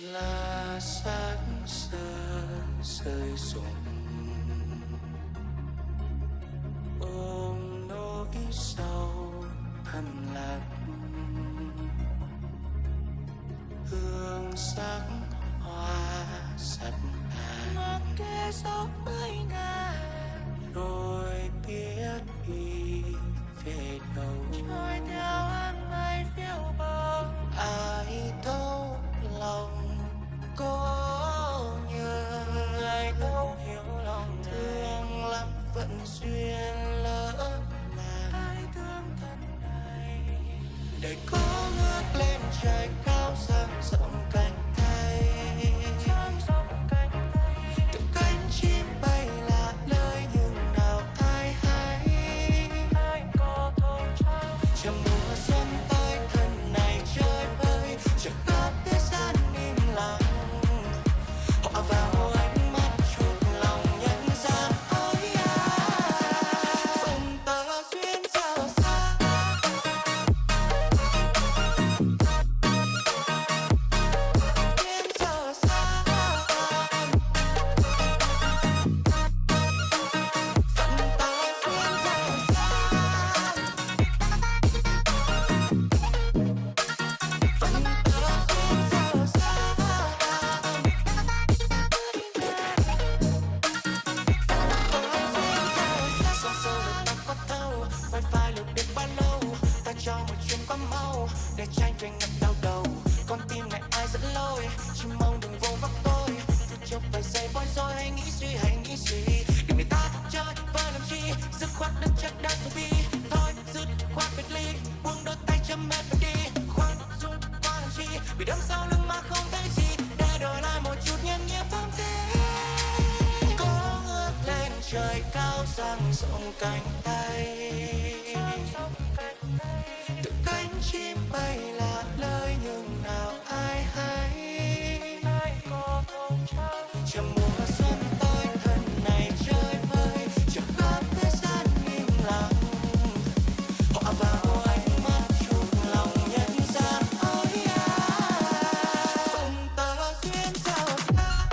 Lá xác xơ rơi rụng, ôm nỗi sầu thầm lặng. Hương sắc hoa sập tàn, mặc kệ gió mây ngàn, rồi biết đi về đâu. Trôi theo áng mây phiêu bồng, ai thấu lòng có nhớ. Ai thấu hiểu lòng thương lắm vẫn duyên lỡ làng. Ai thương thân này đời có ngước lên trời cao dang rộng cánh tay. Từng cánh chim bay là lời nhưng nào ai hay. Chờ mùa xuân tới thân này chơi vơi, chờ khắp thế gian im lặng. Họ vào ánh mắt chuộc lòng nhân gian. Ôi phần tơ duyên sao xa. Duyên sao xa. Phần tơ duyên sao xa. Phần tơ duyên sao xa. Sóng sâu được ta có thâu, wifi lục được bao lâu. Ta cho một chuyến quá mau để tranh truyền ngập đau đầu. Con tim này ai dẫn lối, chỉ mong đừng vô vấp tôi. Cứ chốc vài giây bối rối, hãy nghĩ suy, hãy nghĩ suy. Đừng để ta chơi vơi làm chi, dứt khoát đất chất đã rồi bi. Thôi dứt khoát biệt ly, buông đôi tay chấm mệt và đi. Khoan dung qua làm chi, vì đâm sau lưng mà không thấy gì. Để đổi lại một chút nhân nghĩa phong thế. Có ngước lên trời cao dang rộng cánh tay. Từng cánh chim bay là lời nhưng nào ai hay. Chờ mùa xuân tới thân này chơi vơi, chờ khắp thế gian im lặng. Họ vào ánh mắt chuộc lòng nhân gian. Ôi phần tơ duyên sao xa.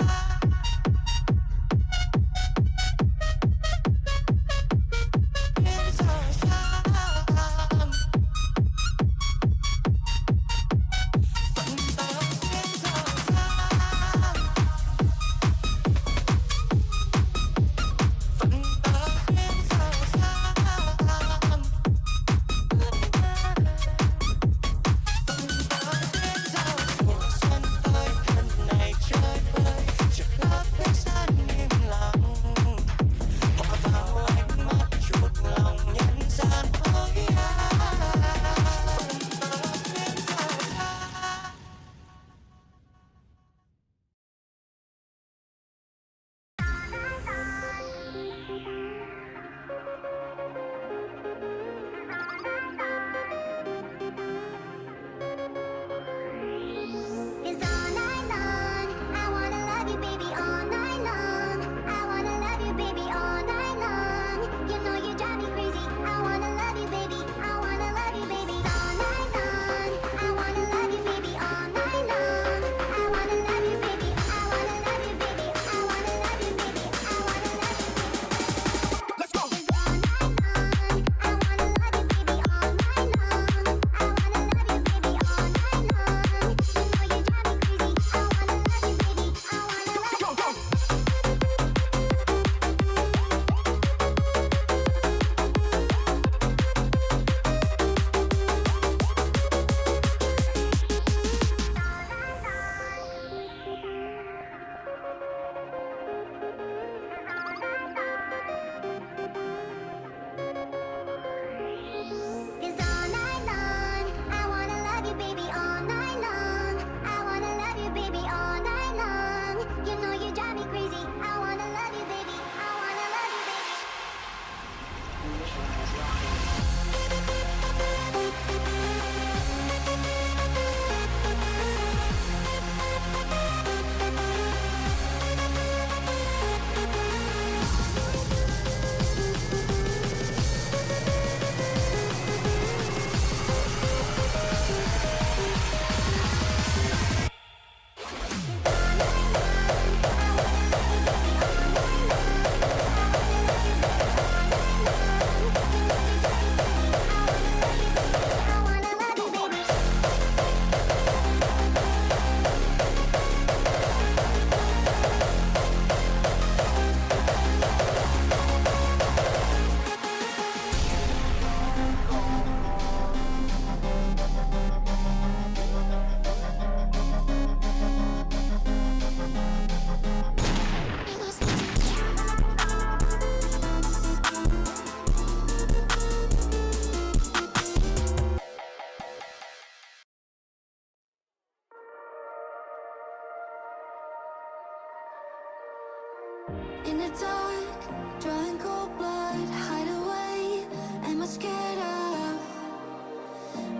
In the dark, drawing cold blood, hide away. Am I scared of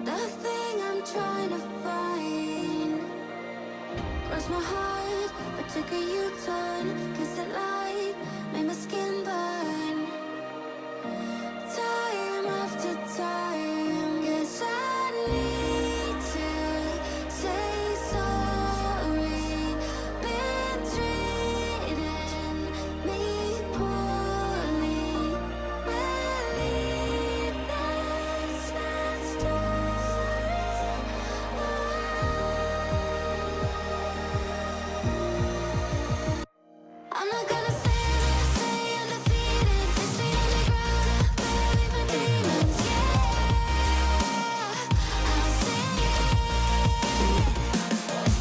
the thing I'm trying to find? Cross my heart, but took a U-turn, 'cause the light made my skin burn. Time after time, guess I need to say sorry. Been treating me poorly. Believe that's not story. I'm not gonna say undefeated. 6 feet on the ground, bury my demons. Yeah, I'll sing it.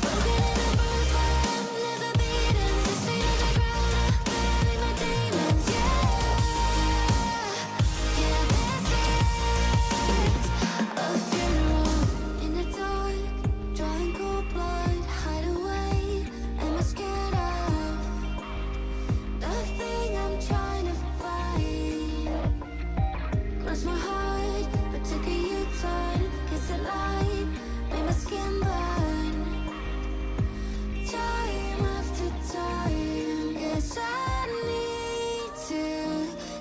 Broken and bruised, but I'm never beaten. 6 feet on the ground, bury my demons. Yeah, this is a funeral. In the dark, drawing cold blood, hide away. Am I scared of the thing I'm trying to find? Cross my heart, but took a U-turn, 'cause the light made my skin burn. Time after time, guess I need to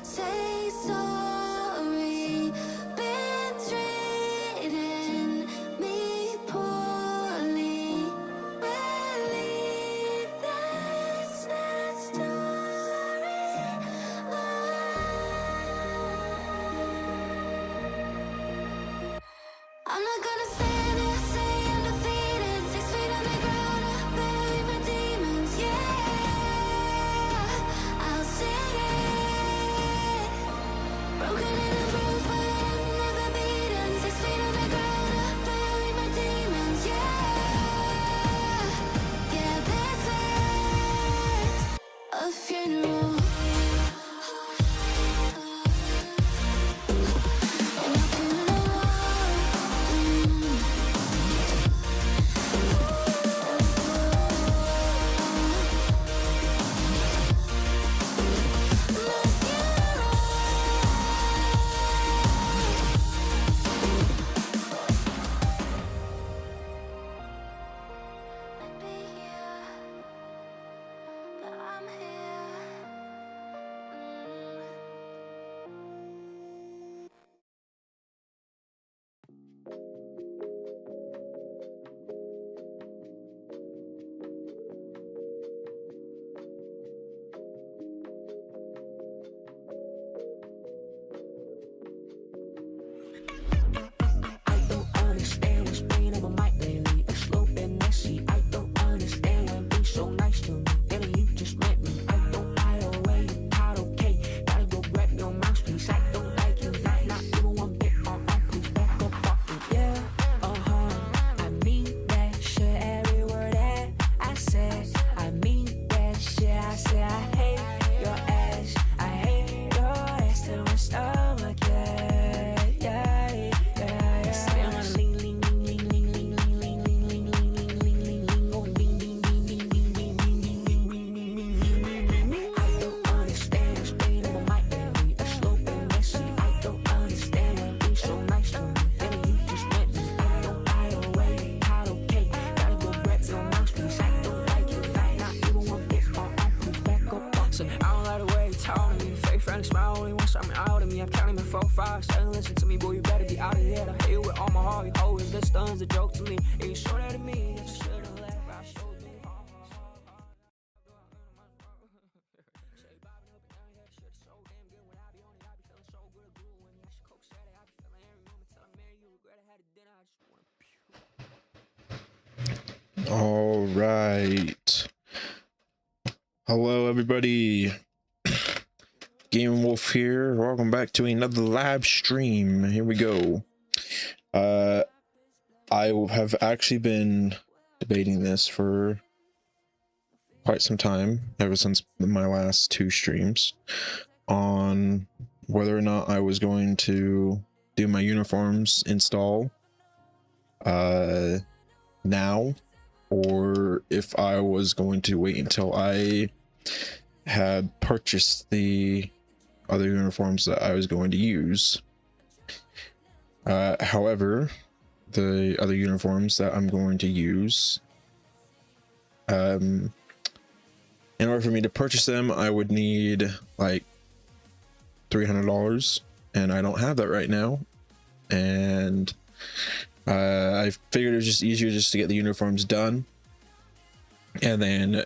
say sorry. Been treating me poorly. Believe that's not story. I'm not gonna stand there, say undefeated. 6 feet on the ground, I bury my demons. Yeah, I'll sing it. Broken and bruised, but I'm never beaten. 6 feet on the ground, I bury my demons. Yeah, this is a funeral. And my funeral. I'd be here, but I'm here. I don't understand what's been on my mind lately. It's slow and messy. I don't understand when being so nice to me. Baby, you just met me. I don't hide away. You caught okay. Gotta go grab your mouthpiece. I don't like you. Not even one bit. Please back up off me. Yeah, I mean that shit. Every word that I said. I mean that shit. I said I hate your ass. I hate your ass to my stomach. Yeah. Stay on a lean, lean, lean, lean, lean, lean, lean, lean, lean, lean, lean, lean, lean, lean, lean, going lean, lean, lean, lean, lean, lean, lean, lean, lean, lean, lean, lean. I don't understand what's been on my mind lately. It's slow and messy. I don't understand when being so nice to me. Baby, you just met me. I don't hide away. Caught okay. Gotta go grab your mouthpiece. I don't like you. Not even one bit. Please back up off me. I don't like the way you talk to me. Fake friendly smile only once I'm out of me. I'm counting my 4, 5, 7. Listen to me, boy, you better be out of here. I hate you with all my heart. You always this stun's a joke to me. And you show that to me. You should've left. I showed you. Say bobbing up and down here, shit so damn good. When I be on it, I be feeling so good. Glue when you actually coke said it. I be feeling every moment till I marry you. Regret I had a dinner. I just wanna pew. All right. Hello, everybody. Game Wolf here. Welcome back to another live stream. Here we go. I have actually been debating this for quite some time, ever since my last 2 streams, on whether or not I was going to do my Unifroms install now, or if I was going to wait until I had purchased the other uniforms that I was going to use. However, the other uniforms that I'm going to use, in order for me to purchase them, I would need like $300, and I don't have that right now. And I figured it was just easier just to get the uniforms done and then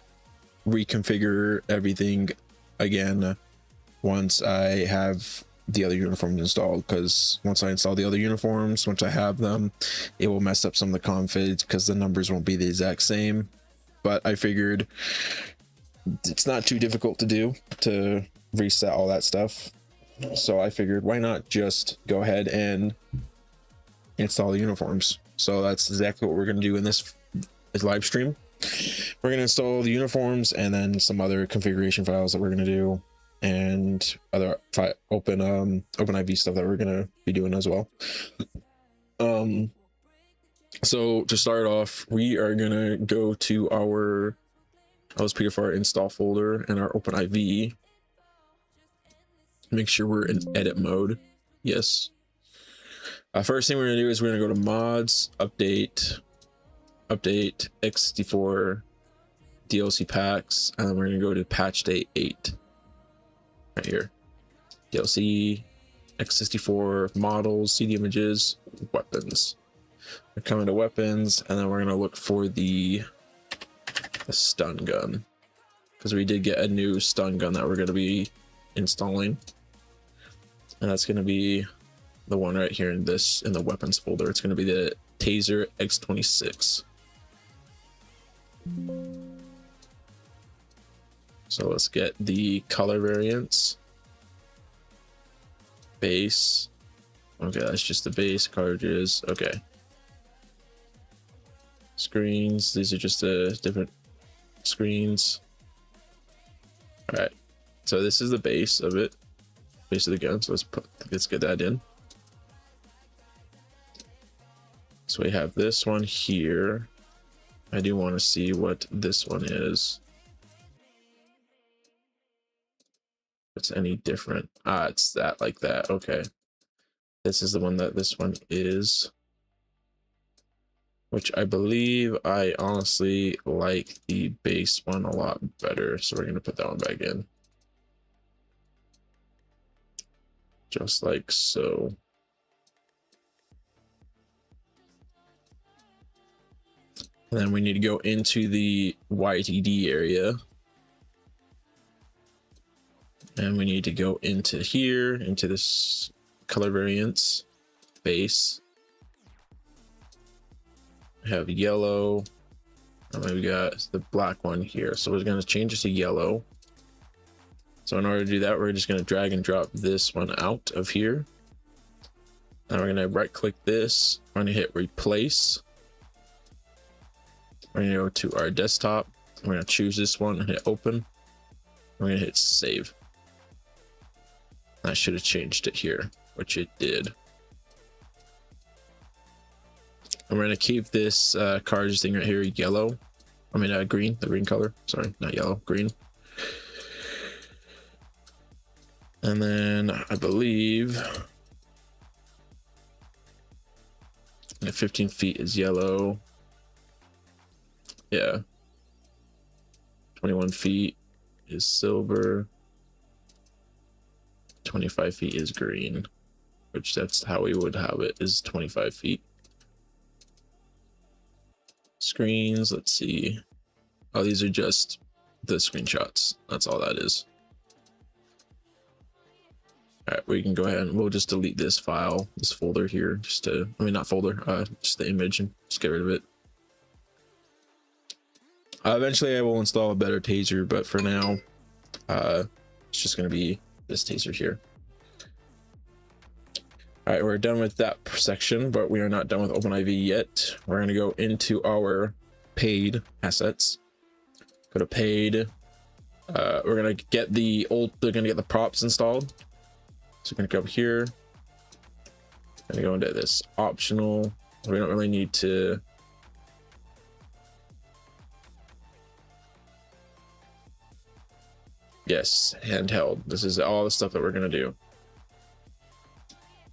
reconfigure everything again once I have the other uniforms installed, because once I install the other uniforms, once I have them, it will mess up some of the configs because the numbers won't be the exact same. But I figured it's not too difficult to do, to reset all that stuff. So I figured, why not just go ahead and install the uniforms? So that's exactly what we're going to do in this live stream. We're going to install the uniforms and then some other configuration files that we're going to do, and other open IV stuff that we're going to be doing as well. So to start off, we are going to go to our LSPDFR install folder and our open IV. Make sure we're in edit mode. Yes. First thing we're going to do is we're going to go to mods, update x64 DLC packs, and then we're going to go to patch day 8 right here. DLC x64 models, CD images, weapons. We're coming to weapons, and then we're going to look for the stun gun, because we did get a new stun gun that we're going to be installing, and that's going to be the one right here in the weapons folder. It's going to be the Taser X26. So let's get the color variants. Base. Okay, that's just the base cartridges. Okay. Screens. These are just the different screens. All right. So this is the base of it. Base of the gun. So let's get that in. So we have this one here. I do want to see what this one is. If it's any different. Ah, it's that, like that. Okay. This is the one that this one is. Which I believe I honestly like the base one a lot better. So we're going to put that one back in. Just like so. And then we need to go into the YTD area. And we need to go into here, into this color variants, base. We have yellow. And then we got the black one here. So we're going to change it to yellow. So in order to do that, we're just going to drag and drop this one out of here. And we're going to right click this. We're going to hit replace. We're going to go to our desktop. We're going to choose this one and hit open. We're going to hit save. I should have changed it here, which it did. And we're going to keep this cartridge thing right here yellow. I mean green, the green color. Sorry, not yellow, green. And then I believe 15 feet is yellow. Yeah. 21 feet is silver. 25 feet is green, which that's how we would have it, is 25 feet. Screens, let's see. Oh, these are just the screenshots. That's all that is. All right, we can go ahead and we'll just delete this file, this folder here, just to, I mean, not folder, just the image, and just get rid of it. Eventually I will install a better taser, but for now, it's just going to be this taser here. All right, we're done with that section, but we are not done with OpenIV yet. We're going to go into our paid assets. Go to paid. We're going to get the props installed. So we're going to go up here. Going to go into this optional. We don't really need to. Yes, handheld. This is all the stuff that we're gonna do.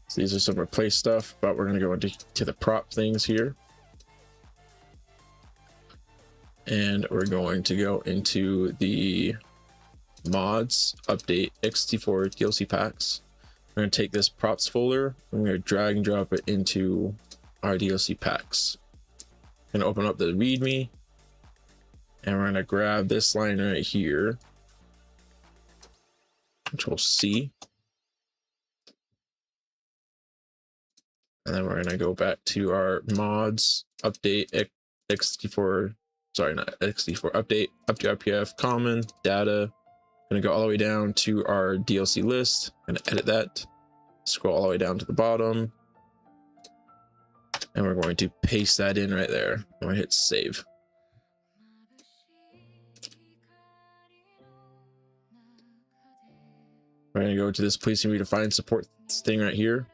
So these are some replace stuff, but we're gonna go into the prop things here. And we're going to go into the mods, update XT4 DLC packs. We're going to take this props folder and we're going to drag and drop it into our DLC packs. Going to open up the README and we're going to grab this line right here. Control C. And then we're going to go back to our mods, update XT4, sorry, not XT4, update up to RPF, common, data. Going to go all the way down to our DLC list. Going to edit that. Scroll all the way down to the bottom. And we're going to paste that in right there. And we're going to hit save. We're going to go to this policing redefined support thing right here.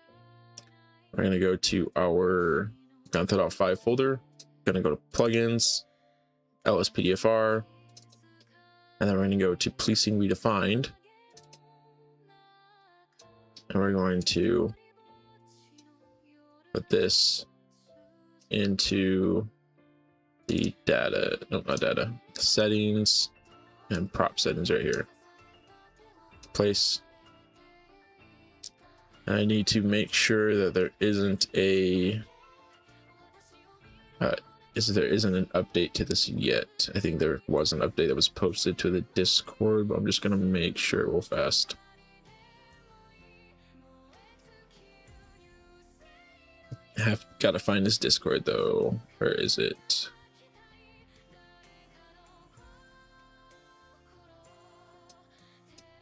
We're going to go to our Grand Theft Auto 5 folder. Going to go to plugins, LSPDFR, and then we're going to go to policing redefined. And we're going to put this into the data, no, not data, settings and prop settings right here. Place. And I need to make sure that there isn't a there isn't an update to this yet. I think there was an update that was posted to the Discord, but I'm just gonna make sure real fast. I have got to find this Discord though. Where is it?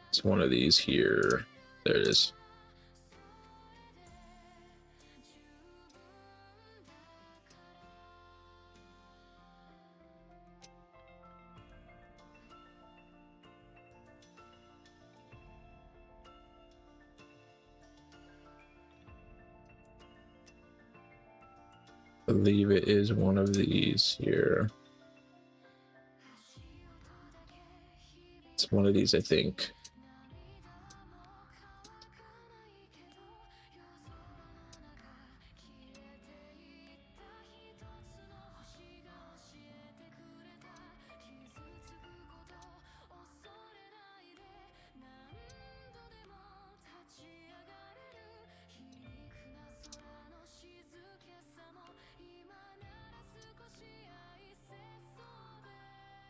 It's one of these here. There it is. I believe it is one of these here. It's one of these, I think.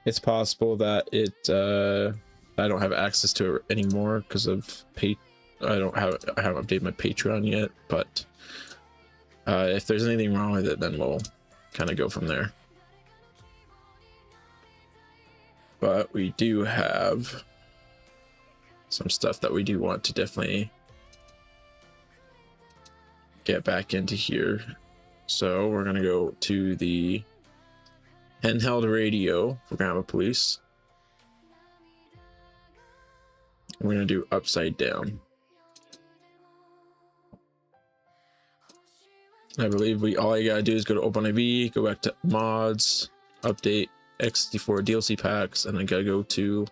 It's possible that I don't have access to it anymore because of I haven't updated my Patreon yet, but if there's anything wrong with it, then we'll kind of go from there. But we do have some stuff that we do want to definitely get back into here. So we're gonna go to the handheld radio for Grandma Police. We're gonna do upside down. I believe all you gotta do is go to OpenIV, go back to mods, update XT4 DLC packs, and I gotta go to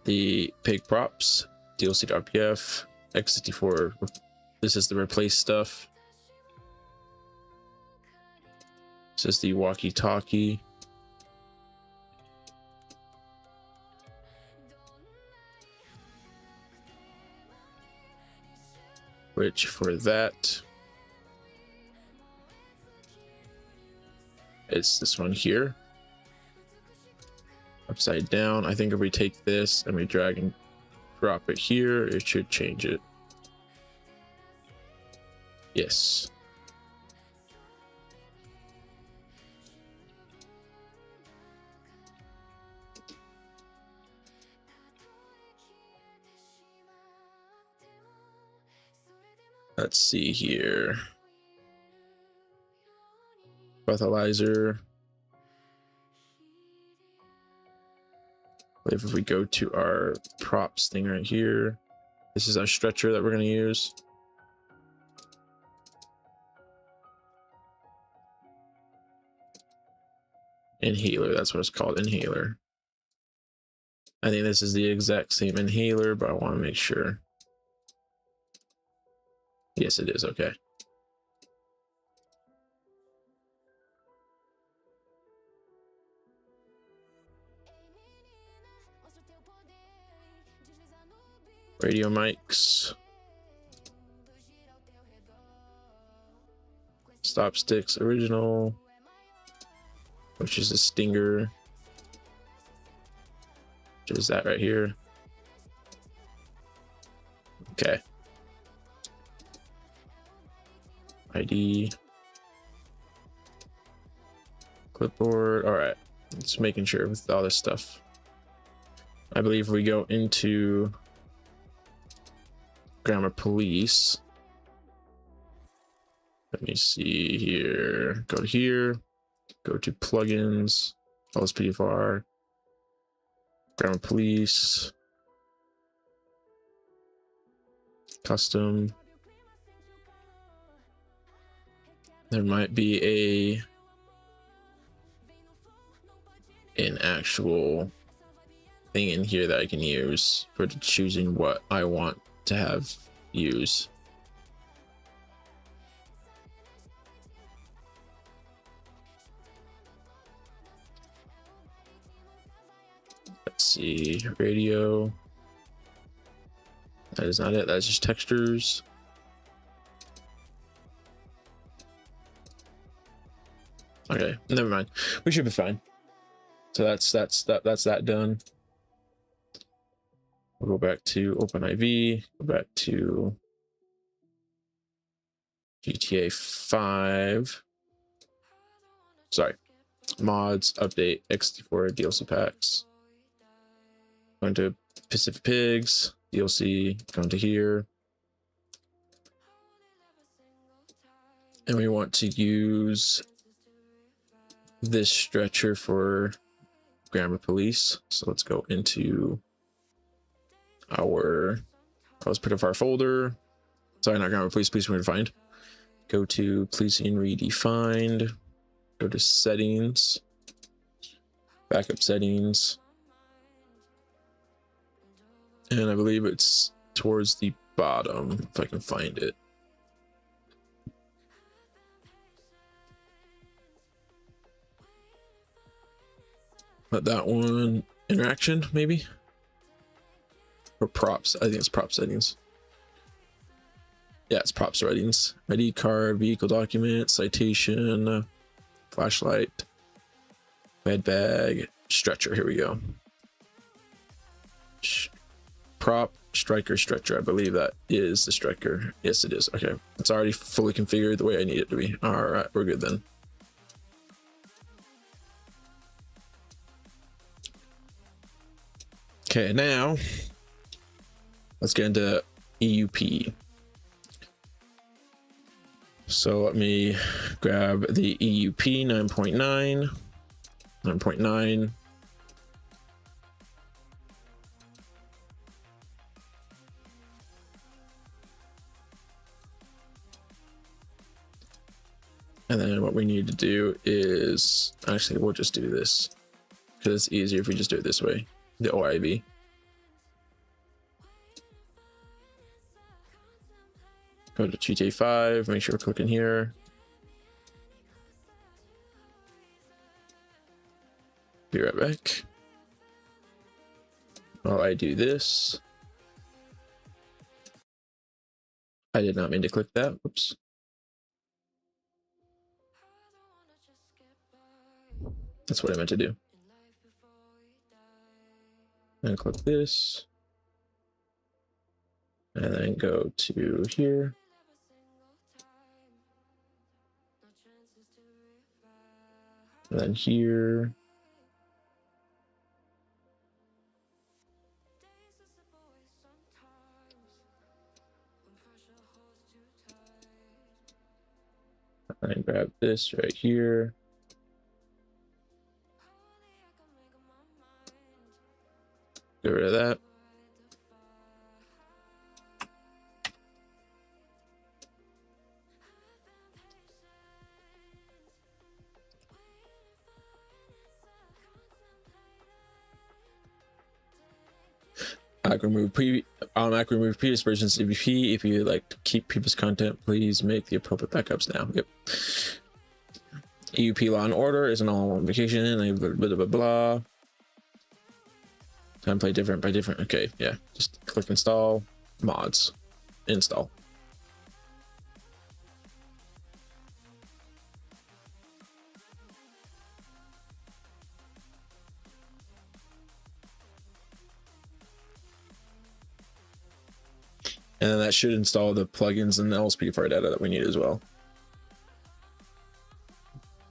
the pig props, DLC to RPF, XT4. This is the replace stuff. This is the walkie-talkie. Which for that, it's this one here. Upside down. I think if we take this and we drag and drop it here, it should change it. Yes. Let's see here. Breathalyzer. I believe if we go to our props thing right here, this is our stretcher that we're going to use. Inhaler, that's what it's called, inhaler. I think this is the exact same inhaler, but I want to make sure. Yes, it is. Okay. Radio mics. Stop sticks original, which is a Stinger, which is that right here. Okay. ID. Clipboard. All right. Just making sure with all this stuff. I believe we go into Grammar Police. Let me see here. Go to here. Go to plugins. LSPDFR. Grammar Police. Custom. There might be an actual thing in here that I can use for choosing what I want to have use. Let's see, radio. That is not it. That's just textures. Okay, never mind. We should be fine. So that's that done. We'll go back to OpenIV. Go back to GTA 5. Sorry, mods, update, X4 DLC packs. Going to Pacific Pigs, DLC, going to here. And we want to use this stretcher for Grammar Police. So let's go into our LSPDFR folder. Sorry, not Grammar Police, Police Redefined. Go to Policing Redefined. Go to Settings. Backup Settings. And I believe it's towards the bottom, if I can find it. But that one, interaction, maybe? Or props, I think it's prop settings. Yeah, it's prop settings. ID card, vehicle document, citation, flashlight, med bag, stretcher, here we go. Prop, striker, stretcher, I believe that is the striker. Yes, it is. Okay, it's already fully configured the way I need it to be. All right, we're good then. Okay, now let's get into EUP. So let me grab the EUP 9.9, 9.9. And then what we need to do is, actually, we'll just do this because it's easier if we just do it this way. The OIV. Go to GTA 5, make sure we're clicking here. Be right back. While I do this. I did not mean to click that. Whoops. That's what I meant to do. And click this. And then go to here. And then here. And grab this right here. Get rid of that. automatic remove previous versions of EVP. If you like to keep previous content, please make the appropriate backups now. Yep. EUP law and order is an all-in-one vacation, and blah, blah, blah, blah. Template different by different. Okay, yeah. Just click install, mods, install. And then that should install the plugins and the LSPDFR data that we need as well.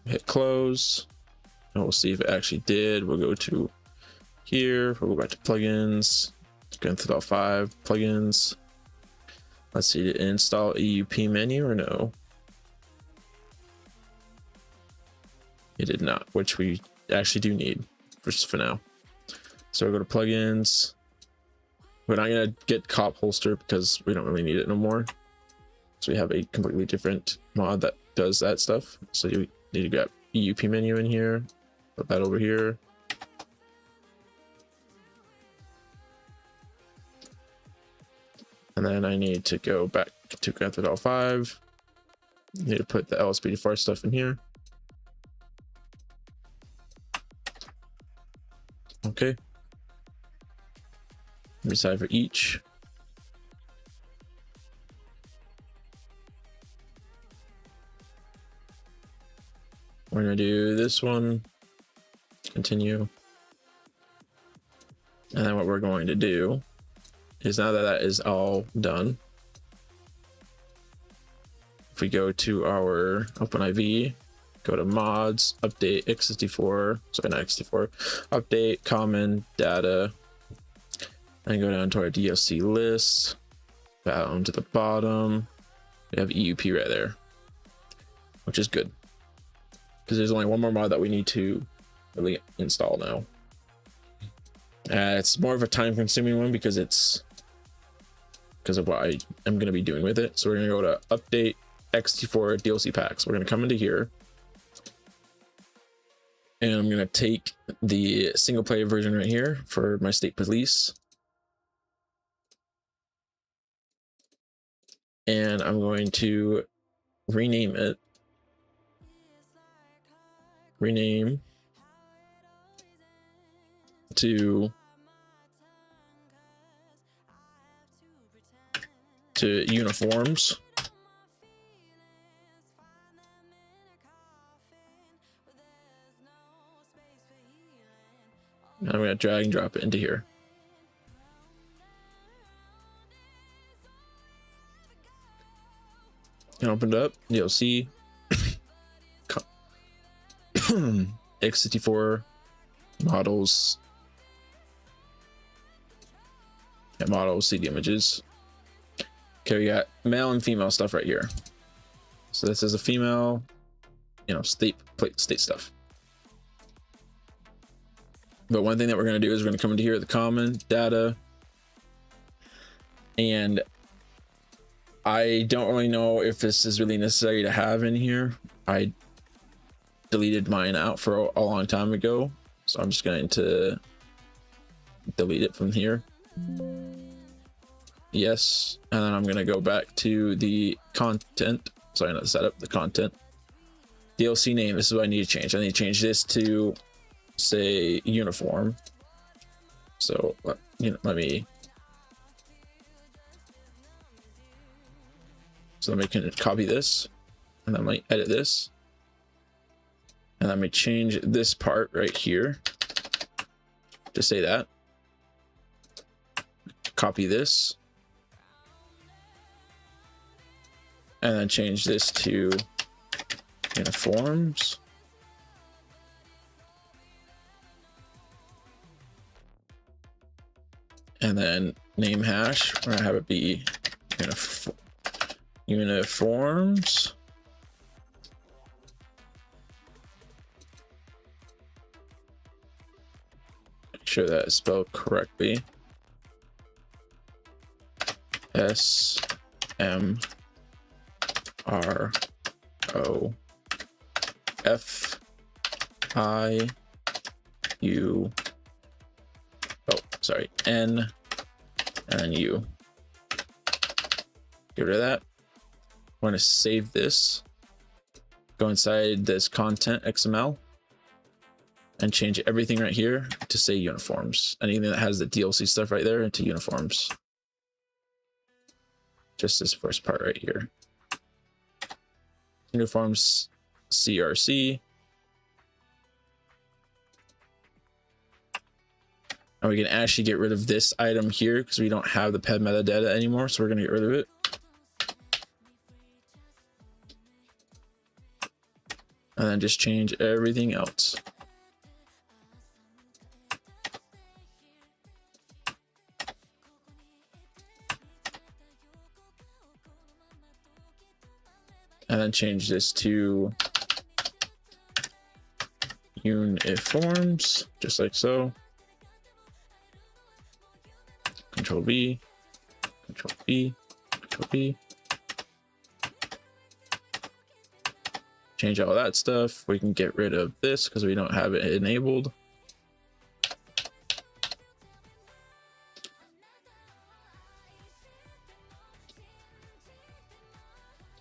Hit close, and we'll see if it actually did. We'll go to here, we'll go back to plugins, go into all 5 plugins. Let's see, did it install EUP menu or no? It did not, which we actually do need for now. So we'll go to plugins. We're not gonna get cop holster because we don't really need it no more. So we have a completely different mod that does that stuff. So you need to grab EUP menu in here, put that over here. And then I need to go back to Grand Theft Auto 5. Need to put the LSPDFR stuff in here. Okay. Decide for each. We're gonna do this one, continue. And then what we're going to do is, now that that is all done, if we go to our OpenIV, go to mods, update x64, sorry, not x64, update common data, and go down to our DLC list, down to the bottom, we have EUP right there, which is good because there's only one more mod that we need to really install now. It's more of a time-consuming one because of what I am going to be doing with it. So we're going to go to update x64 DLC packs. We're going to come into here, and I'm going to take the single player version right here for my state police. And I'm going to rename it. Rename to Unifroms. I'm going to drag and drop it into here. And open it up, you'll see x64 models and models, CD images. Okay, we got male and female stuff right here. So this is a female, state stuff. But one thing that we're going to do is we're going to come into here, the common data, and I don't really know if this is really necessary to have in here. I deleted mine out for a long time ago, so I'm just going to delete it from here. Yes, and then I'm going to go back to the content. Sorry, not the setup, the content. DLC name, this is what I need to change. I need to change this to, say, uniform. So, let me copy this, and then let me edit this, and let me change this part right here to say that. Copy this, and then change this to uniforms. And then name hash, we're gonna have it be uniforms. Make sure that is spelled correctly. and then U. Get rid of that. We're going to save this. Go inside this content XML and change everything right here to say uniforms. Anything that has the DLC stuff right there into uniforms. Just this first part right here. Uniforms CRC. And we can actually get rid of this item here because we don't have the ped metadata anymore. So we're going to get rid of it. And then just change everything else. And then change this to Unifroms, just like so. Control V, Control V, Control V. Change all that stuff. We can get rid of this because we don't have it enabled.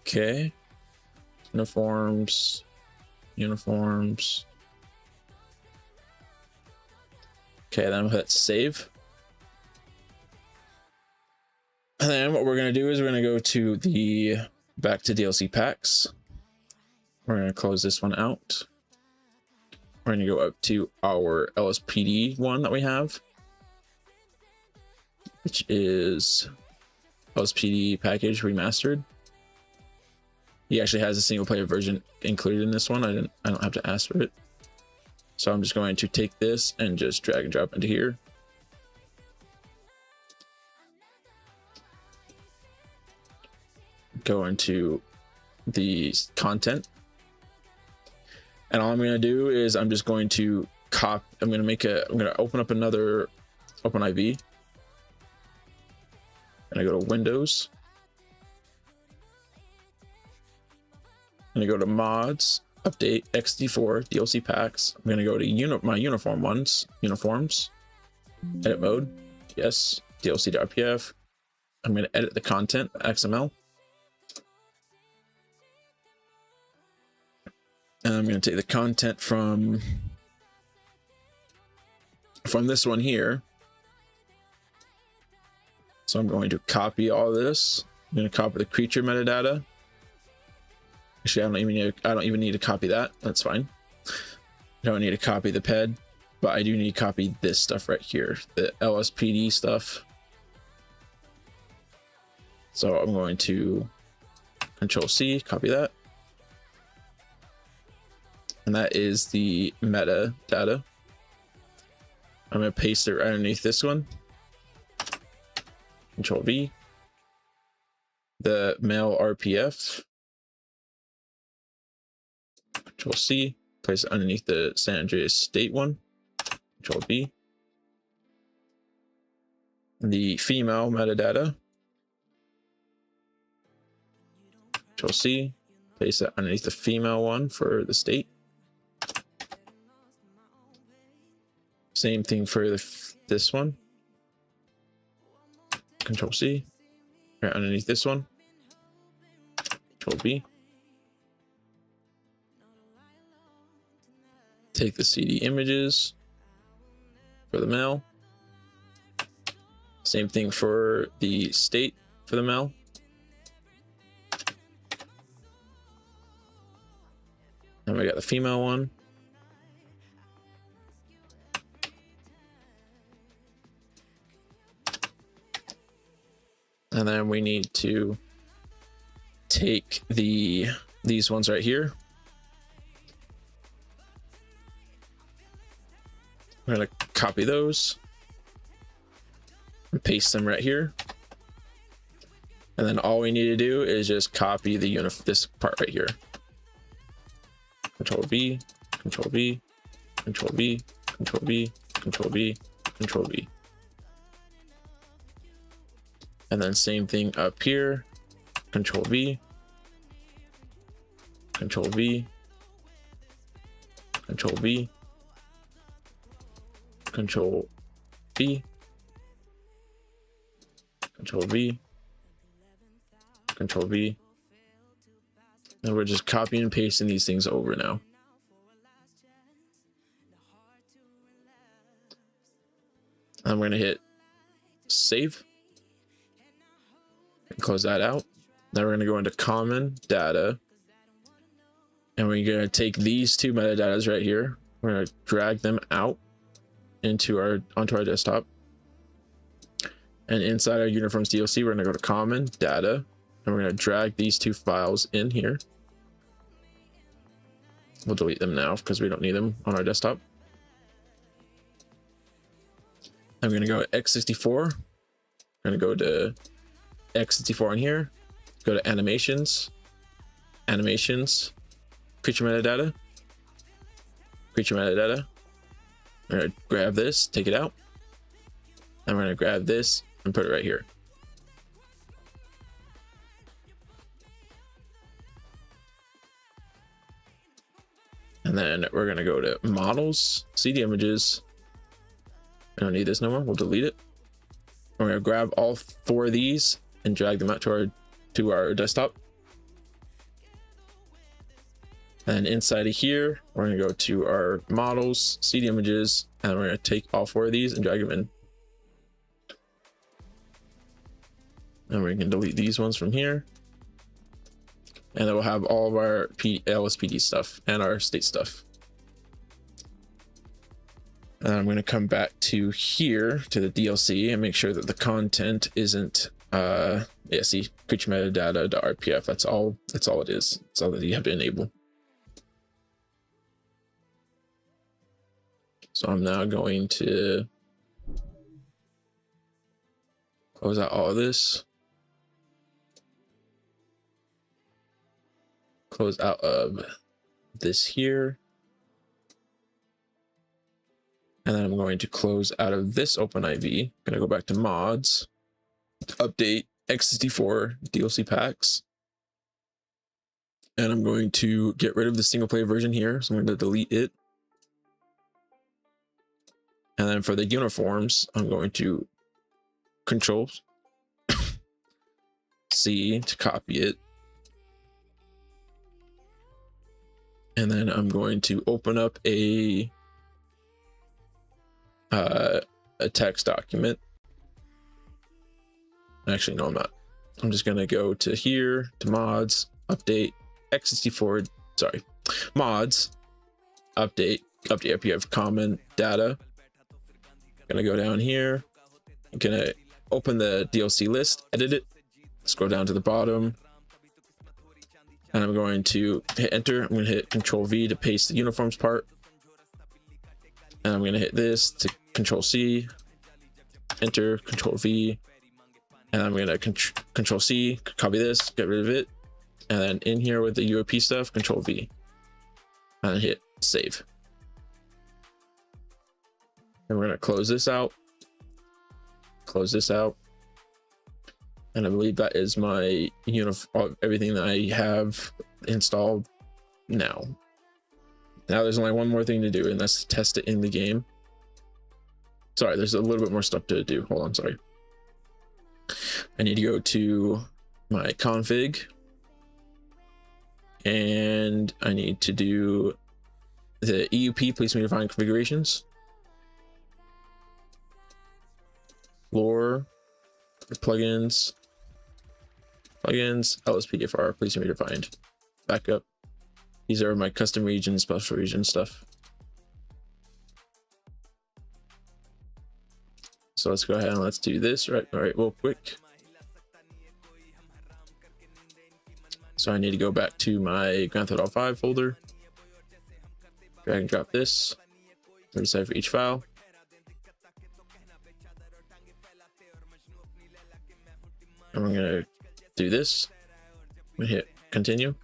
Okay. Uniforms. Okay, then we'll hit save. And then what we're going to do is we're going to go to the back to DLC packs. We're going to close this one out. We're going to go up to our LSPD one that we have, which is LSPD package remastered. He actually has a single player version included in this one. I don't have to ask for it. So I'm just going to take this and just drag and drop into here. Go into the content. And all I'm going to do is I'm just going to copy. I'm going to open up another OpenIV. And I go to Windows. I'm going to go to mods, update XD4 DLC packs. I'm going to go to my uniform ones, uniforms, edit mode. Yes. DLC.rpf. I'm going to edit the content XML. And I'm going to take the content from this one here. So I'm going to copy all this. I'm going to copy the creature metadata. Actually, I don't even need to copy that. That's fine. I don't need to copy the ped, but I do need to copy this stuff right here, the LSPD stuff. So I'm going to Control C, copy that. And that is the metadata. I'm going to paste it right underneath this one. Control V. The mail RPF. Control C. Place it underneath the San Andreas State one. Control V. The female metadata. Control C. Place it underneath the female one for the state. Same thing for this one. Control C. Right underneath this one. Control V. Take the CD images for the mail. Same thing for the state for the mail. And we got the female one. And then we need to take these ones right here. I'm going to copy those and paste them right here. And then all we need to do is just copy this part right here. Control V, Control V, Control V, Control V, Control V, Control V. And then same thing up here. Control V, Control V, Control V, Control V, Control V, Control V. And we're just copying and pasting these things over now. I'm going to hit save and close that out. Now we're going to go into common data, and we're going to take these two metadatas right here. We're going to drag them out onto our desktop, and inside our Unifroms DLC, we're going to go to common data, and we're going to drag these two files in here. We'll delete them now because we don't need them on our desktop. I'm going to go to x64. I'm going to go to x64 on here. Go to animations, creature metadata. I'm going to grab this, take it out. I'm going to grab this and put it right here. And then we're going to go to models, CD images. I don't need this no more. We'll delete it. We're going to grab all 4 of these and drag them out to our desktop. And inside of here, we're going to go to our models, CD images, and we're going to take all 4 of these and drag them in. And we can delete these ones from here. And then we'll have all of our LSPD stuff and our state stuff. And I'm going to come back to here to the DLC and make sure that the content isn't see, creature metadata.rpf. That's all it is. That's all that you have to enable. So I'm now going to close out all of this. Close out of this here. And then I'm going to close out of this OpenIV. I'm going to go back to mods, update x64 DLC packs. And I'm going to get rid of the single player version here. So I'm going to delete it. And then for the uniforms, I'm going to Control C to copy it. And then I'm going to open up a text document. Actually, no, I'm not. I'm just going to go to here, to mods, update, x64, sorry, mods, update up, you have common data. I'm going to go down here. I'm going to open the DLC list, edit it, scroll down to the bottom. And I'm going to hit enter. I'm going to hit Control V to paste the uniforms part. And I'm going to hit this to Control C, enter, Control V. And I'm going to Control C, copy this, get rid of it. And then in here with the UOP stuff, Control V. And hit save. And we're going to close this out. Close this out. And I believe that is my everything that I have installed now. Now there's only one more thing to do, and that's to test it in the game. Sorry, there's a little bit more stuff to do. Hold on, sorry. I need to go to my config. And I need to do the EUP, please define configurations. Lore, plugins, LSPDFR, please be defined. Backup. These are my custom region, special region stuff. So let's go ahead and let's do this right real quick. So I need to go back to my Grand Theft Auto 5 folder. Drag and drop this. Reset for each file. And we're gonna do this. We hit continue.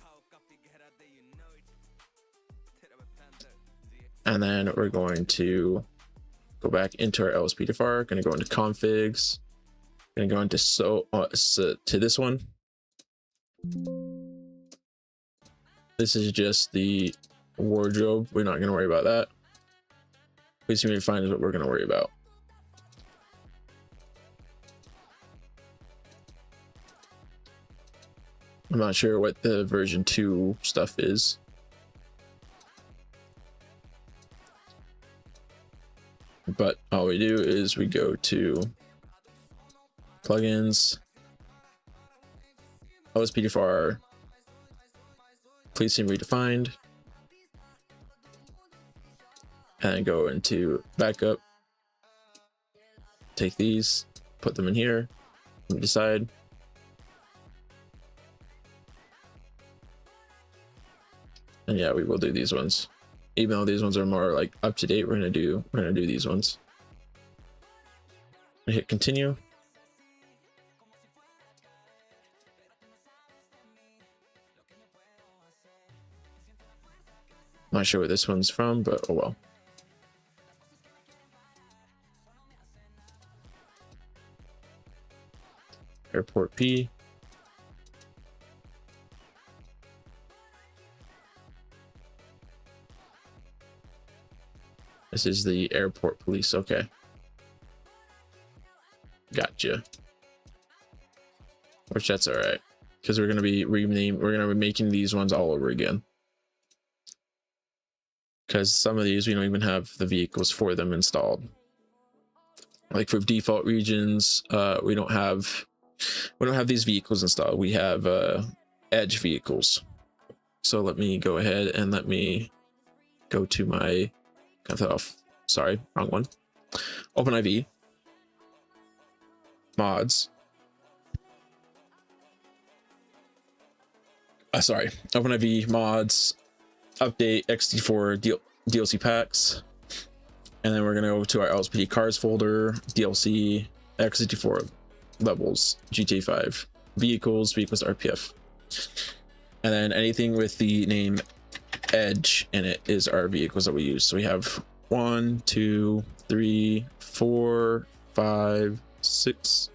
And then we're going to go back into our LSPDFR. Going to go into configs. Going to go into to this one. This is just the wardrobe. We're not going to worry about that. Please me to find is what we're going to worry about. I'm not sure what the version 2 stuff is. But all we do is we go to plugins, LSPDFR, police team redefined, and then go into backup, take these, put them in here, and we decide. And yeah, we will do these ones. Even though these ones are more like up to date, we're gonna do these ones. I hit continue. Not sure where this one's from, but oh well. Airport P. This is the airport police. Okay. Gotcha. Which that's all right, because we're gonna be making these ones all over again. Because some of these we don't even have the vehicles for them installed. Like for default regions, we don't have these vehicles installed. We have edge vehicles. So let me go ahead and let me go to my sorry, wrong one. OpenIV mods. OpenIV mods, update XD4 DLC packs, and then we're gonna go to our LSPD cars folder, DLC, XD4 levels, GTA 5 vehicles RPF, and then anything with the name Edge in it is our vehicles that we use. So we have 1, 2, 3, 4, 5, 6,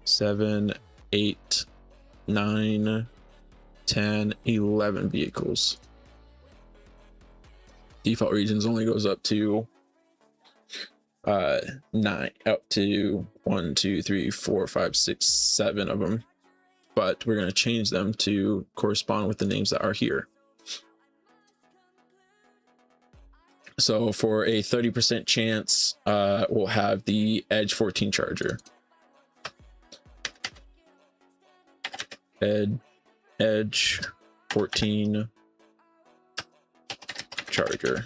7, 8, 9, 10, 11 vehicles. Default regions only goes up to 9, up to 1, 2, 3, 4, 5, 6, 7 of them, but we're going to change them to correspond with the names that are here. So for a 30% chance, we'll have the Edge 14 Charger. Edge 14 Charger.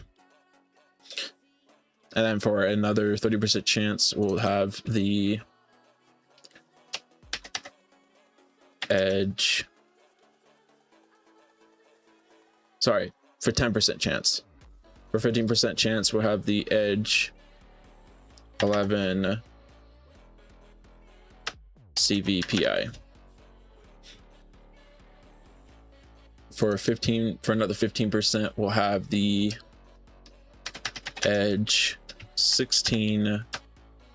And then for another 30% chance, we'll have the Edge. Sorry, for 10% chance. For 15% chance, we'll have the Edge 11 CVPI. For another 15%, we'll have the Edge 16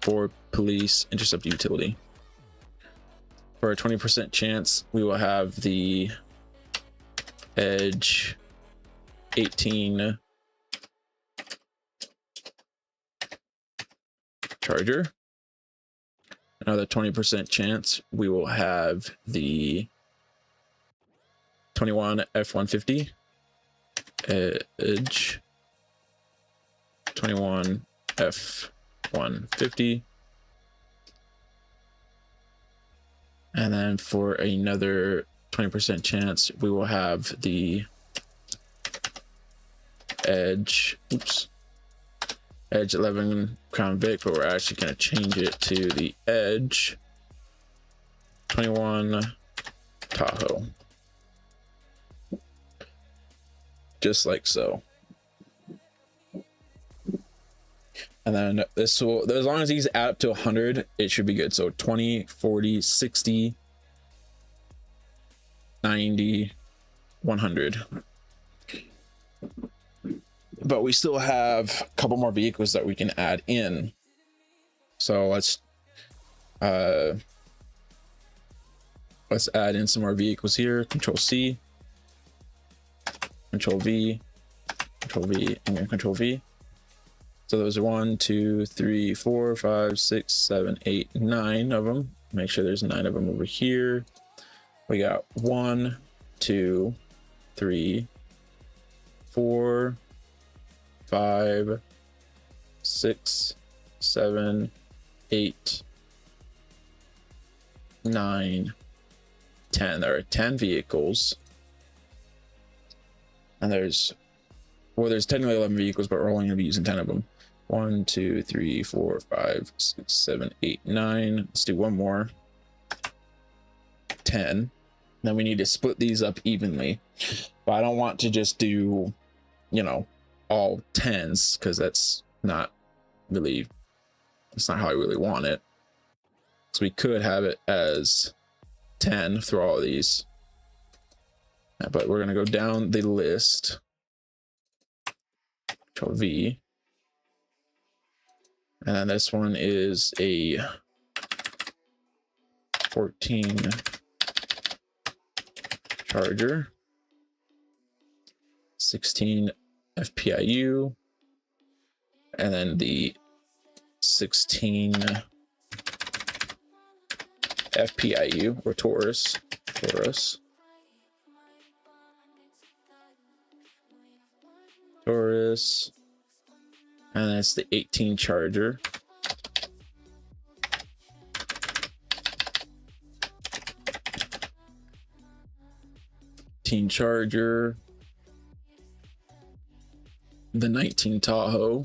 for police intercept utility. For a 20% chance, we will have the Edge 18 Charger. Another 20% chance, we will have the 21 F-150 Edge 21 F-150. And then for another 20% chance, we will have the Edge 11 Crown Vic, but we're actually going to change it to the Edge 21 Tahoe. Just like so. And then this will, as long as these add up to 100, it should be good. So 20, 40, 60, 90, 100. But we still have a couple more vehicles that we can add in. So let's add in some more vehicles here. Control C, Control V, and then Control V. So those are 1, 2, 3, 4, 5, 6, 7, 8, 9 of them. Make sure there's 9 of them over here. We got 1, 2, 3, 4, 5, 6, 7, 8, 9, 10. There are 10 vehicles. And there's technically 11 vehicles, but we're only going to be using 10 of them. 1, 2, 3, 4, 5, 6, 7, 8, 9. Let's do one more. 10. Then we need to split these up evenly. But I don't want to just do, you know, all 10s, because that's not how I really want it. So we could have it as 10 through all of these. But we're going to go down the list. Control V. And then this one is a 14 charger, 16 FPIU, and then the 16 FPIU or Taurus, and that's the 18 charger. The 19 Tahoe,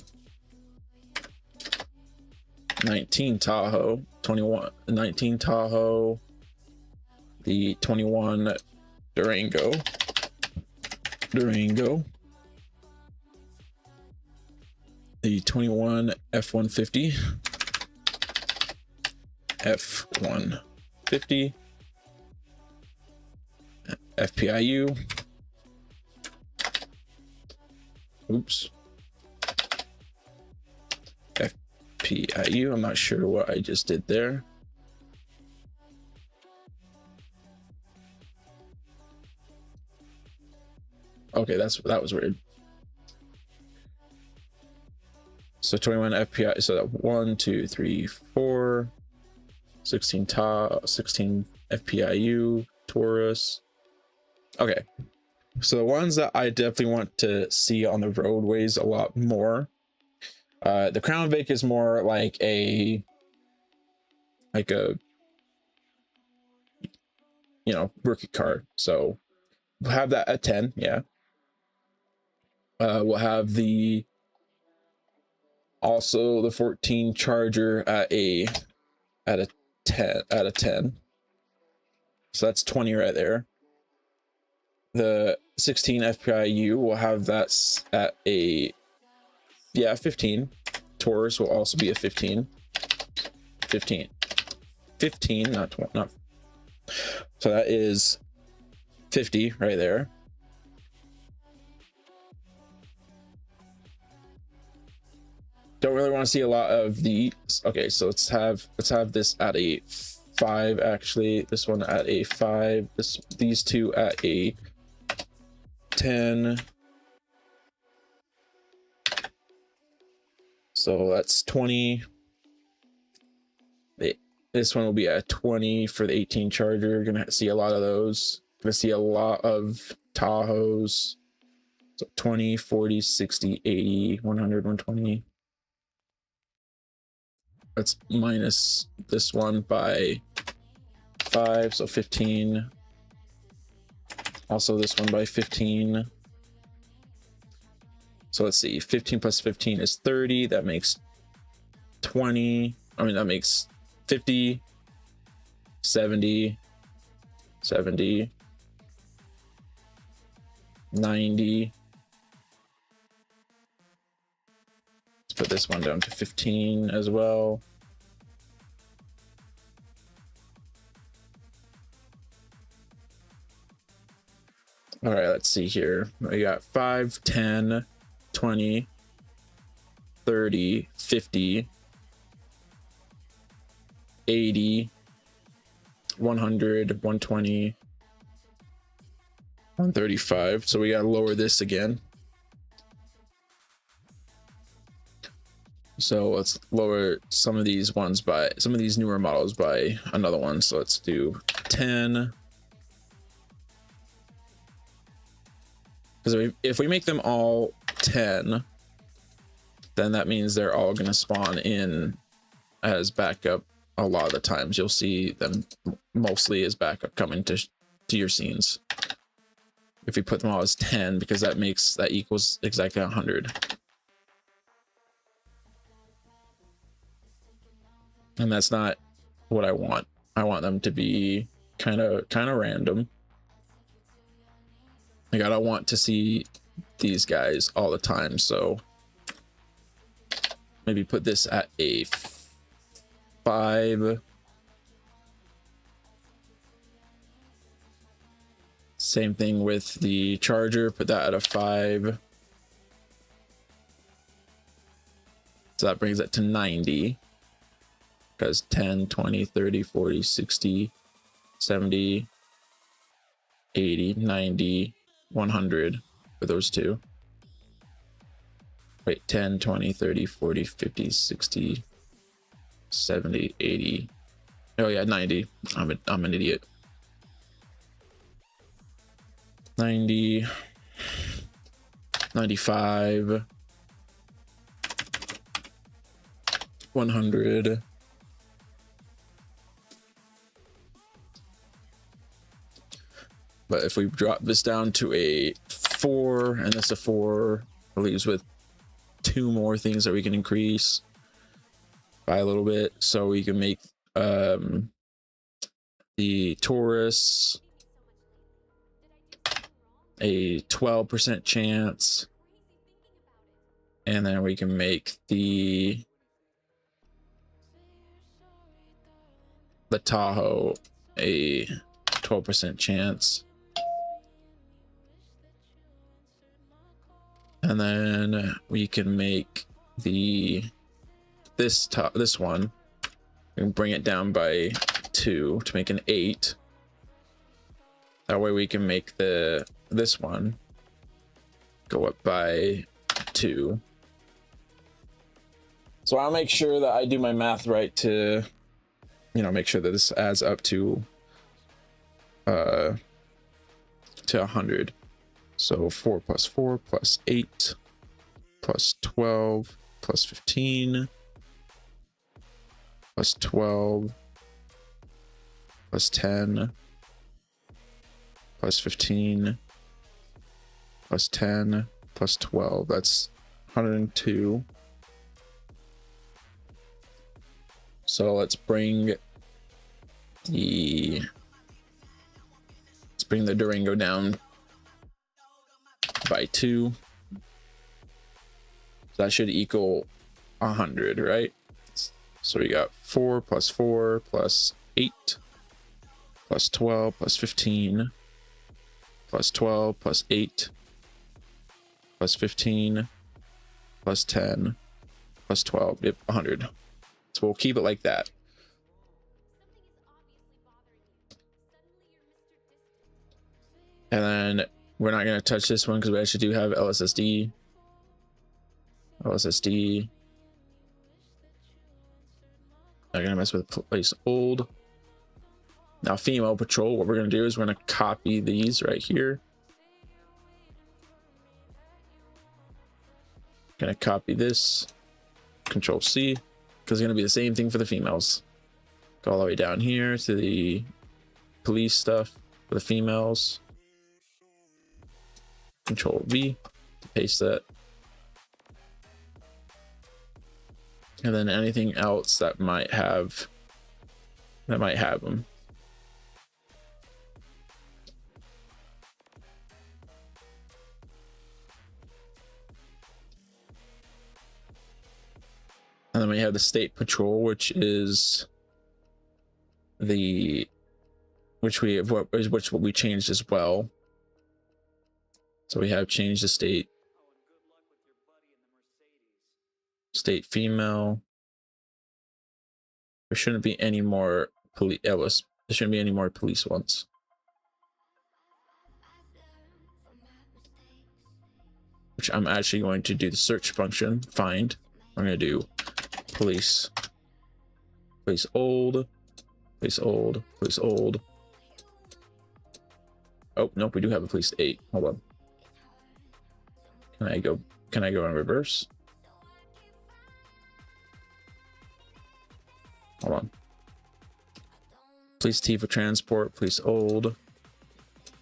19 Tahoe, the 21 Durango, the 21 F-150, FPIU, FPIU, I'm not sure what I just did there. Okay, that was weird. So 21 FPI, so that 1, 2, 3, 4, 16 FPIU, Taurus. Okay, so the ones that I definitely want to see on the roadways a lot more. The Crown Vic is more like a rookie car. So we'll have that at 10, yeah. We'll have the 14 Charger at a 10. So that's 20 right there. The 16 FPIU will have that at a 15. Taurus will also be a 15, not 20, not. So that is 50 right there. Don't really want to see a lot of these. Okay, so let's have this at a 5. Actually, this one at a 5. These two at a 10. So that's 20. This one will be at 20 for the 18 Charger. You're gonna see a lot of those. Gonna see a lot of Tahoes. So 20, 40, 60, 80, 100, 120. Let's minus this one by 5, so 15. Also this one by 15. So let's see, 15 plus 15 is 30. That makes 20. That makes 50, 70, 90. Let's put this one down to 15 as well. All right, let's see here. We got 5, 10, 20, 30, 50, 80, 100, 120, 135. So we gotta lower this again. So let's lower some of these newer models by another one. So let's do 10, Because if we make them all 10, then that means they're all going to spawn in as backup. A lot of the times you'll see them mostly as backup coming to your scenes. If we put them all as 10, because that equals exactly 100. And that's not what I want. I want them to be kind of random. Like, I don't want to see these guys all the time, so maybe put this at a 5. Same thing with the charger, put that at a 5. So that brings it to 90. Because 10, 20, 30, 40, 60, 70, 80, 90, 100 for those two. Wait, 10, 20, 30, 40, 50, 60, 70, 80. Oh yeah, 90. I'm an idiot. 90, 95, 100. But if we drop this down to a 4 and this a 4, it leaves with 2 more things that we can increase by a little bit. So we can make the Taurus a 12% chance, and then we can make the Tahoe a 12% chance. And then we can make this one, we can bring it down by 2 to make an 8. That way we can make this one go up by 2. So I'll make sure that I do my math right to, make sure that this adds up to 100. So 4 plus 4 plus 8 plus 12 plus 15 plus 12 plus 10 plus 15 plus 10 plus 12. That's 102. So let's bring the Durango down by 2. So that should equal 100, right? So we got 4 plus 4 plus 8 plus 12 plus 15 plus 12 plus 8 plus 15 plus 10 plus 12. Yep, 100. So we'll keep it like that. And then we're not going to touch this one because we actually do have LSSD. Not going to mess with place old. Now female patrol, what we're going to do is we're going to copy these right here. Going to copy this, Control C, because it's going to be the same thing for the females. Go all the way down here to the police stuff for the females. Control V to paste that. And then anything else that might have them. And then we have the state patrol, which is what we changed as well. So we have changed the state female. There shouldn't be any more police. There shouldn't be any more police ones. Which I'm actually going to do the search function, find. I'm going to do police old. Oh, nope, we do have a police 8. Hold on. Can I go in reverse? Hold on. Police T for transport, police old.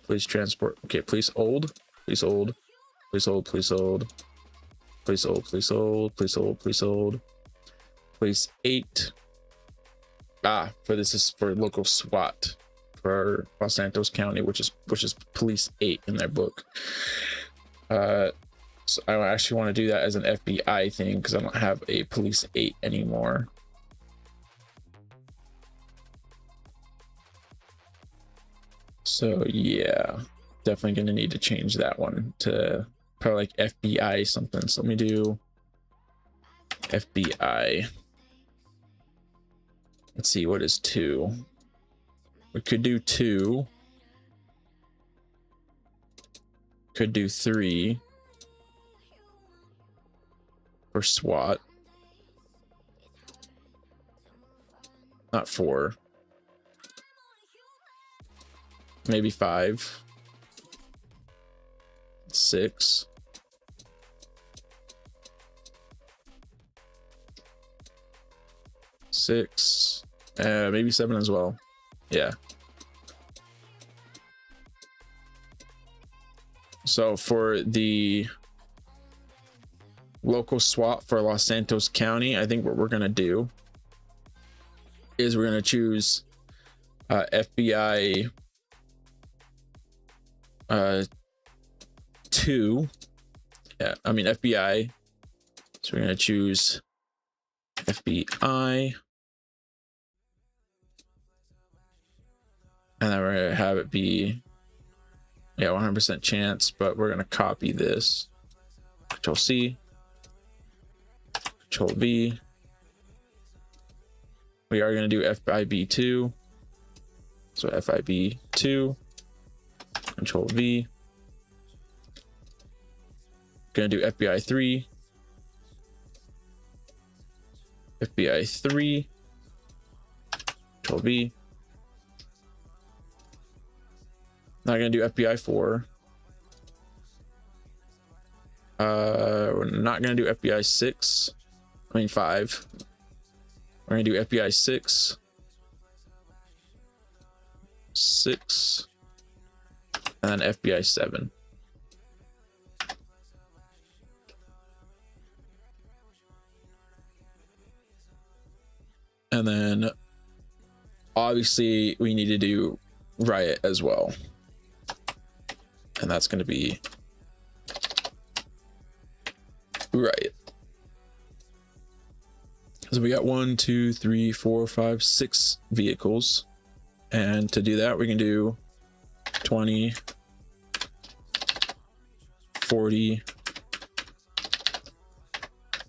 Police transport. Okay, police old. Police old. Police old, police old. Police old, police old, police old, police old. Police 8. For this is for local SWAT for Los Santos County, which is police 8 in their book. So I actually want to do that as an FBI thing because I don't have a police 8 anymore. So yeah, definitely gonna need to change that one to probably like FBI something. So let me do FBI. Let's see, what is 2? We could do 2. Could do 3 for SWAT. Not 4. Maybe 5. 6. 6. Maybe 7 as well. Yeah. So for the local SWAT for Los Santos County, I think what we're gonna do is we're gonna choose FBI 2. Yeah, I mean FBI. So we're gonna choose FBI, and then we're gonna have it be 100% chance, but we're gonna copy this. Control C, Control V. We are gonna do FIB2, so FIB2, Control V. Gonna do FBI 3, FBI 3, Control V. Not gonna do FBI 4. We're not gonna do FBI 6. I mean 5. We're gonna do FBI 6, 6, and then FBI 7. And then obviously we need to do riot as well. And that's going to be riot. So we got 1, 2, 3, 4, 5, 6 vehicles. And to do that, we can do 20, 40,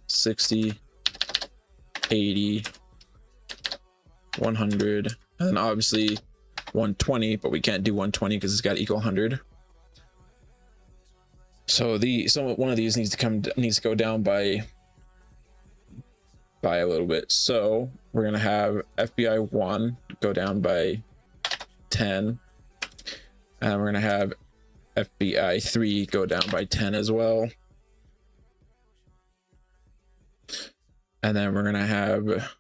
60, 80, 100, and then obviously 120, but we can't do 120 because it's got to equal 100. So one of these needs to go down by a little bit. So we're gonna have FBI 1 go down by 10, and we're gonna have FBI 3 go down by 10 as well. And then we're gonna have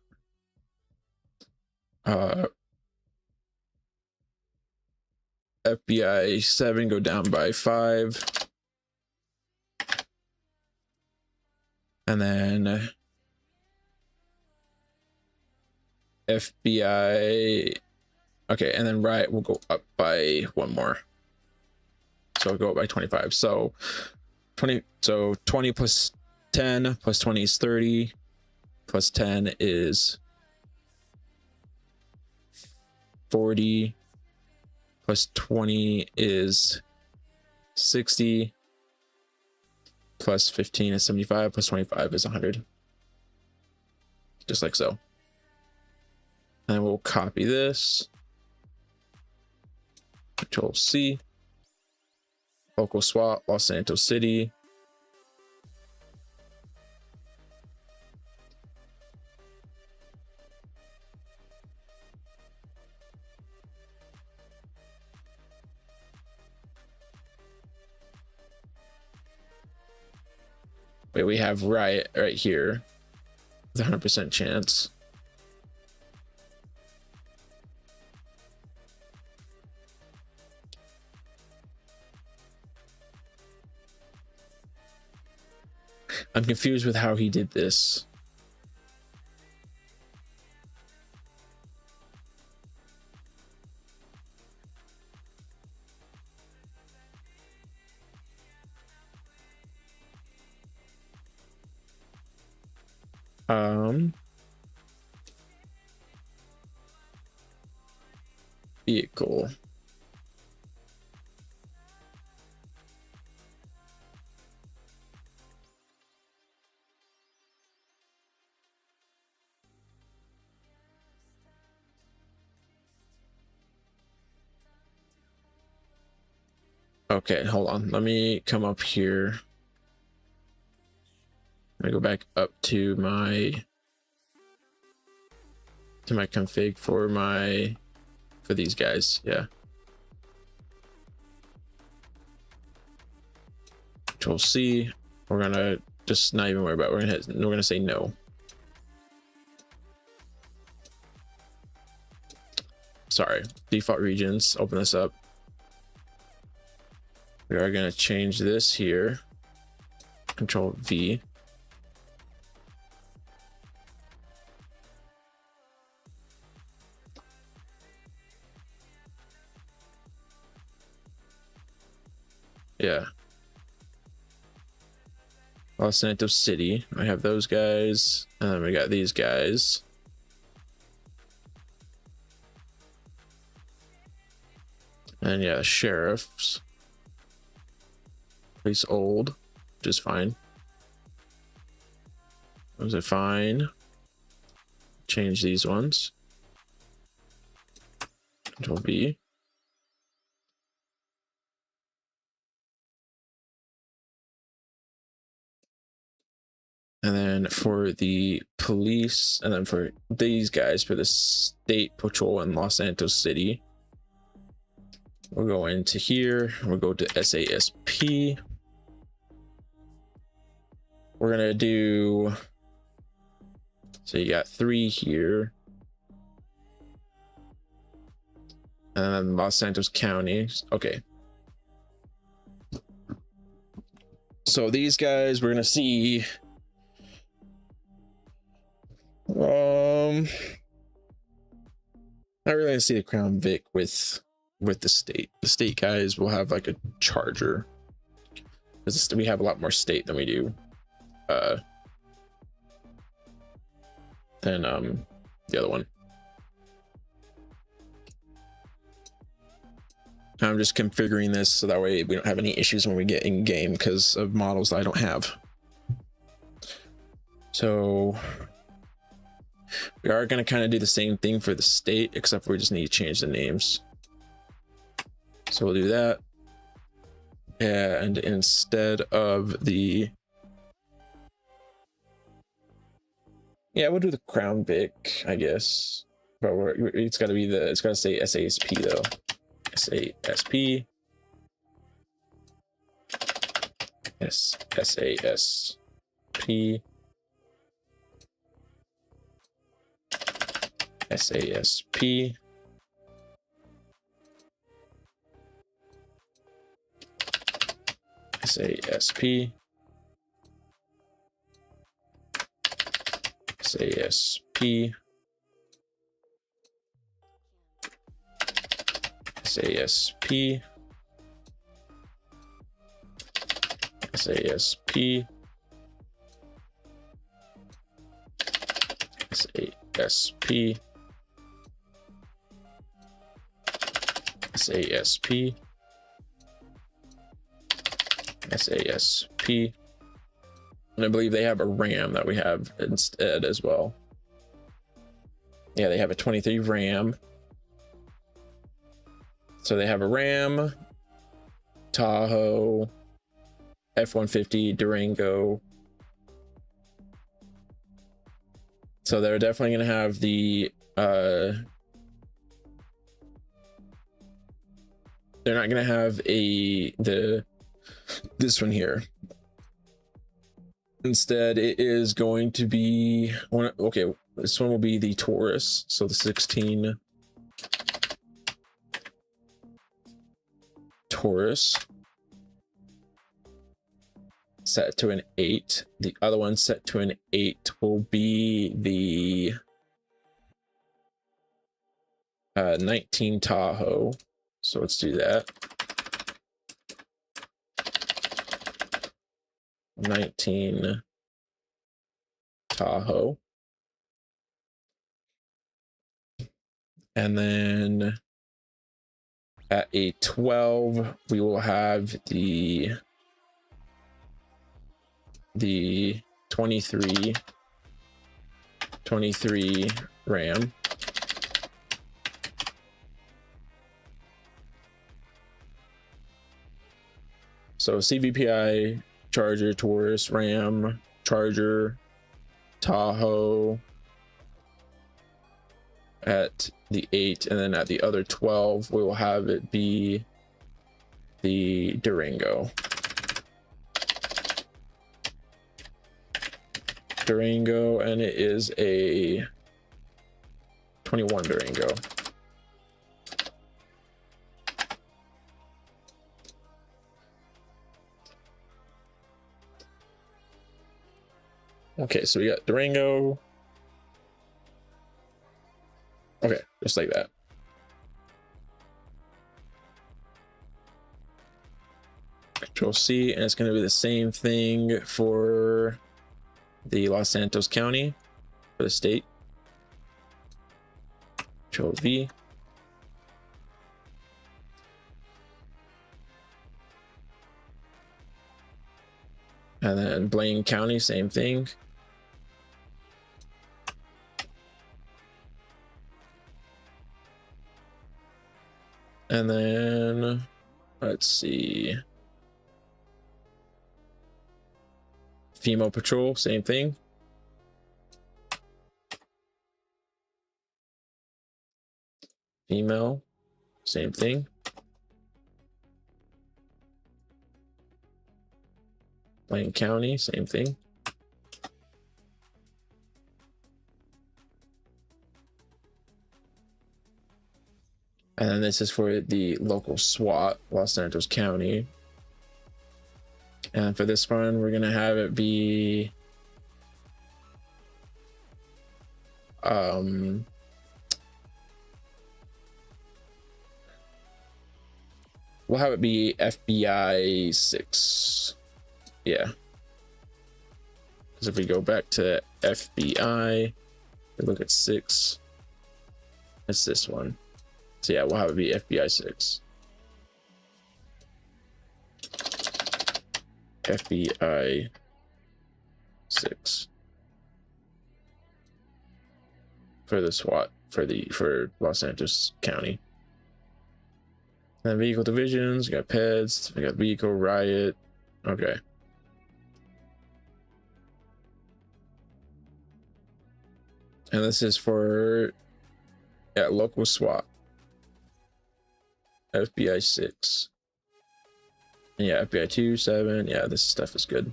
FBI 7 go down by 5, and then FBI, okay, and then riot will go up by 1 more, so it'll go up by 25. So 20 plus 10 plus 20 is 30, plus 10 is 40, plus 20 is 60, plus 15 is 75, plus 25 is 100. Just like so. And we'll copy this. Control C. Local SWAT, Los Santos City. Wait, we have riot right here with 100% chance. I'm confused with how he did this. Vehicle. Okay, hold on. Let me come up here. Let me go back up to my config for these guys. Yeah. Control C. We're gonna just not even worry about it. We're gonna say no. Sorry. Default regions. Open this up. We are gonna change this here. Control V. Yeah. Los Santos City. I have those guys, and then we got these guys. And yeah, sheriffs. Place old, which is fine. Those are fine. Change these ones. Control V. And then for the police, and then for these guys, for the state patrol in Los Santos City, we'll go into here. We'll go to SASP. We're gonna do, so you got 3 here. And then Los Santos County. Okay. So these guys, we're gonna see. Not really gonna see the Crown Vic with the state. The state guys will have like a Charger, because we have a lot more state than we do than the other one. I'm just configuring this so that way we don't have any issues when we get in game because of models that I don't have. So we are going to kind of do the same thing for the state, except we just need to change the names. So we'll do that. And instead of the, yeah, we'll do the Crown Vic, I guess. But it's got to be it's got to say SASP though. SASP. SASP. SASP. SASP. SASP. SASP. SASP. SASP. SASP. SASP. And I believe they have a RAM that we have instead as well. Yeah, they have a 23 RAM. So they have a Ram, Tahoe, F-150, Durango. So they're definitely going to have the they're not going to have this one here. Instead, it is going to be okay. This one will be the Taurus, so the 16 Taurus set to an 8. The other one set to an 8 will be the 19 Tahoe. So let's do that. 19 Tahoe. And then at a 12, we will have the 23 Ram. So CVPI, Charger, Taurus, Ram, Charger, Tahoe at the 8, and then at the other 12 we will have it be the Durango. And it is a 21 Durango. Okay, so we got Durango. Okay, just like that. Control C, and it's going to be the same thing for the Los Santos County for the state. Control V. And then Blaine County, same thing. And then let's see. Female Patrol, same thing. Female, same thing. Blaine County, same thing. And then this is for the local SWAT, Los Santos County. And for this one, we're going to have it be we'll have it be FBI 6. Yeah. Because if we go back to FBI, we look at 6. It's this one. So yeah, we'll have it be FBI 6. FBI 6 for the SWAT for Los Santos County. And then vehicle divisions, we got PEDs, we got vehicle riot. Okay. And this is for local SWAT. FBI 6. And yeah, FBI 2, 7. Yeah, this stuff is good.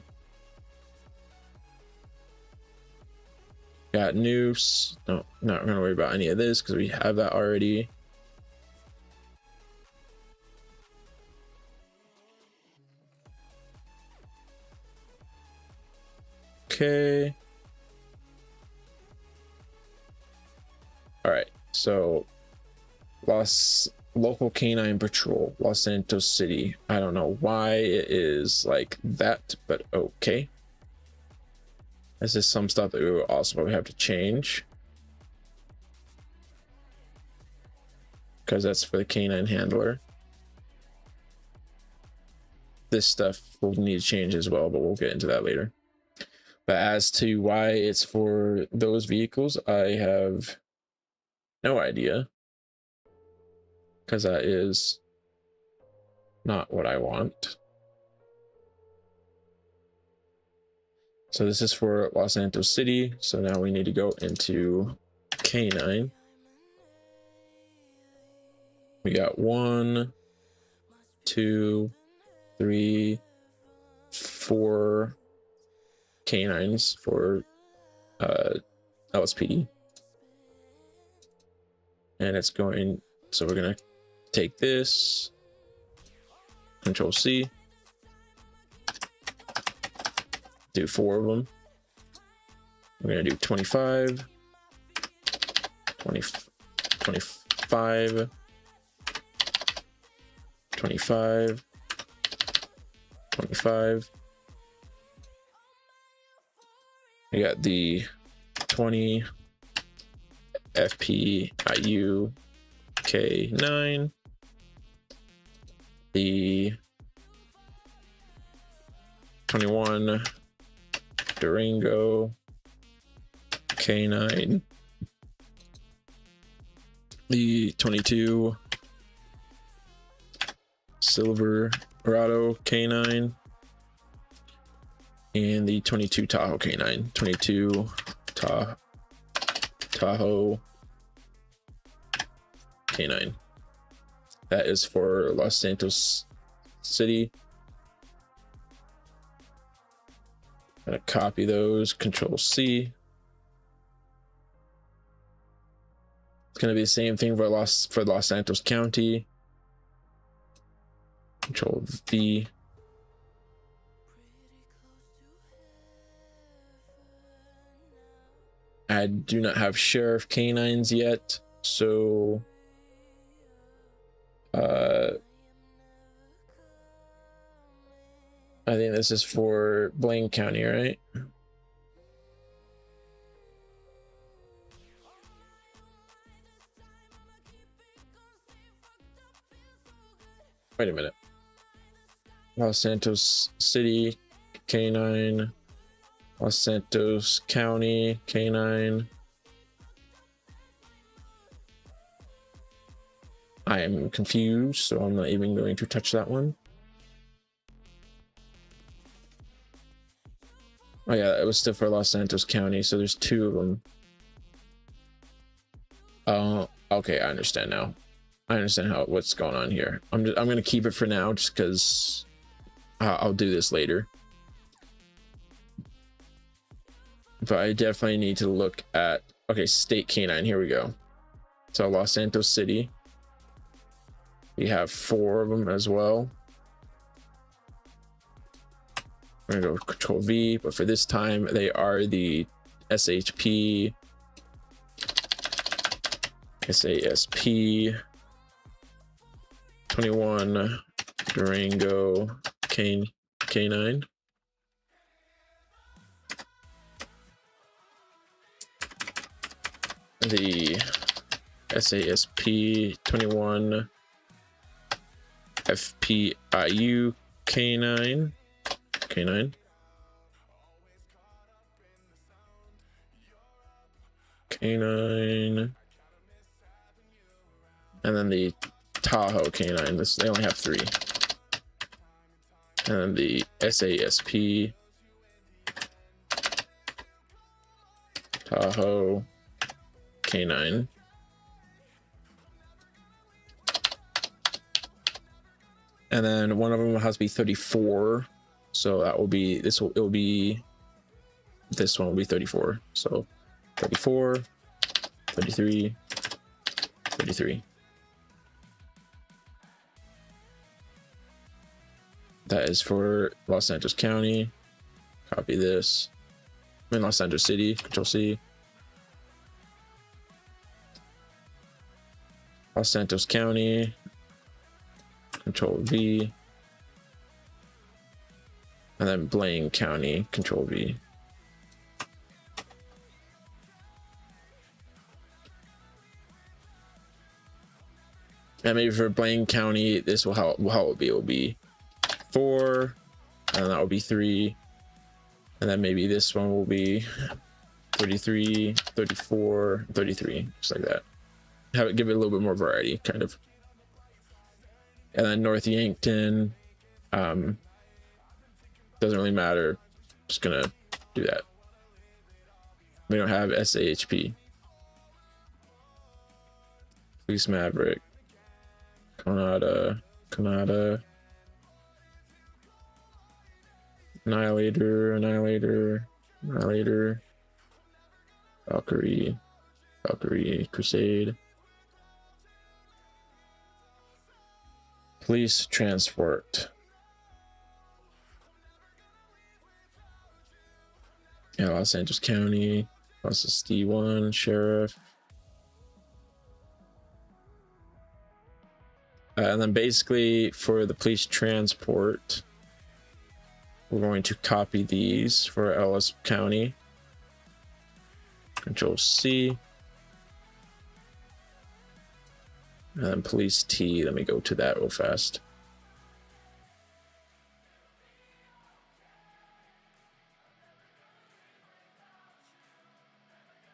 Got noose. No, not gonna worry about any of this because we have that already. Okay. All right. So, local canine patrol, Los Santos City. I don't know why it is like that, but okay. This is some stuff that we will also probably have to change, because that's for the canine handler. This stuff will need to change as well, but we'll get into that later. But as to why it's for those vehicles, I have no idea, because that is not what I want. So this is for Los Santos City. So now we need to go into K9. We got 1, 2, 3, 4 canines for LSPD. And it's going, so we're gonna take this, Control C, do 4 of them. We're gonna do 25, 20, 25, 25, 25. We got the 20 FPIU K9, the 21 Durango K9, the 22 Silverado K9, and the 22 Tahoe K9. 22 Tahoe K9. That is for Los Santos City. I'm gonna copy those, Control C. It's gonna be the same thing for Los Santos County. Control V. I do not have sheriff canines yet, so I think this is for Blaine County, right? Wait a minute. Los Santos City K9, Los Santos County K9. I am confused, so I'm not even going to touch that one. Oh yeah, it was still for Los Santos County, so there's 2 of them. Okay, I understand now. I understand what's going on here. I'm gonna keep it for now, just because I'll do this later. But I definitely need to look at, okay, state K9. Here we go. So Los Santos City. We have 4 of them as well. We're gonna go Control V, but for this time they are the SASP 21 Durango K9. The SASP 21 FPIU K9. K9. K9. And then the Tahoe K9. They only have 3. And then the SASP Tahoe K9. And then one of them has to be 34. So that will be, this one will be 34. So 34, 33, 33. That is for Los Santos County. Copy this. I'm in Los Santos City, Control C. Los Santos County, Control V. And then Blaine County, Control V. And maybe for Blaine County, this will how it will be. It will be 4, and that will be 3, and then maybe this one will be 33, 34, 33, just like that. Give it a little bit more variety, kind of. And then North Yankton, doesn't really matter. Just gonna do that. We don't have SAHP. Police Maverick, Canada, Annihilator, Later. Valkyrie. Valkyrie. Crusade. Police transport. Yeah, Los Angeles County. Process D1. Sheriff. And then basically for the police transport, we're going to copy these for LS County. Control C. And then police T. Let me go to that real fast.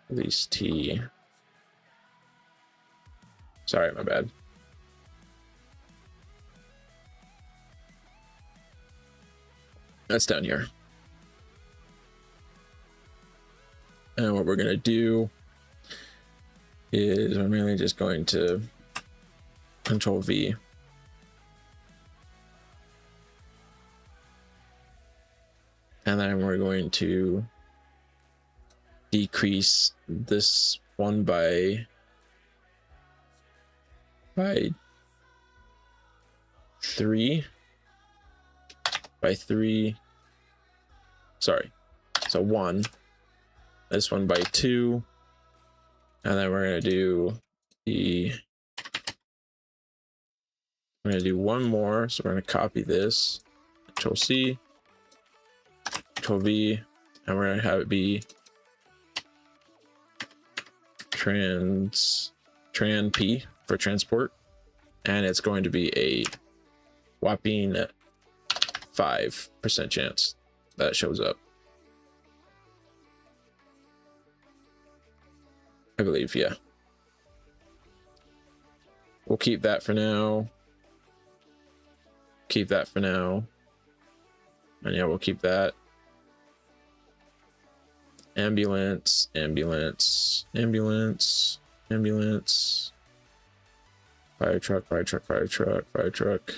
Police T. Sorry, my bad. That's down here. And what we're going to do is I'm really just going to Control V. And then we're going to decrease this one by 3. By 3. Sorry. So 1. This one by 2. And then we're going to do we're going to do one more. So we're going to copy this. Control C. Control V. And we're going to have it be Tran P for transport. And it's going to be a whopping 5% chance that it shows up. I believe, yeah. We'll keep that for now. Keep that for now. And yeah, we'll keep that. Ambulance, ambulance, ambulance, ambulance. Fire truck, fire truck, fire truck, fire truck.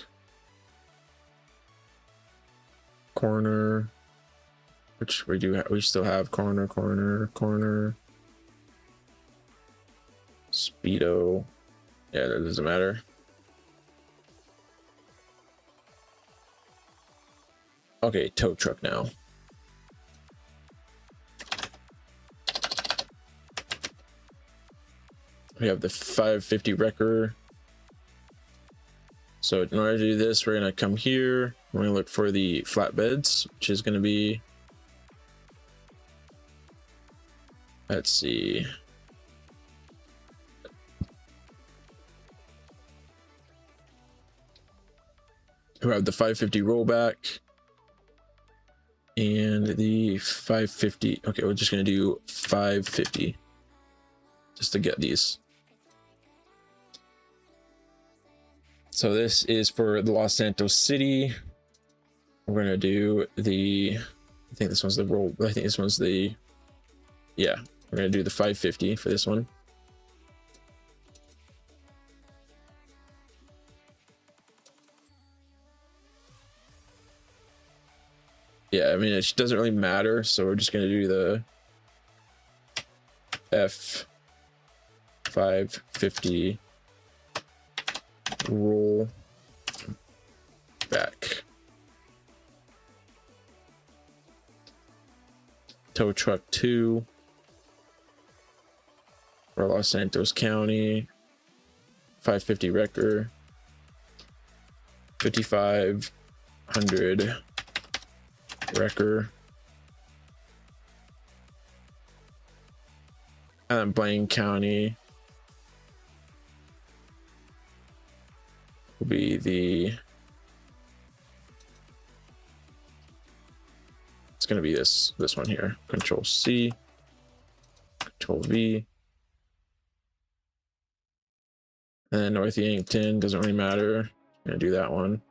Coroner, which we do we still have coroner. Speedo, yeah, that doesn't matter. Okay, tow truck now. We have the 550 wrecker. So in order to do this, we're gonna come here. We're gonna look for the flatbeds, which is gonna be, let's see. We have the 550 rollback and the 550. Okay, we're just gonna do 550 just to get these. So this is for the Los Santos City. We're gonna do the, I think this one's the roll. I think this one's the, yeah, we're gonna do the 550 for this one. Yeah, I mean, it doesn't really matter. So we're just gonna do the F550 roll back. Tow truck 2 for Los Santos County. 550 wrecker. 5500 wrecker. And then Blaine County will be the, it's going to be this one here. Control C, Control V. And then North Yankton doesn't really matter. I'm going to do that one.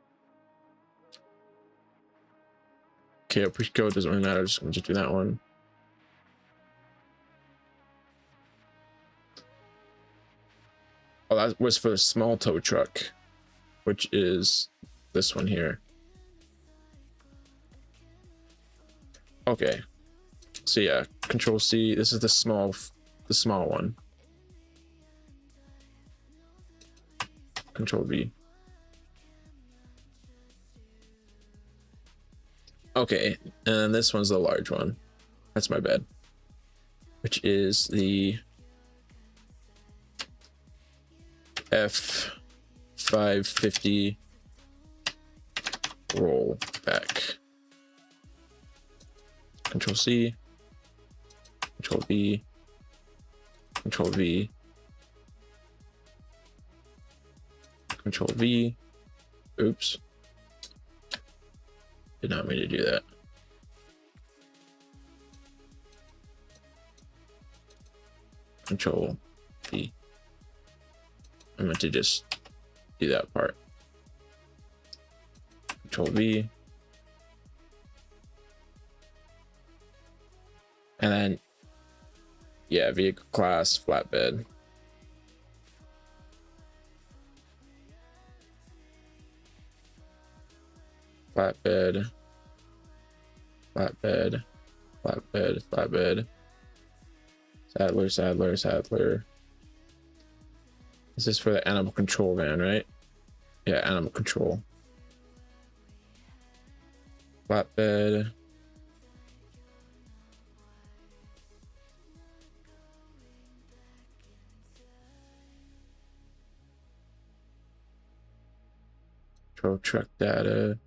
KO pre-code doesn't really matter. Just going to do that one. Oh, that was for the small tow truck, which is this one here. Okay, So yeah, Control C. This is the small one. Control V. Okay, and this one's the large one. That's my bad. Which is the F550 roll back. Control C, Control V, Control V, Control V. Oops. Did not mean to do that. Control V. I meant to just do that part. Control V. And then, yeah, vehicle class, flatbed. Flatbed, flatbed, flatbed, flatbed. Saddler, saddler, saddler. This is for the animal control van, right? Yeah, animal control. Flatbed. Control truck data.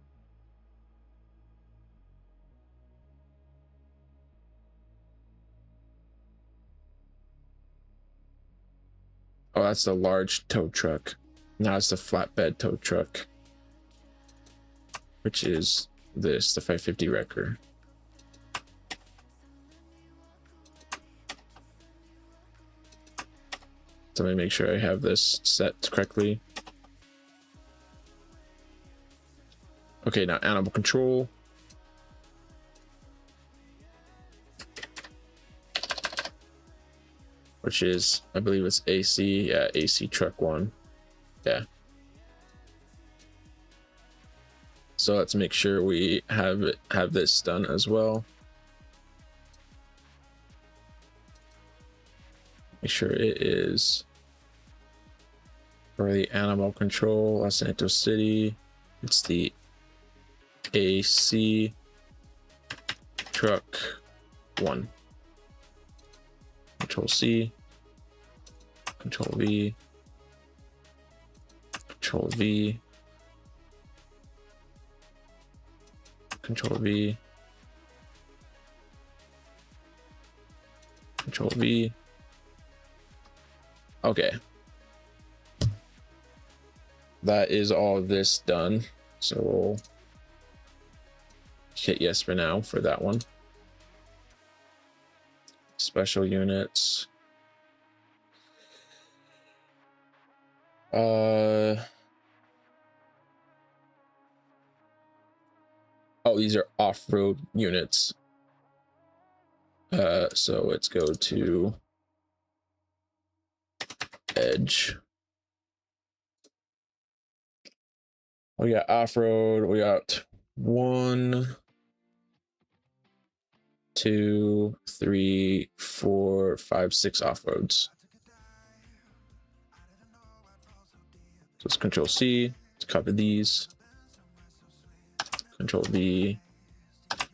Oh, that's the large tow truck. Now it's the flatbed tow truck, which is this, the 550 wrecker. So let me make sure I have this set correctly. Okay, now animal control. Which is, I believe it's AC. Yeah, AC truck 1. Yeah. So let's make sure we have this done as well. Make sure it is for the animal control, Los Santos City. It's the AC truck 1. Control C, Control V, Control V, Control V, Control V. Okay. That is all of this done. So we'll hit yes for now for that one. Special units. Oh, these are off-road units. So let's go to Edge. We got off-road. We got 1, 2, 3, 4, 5, 6 off-roads. So let's Control C to copy these. Control V,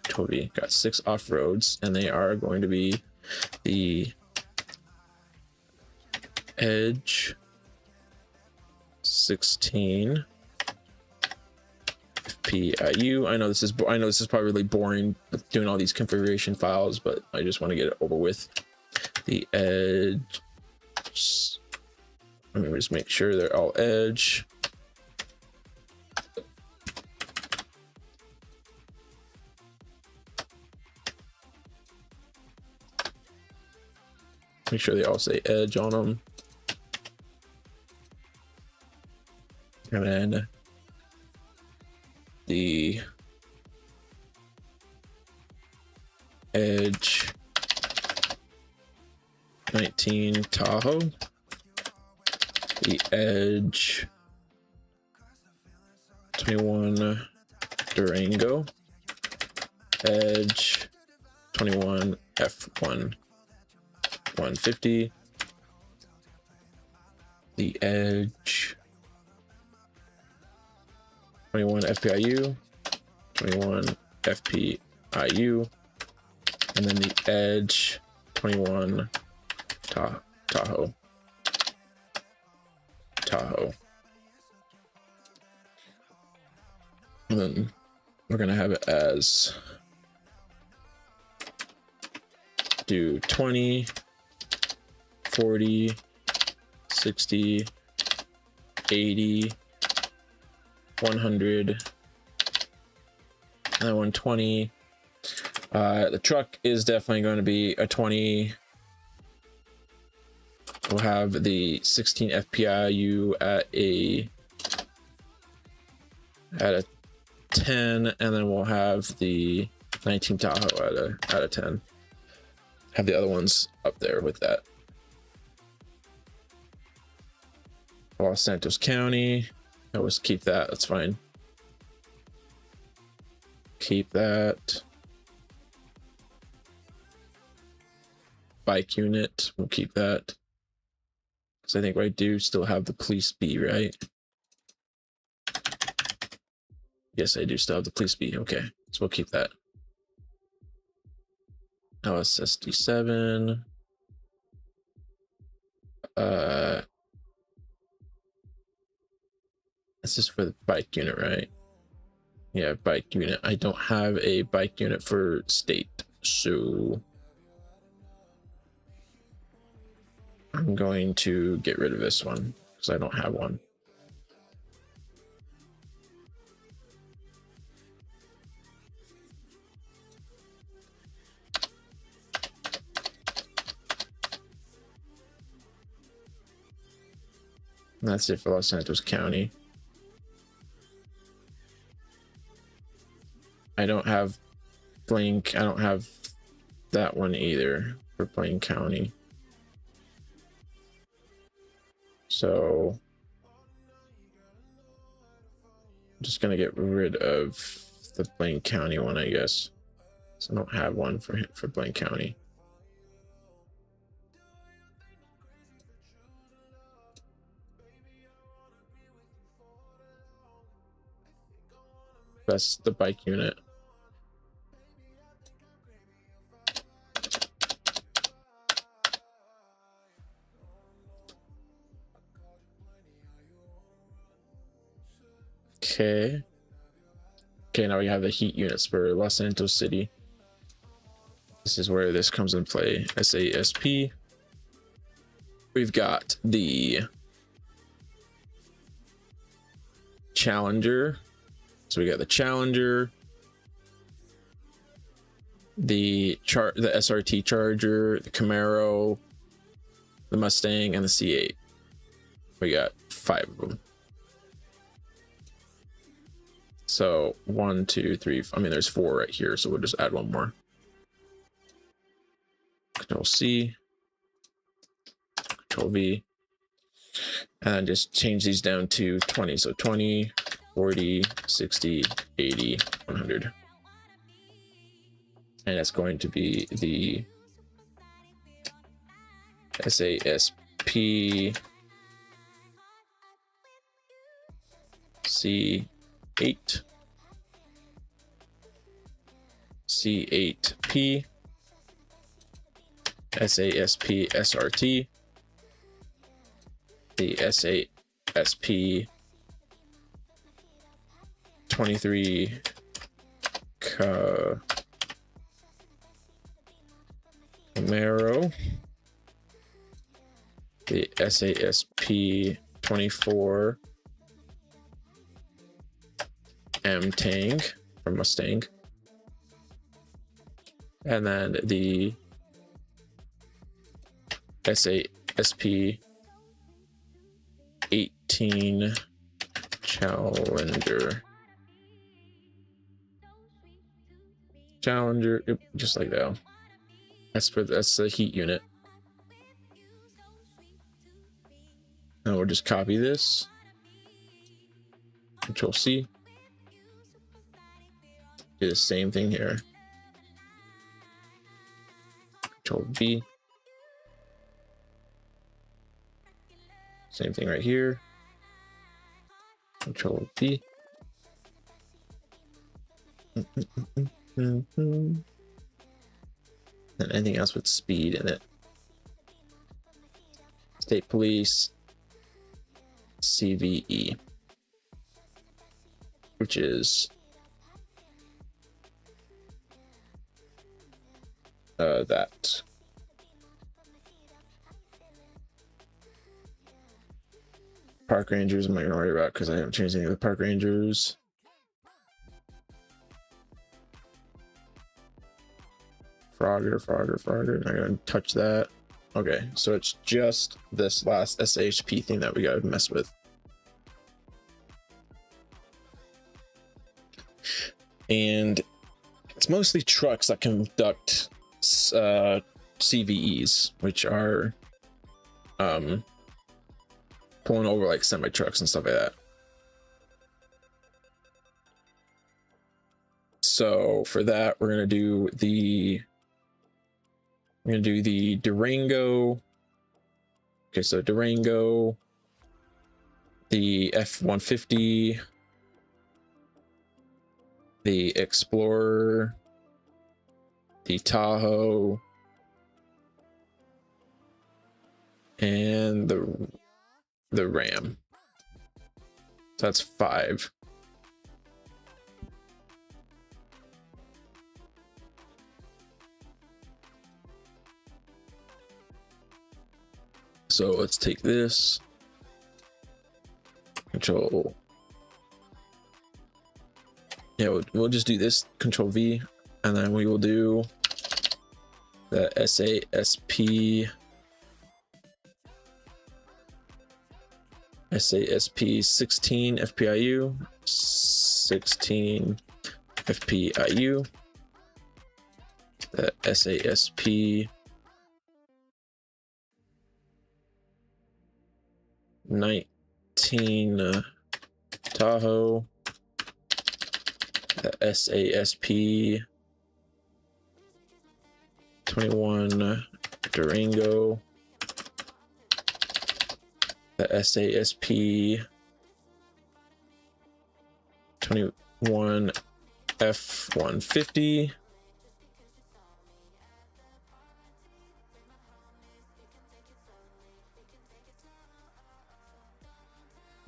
Control V. Got 6 off-roads, and they are going to be the Edge 16 FPIU. I know this is probably really boring doing all these configuration files, but I just want to get it over with. The Edge. Let me just make sure they're all Edge. Make sure they all say Edge on them. And then the Edge 19 Tahoe, the Edge 21 Durango, Edge 21 F1 150. The edge 21 FPIU, 21 FPIU, and then the edge 21 Tahoe. And then we're gonna have it as do 20, 40, 60, 80, 100, and then 120. The truck is definitely going to be a 20. We'll have the 16 FPIU at a 10, and then we'll have the 19 Tahoe at a 10. Have the other ones up there with that. Los Santos County. Always keep that. That's fine. Keep that. Bike unit. We'll keep that. Because I think I do still have the police B, right? Yes, I do still have the police B. Okay, so we'll keep that. LSSD7. This is for the bike unit, right? Yeah, bike unit. I don't have a bike unit for state, so I'm going to get rid of this one because I don't have one. And that's it for Los Santos County. I don't have blank. I don't have that one either for Blaine County. So I'm just gonna get rid of the Blaine County one, I guess. So I don't have one for Blaine County. That's the bike unit. Okay. Okay, now we have the heat units for Los Santos City. This is where this comes in play. SASP. We've got the Challenger. So we got the Challenger, the SRT Charger, the Camaro, the Mustang, and the C8. We got 5 of them. So 1, 2, 3. I mean, there's 4 right here, so we'll just add one more. Control C, Control V, and just change these down to 20. So 20, 40, 60, 80, 100. And that's going to be the SASP C8, C8P, SASP SRT, the SASP 23 Camaro, the SASP 24 M-Tang from Mustang, and then the SASP 18 Challenger, just like that. That's the heat unit. And we'll just copy this. Control C. Do the same thing here. Control V. Same thing right here. Control V. And anything else with speed in it. State Police, CVE, which is that. Park Rangers, I'm not gonna worry about because I haven't changed any of the Park Rangers. Frogger, not gonna touch that. Okay, so it's just this last SHP thing that we gotta mess with. And it's mostly trucks that conduct CVEs, which are pulling over like semi trucks and stuff like that. So for that, we're gonna do the Durango. Okay, so Durango, the F-150, the Explorer, the Tahoe, and the Ram. So that's 5. So let's take this, Control. Yeah, we'll just do this, Control V, and then we will do the SASP 16 FPIU, 16 FPIU, the SASP 19 Tahoe, the SASP 21 Durango, the SASP 21 F-150,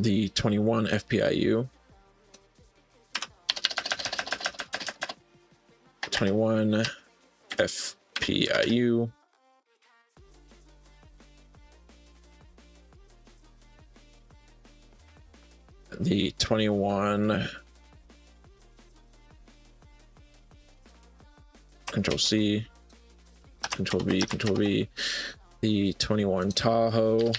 the 21 FPIU, 21 FPIU, the 21 Control C, Control V, the 21 Tahoe,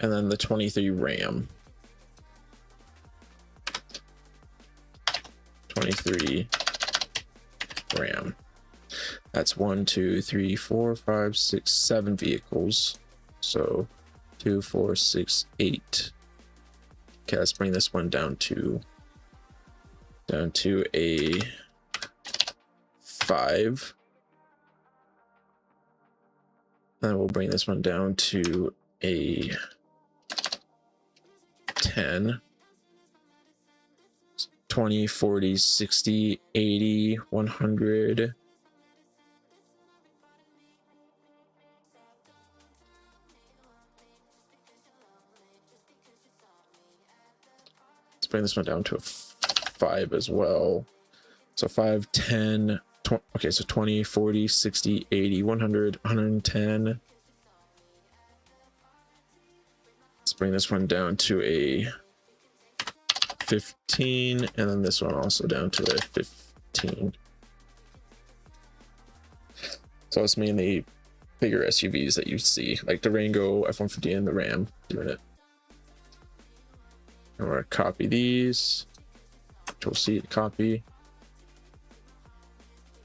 and then the 23 Ram. 23 Ram. That's 1, 2, 3, 4, 5, 6, 7 vehicles. So 2, 4, 6, 8. Okay, let's bring this one down to a 5. And we'll bring this one down to a 10. 20, 40, 60, 80, 100. Let's bring this one down to a 5 as well. So 5, 10, 20, okay, so 20, 40, 60, 80, 100, 110. Let's bring this one down to a 15, and then this one also down to a 15. So it's mainly bigger SUVs that you see, like Durango, F-150, and the Ram doing it. I'm gonna copy these, Control C to copy.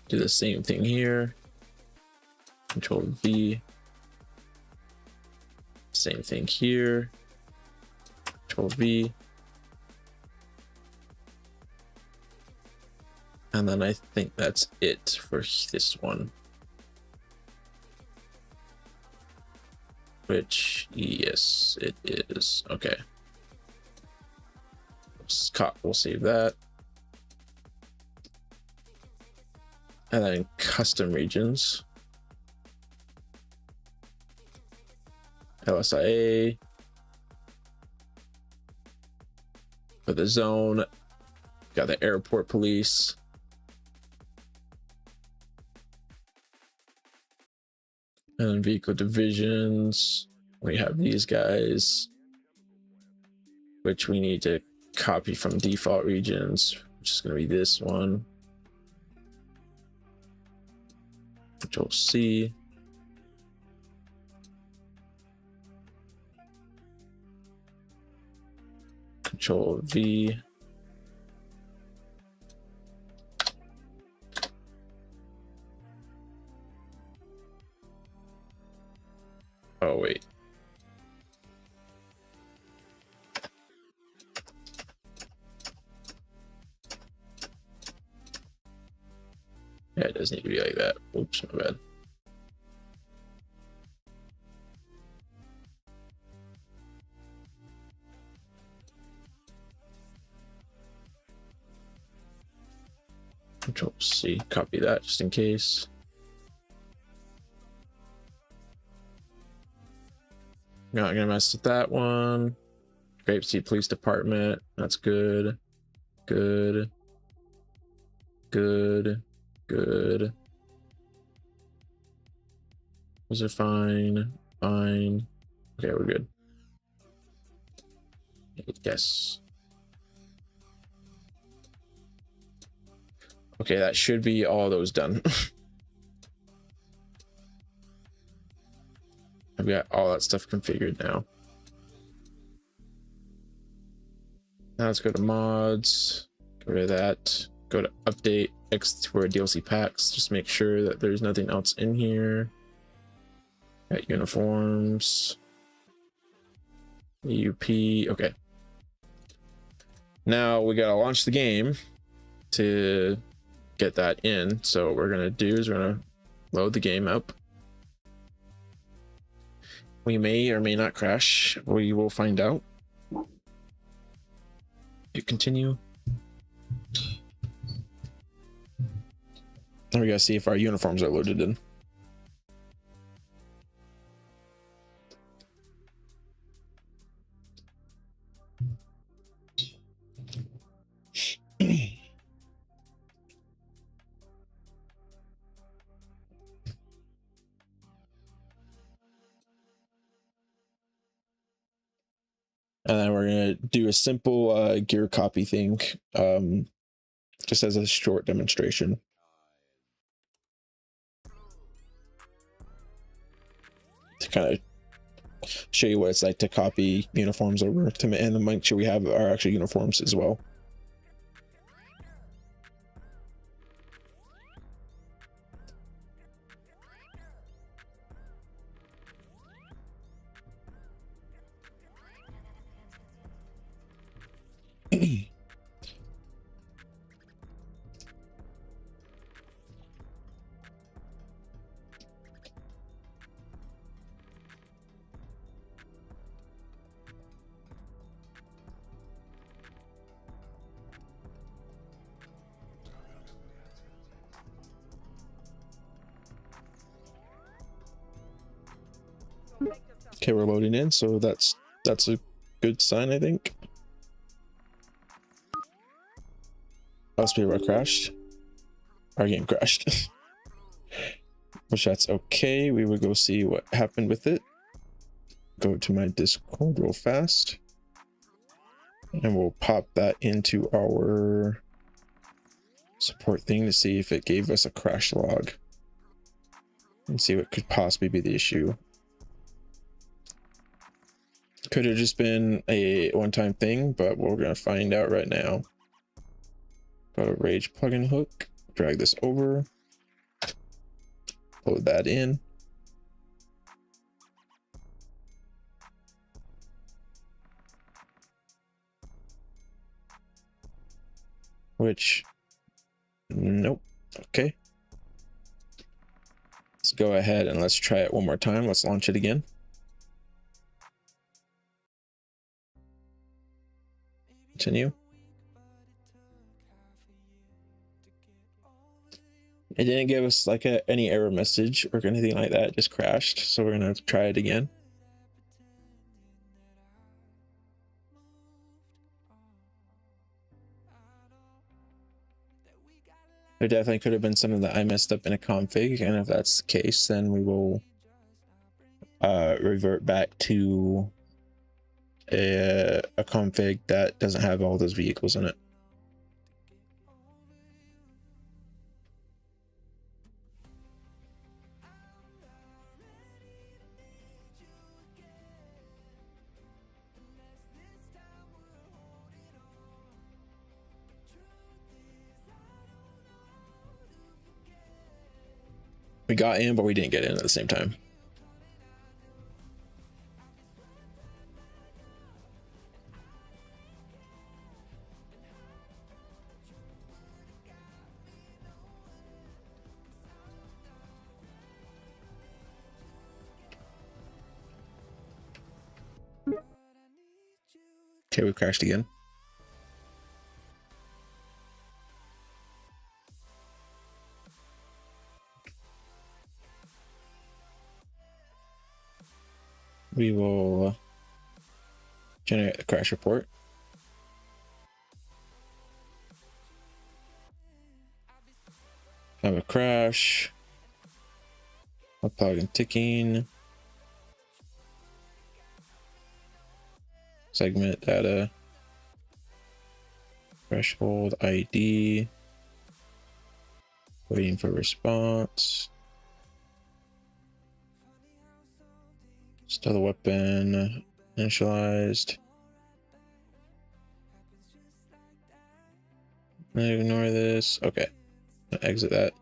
Do the same thing here, Control V. Same thing here, Control V. And then I think that's it for this one. Which, yes, it is. Okay. We'll save that. And then custom regions. LSIA. For the zone. Got the airport police. And vehicle divisions. We have these guys, which we need to copy from default regions, which is going to be this one. Control C. Control V. Oh, wait. Yeah, it does need to be like that. Oops, my bad. Control C, copy that just in case. Not gonna mess with that one. Grapeseed Police Department, that's good. Good. Good. Good. Those are fine. Fine. Okay, we're good. Yes. Okay, that should be all those done. I've got all that stuff configured now. Now let's go to mods, get rid of that, go to update, export DLC packs, just make sure that there's nothing else in here. Got uniforms, EUP, okay. Now we gotta launch the game to get that in. So what we're gonna do is we're gonna load the game up. We may or may not crash. We will find out. Hit continue. Now we gotta see if our uniforms are loaded in. And then we're gonna do a simple gear copy thing, just as a short demonstration. To kind of show you what it's like to copy uniforms over to, and then make sure we have our actual uniforms as well. Okay, we're loading in, so that's a good sign, I think. LSPDFR crashed. Our game crashed. Which that's okay. We would go see what happened with it. Go to my Discord real fast. And we'll pop that into our support thing to see if it gave us a crash log. And see what could possibly be the issue. Could have just been a one-time thing, but we're gonna find out right now. Go to Rage plugin hook, drag this over, load that in. Which Nope. Okay. Let's go ahead and let's try it one more time. Let's launch it again. Continue. It didn't give us like any error message or anything like that. It just crashed. So we're gonna have to try it again. There definitely could have been something that I messed up in a config, and if that's the case, then we will revert back to a config that doesn't have all those vehicles in it. We got in, but we didn't get in at the same time. Okay, we crashed again. We will generate the crash report. Have a crash. A plugin ticking. Segment data. Threshold ID. Waiting for response. Still the weapon initialized. Ignore this. Okay. Exit that.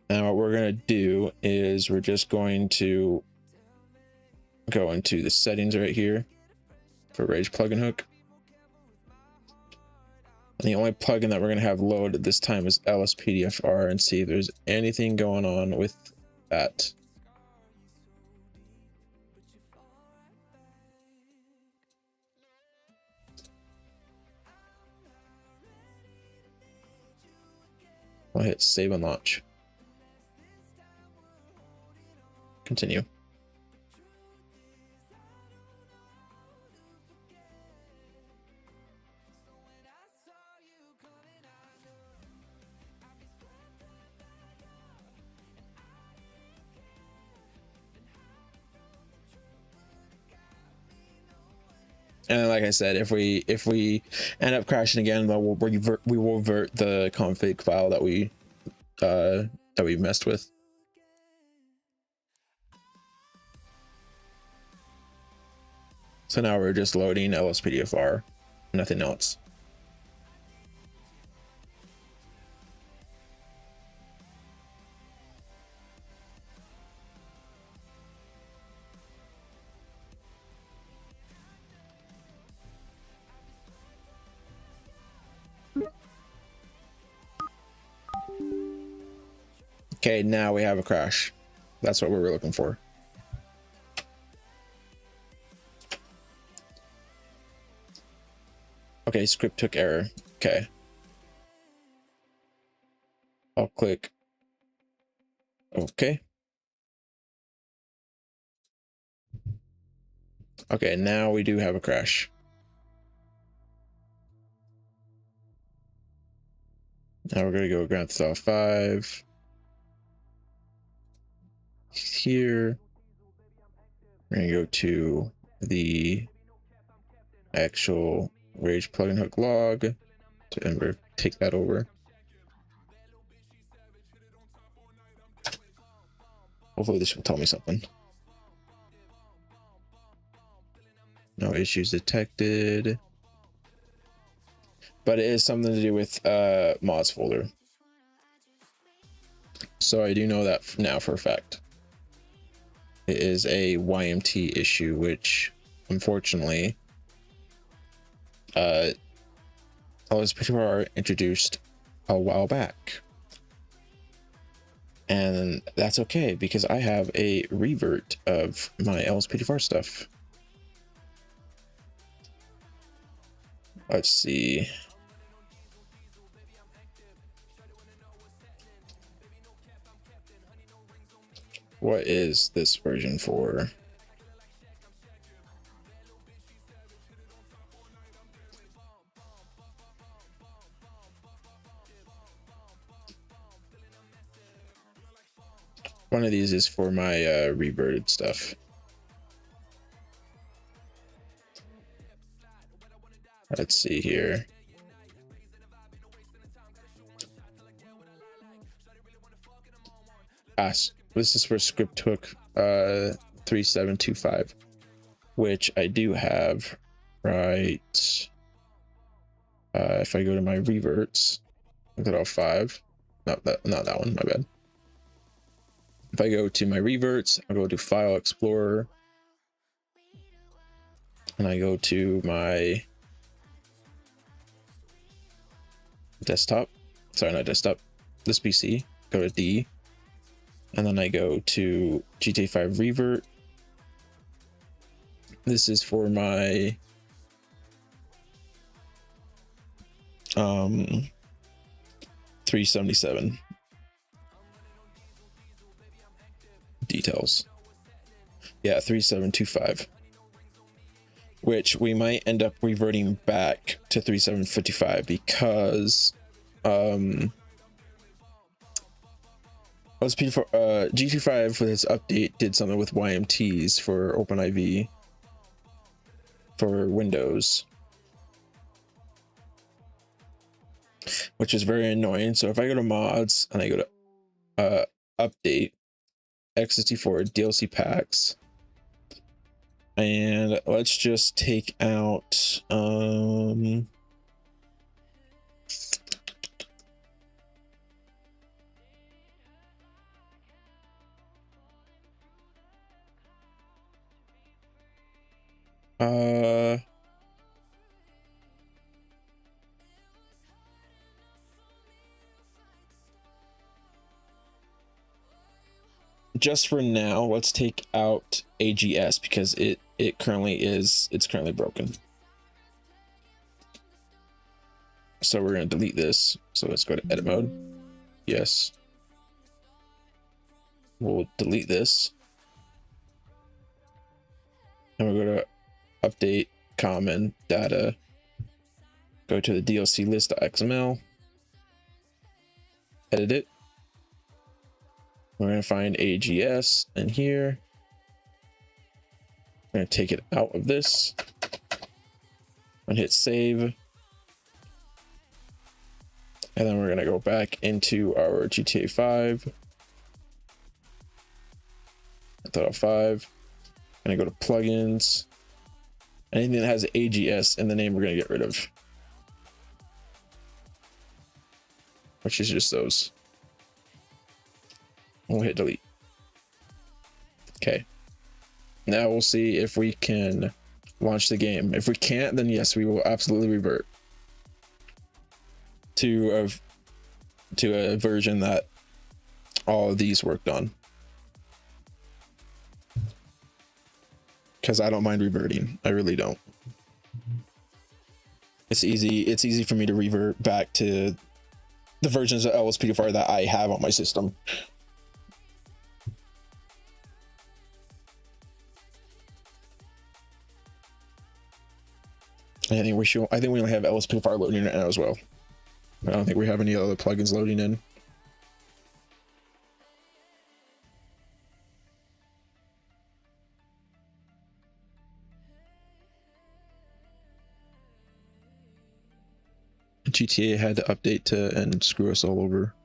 Now what we're going to do is we're just going to go into the settings right here for Rage plugin hook. And the only plugin that we're going to have loaded this time is LSPDFR, and see if there's anything going on with that. I'll hit save and launch. Continue. And like I said, if we end up crashing again, we will revert the config file that we messed with. So now we're just loading LSPDFR, nothing else. Okay, now we have a crash. That's what we were looking for. Okay, script took error. Okay. I'll click OK. Okay, now we do have a crash. Now we're gonna go Grand Theft Auto 5. Here. We're gonna go to the actual Rage plugin hook log to take that over. Hopefully this will tell me something. No issues detected. But it is something to do with mods folder. So I do know that now for a fact. It is a YMT issue, which unfortunately LSPDFR introduced a while back. And that's okay because I have a revert of my LSPDFR stuff. Let's see. What is this version for? One of these is for my reverted stuff. Let's see here. This is for script hook 3725, which I do have, right? If I go to my reverts, look at all 5. Not that one, my bad. If I go to my reverts, I'll go to File Explorer, and I go to my desktop. Sorry, not desktop. This PC. Go to D, and then I go to GTA 5 revert. This is for my 377 details. Yeah, 3725, which we might end up reverting back to 3755 because GT5 with its update did something with YMTs for OpenIV for Windows, which is very annoying. So if I go to mods and I go to update X64 DLC packs, and let's just take out just for now, let's take out AGS because it's currently broken. So we're going to delete this. So let's go to edit mode. Yes. We'll delete this. And we'll go to update common data. Go to the DLC list.xml. Edit it. We're going to find AGS in here. We're going to take it out of this and hit save. And then we're going to go back into our GTA 5. Title 5. And I go to plugins. Anything that has AGS in the name, we're going to get rid of. Which is just those. We'll hit delete. Okay. Now we'll see if we can launch the game. If we can't, then yes, we will absolutely revert to a version that all of these worked on. Because I don't mind reverting. I really don't. It's easy for me to revert back to the versions of LSPDFR that I have on my system. I think we only have LSPDFR loading right now as well. I don't think we have any other plugins loading in. GTA had to update and screw us all over.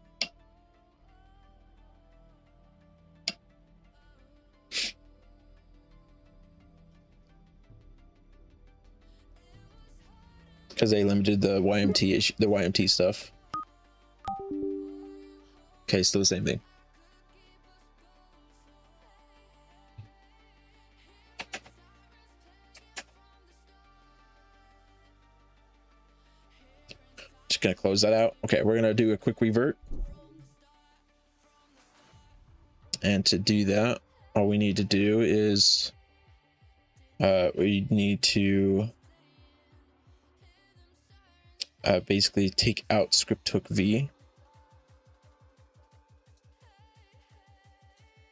Because they limited the YMT stuff. Okay, still the same thing. gonna close that out. Okay, we're gonna do a quick revert. And to do that, all we need to do is we need to basically take out script hook V.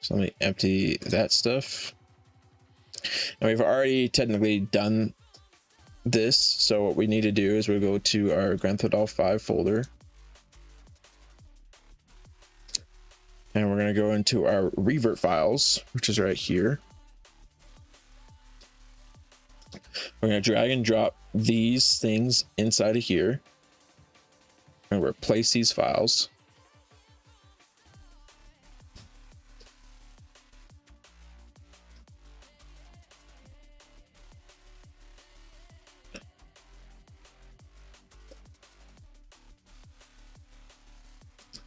So let me empty that stuff. And we've already technically done this. So what we need to do is we'll go to our Grand Theft Auto 5 folder. And we're going to go into our revert files, which is right here. We're going to drag and drop these things inside of here. We're going to replace these files.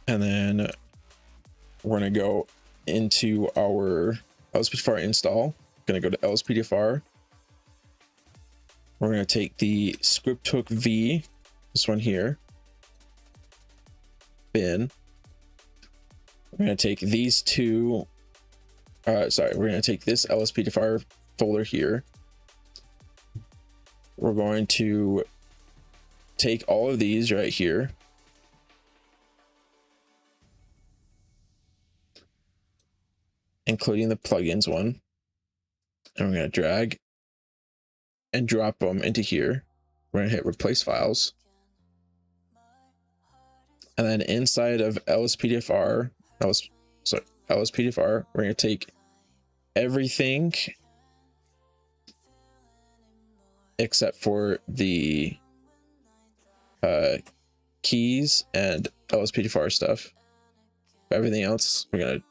And then we're going to go into our LSPDFR install. Going to go to LSPDFR. We're going to take the script hook V, this one here, bin. We're going to take these two, we're going to take this LSPDFR folder here. We're going to take all of these right here. Including the plugins one. And we're going to drag and drop them into here. We're going to hit replace files. And then inside of LSPDFR, LSPDFR, we're going to take everything except for the keys and LSPDFR stuff. Everything else, we're going to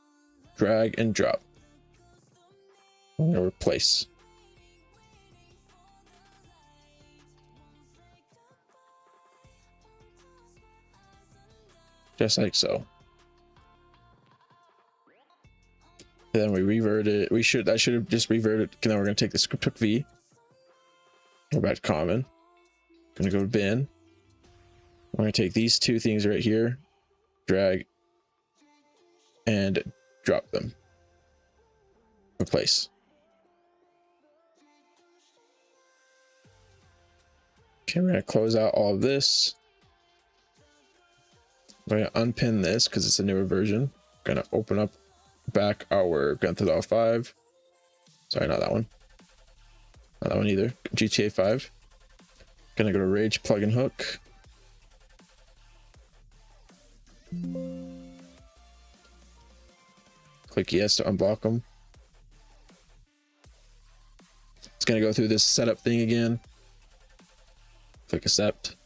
drag and drop. I'm going to replace. Just like so. And then we revert it. That should have just reverted. Now we're going to take the script hook V. Go back to common. Going to go to bin. We're going to take these two things right here, drag and drop them. Replace. Okay, we're going to close out all of this. We're going to unpin this because it's a newer version. Going to open up back our Grand Theft Auto 5. Sorry, not that one. Not that one either. GTA 5. Going to go to Rage plugin hook. Click yes to unblock them. It's going to go through this setup thing again. Click accept.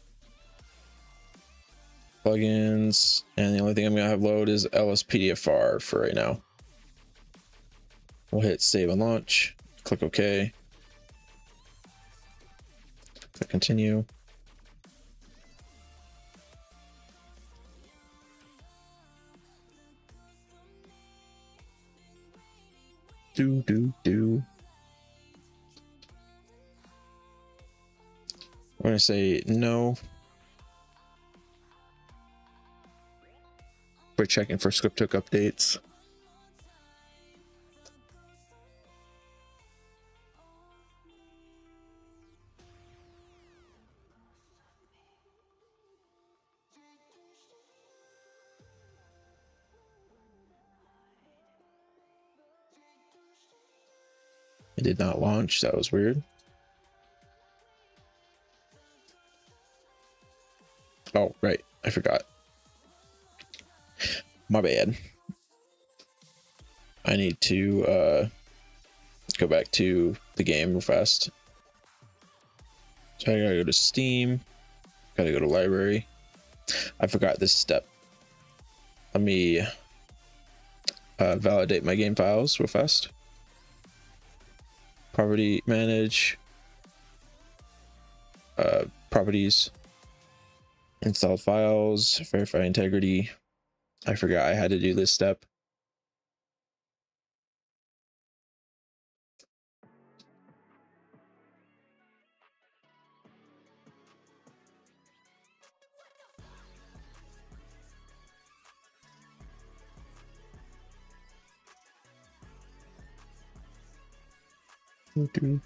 Plugins. And the only thing I'm going to have load is LSPDFR for right now. We'll hit save and launch. Click OK. Click continue. Do. We're going to say no. We're checking for script hook updates. It did not launch. That was weird. Oh, right. I forgot. My bad. I need to go back to the game real fast. So I gotta go to Steam. Gotta go to library. I forgot this step. Let me validate my game files real fast. Property manage. Properties. Installed files. Verify integrity. I forgot I had to do this step. Do.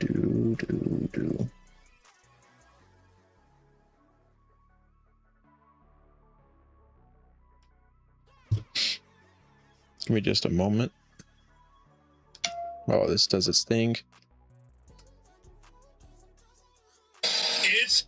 Give me just a moment. Oh, this does its thing. It's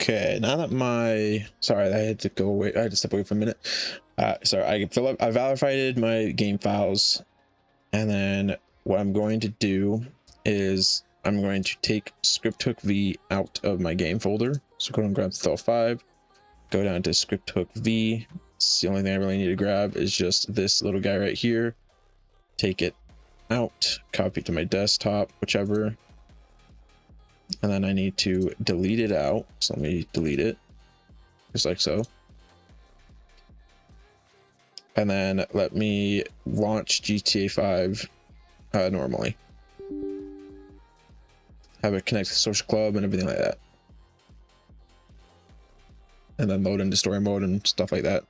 okay. Now that sorry, I had to go away. I had to step away for a minute. Sorry, I validated my game files, and then what I'm going to do is I'm going to take script hook V out of my game folder. So go and grab the file 5, go down to script hook V. It's the only thing I really need to grab is just this little guy right here. Take it out, copy it to my desktop, whichever. And then I need to delete it out. So let me delete it just like so. And then let me launch GTA 5 normally. Have it connect to social club and everything like that. And then load into story mode and stuff like that.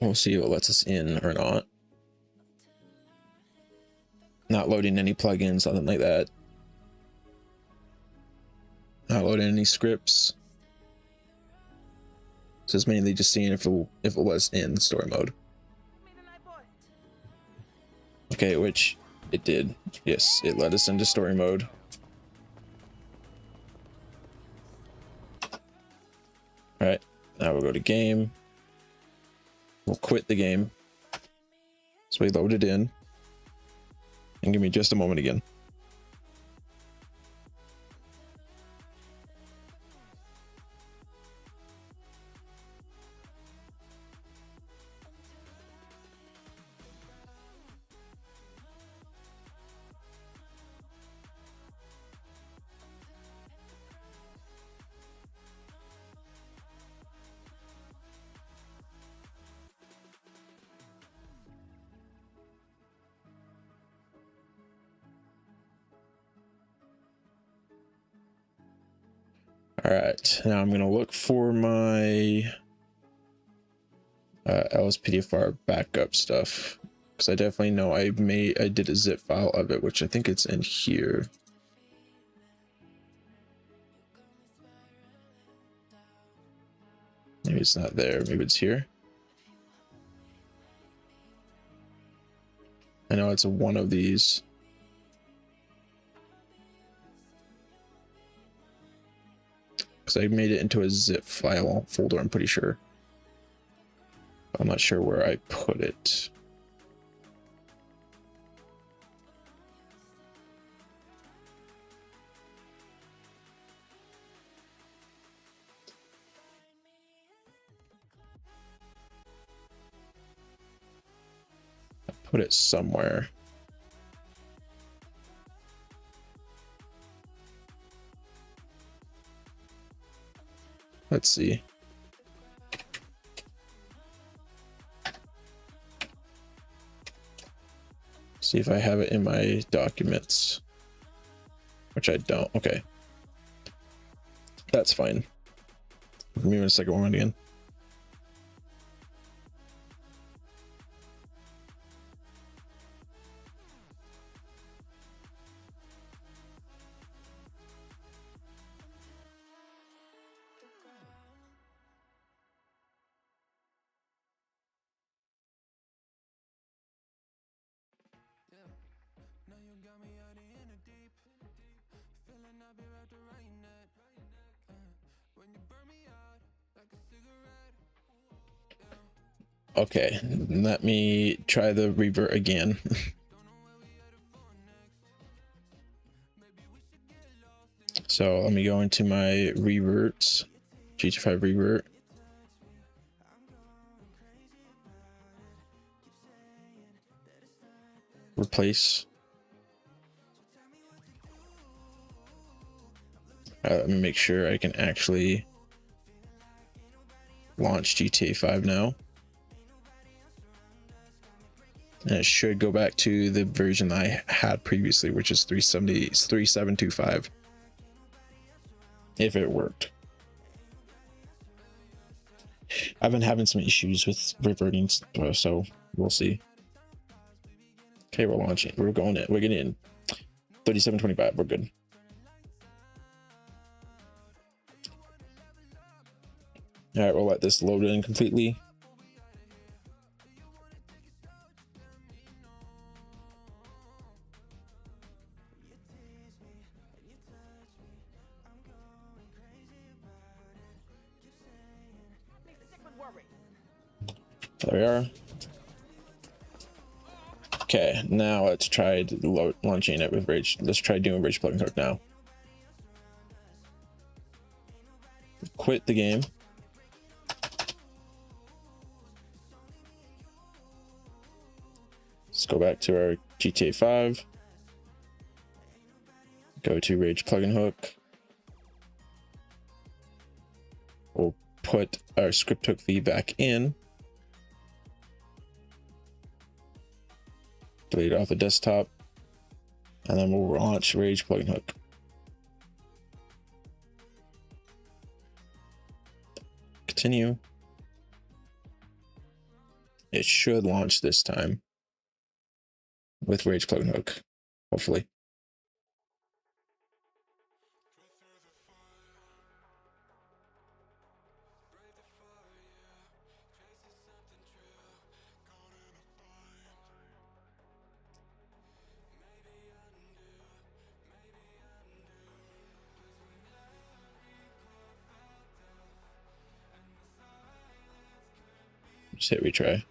We'll see if it lets us in or not. Not loading any plugins, nothing like that. Not loading any scripts. So it's mainly just seeing if it was in story mode. Okay, which it did. Yes, it let us into story mode. All right, now we'll go to game. We'll quit the game. So we load it in. And give me just a moment again. All right, now I'm gonna look for my LSPDFR backup stuff, because I definitely know I did a zip file of it, which I think it's in here. Maybe it's not there. Maybe it's here. I know it's one of these. Because I made it into a zip file folder, I'm pretty sure. I'm not sure where I put it. put it somewhere. Let's see. See if I have it in my documents, which I don't. Okay, that's fine. Give me a second one again. Okay, let me try the revert again. So let me go into my reverts, GT5 revert. Replace. Let me make sure I can actually launch GTA 5 now. And it should go back to the version I had previously, which is 3725. If it worked. I've been having some issues with reverting, so we'll see. Okay, we're launching. We're going in. We're getting in. 3725. We're good. All right, we'll let this load in completely. There we are. Okay, now let's try launching it with Rage. Let's try doing Rage plugin hook now. Quit the game. Let's go back to our GTA 5. Go to Rage plugin hook. We'll put our script hook V back in. Delete it off the desktop, and then we'll launch Rage plugin hook. Continue. It should launch this time with Rage plugin hook, hopefully. Just hit retry.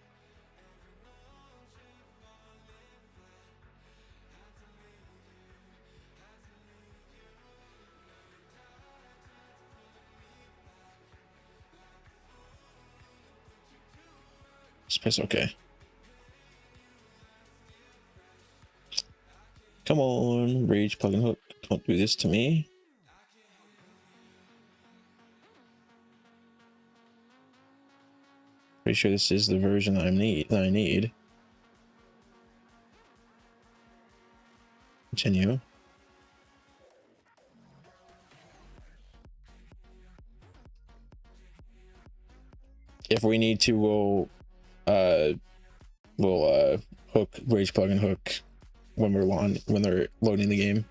Just press OK. Come on, Rage plugin hook. Don't do this to me. Pretty sure this is the version I need. Continue. If we need to, we'll hook Rage plugin hook when they're loading the game.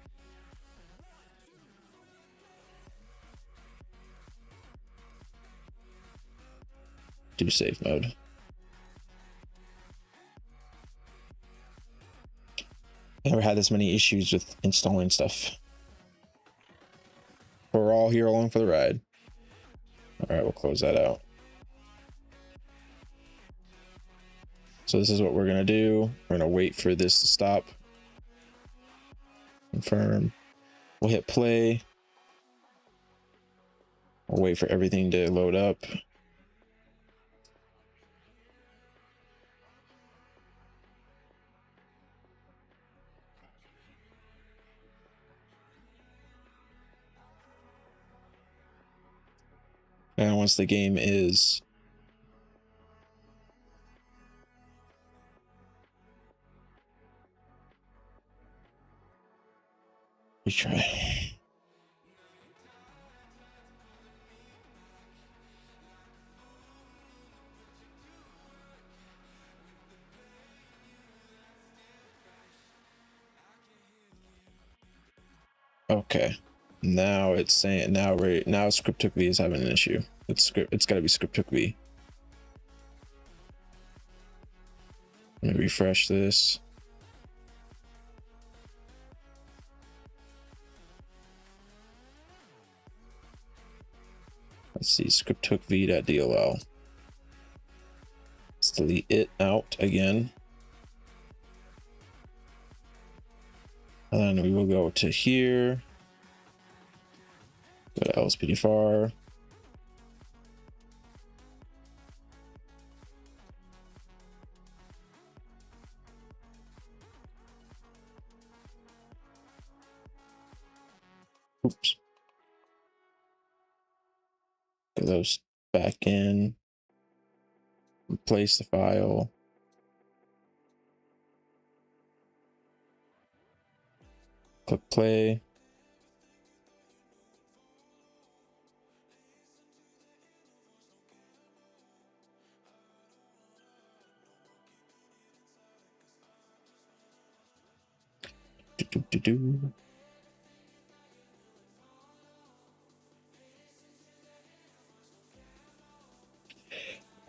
Do safe mode. Never had this many issues with installing stuff. We're all here along for the ride. All right, we'll close that out. So this is what we're gonna do. We're gonna wait for this to stop. Confirm. We'll hit play. We'll wait for everything to load up. And once the game is retry. Okay, now it's saying now script V is having an issue. It's got to be script V. Let me refresh this. Let's see, script v.dll. Let's delete it out again. And then we will go to here. Go to LSPDFR. Oops. Get those back in. Replace the file. Click play.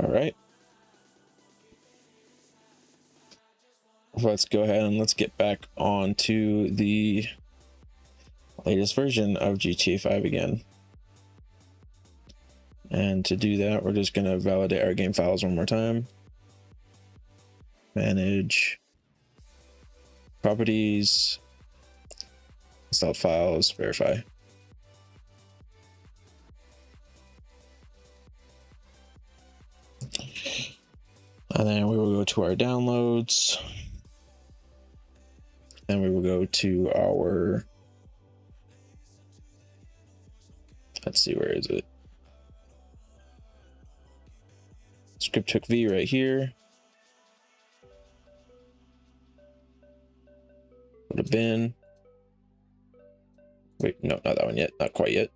All right. Let's go ahead and let's get back on to the latest version of GTA 5 again. And to do that, we're just going to validate our game files one more time. Manage properties, installed files, verify. And then we will go to our downloads. And we will go to our, let's see, where is it? Script hook V right here. Go to bin. Wait, no, not that one yet. Not quite yet.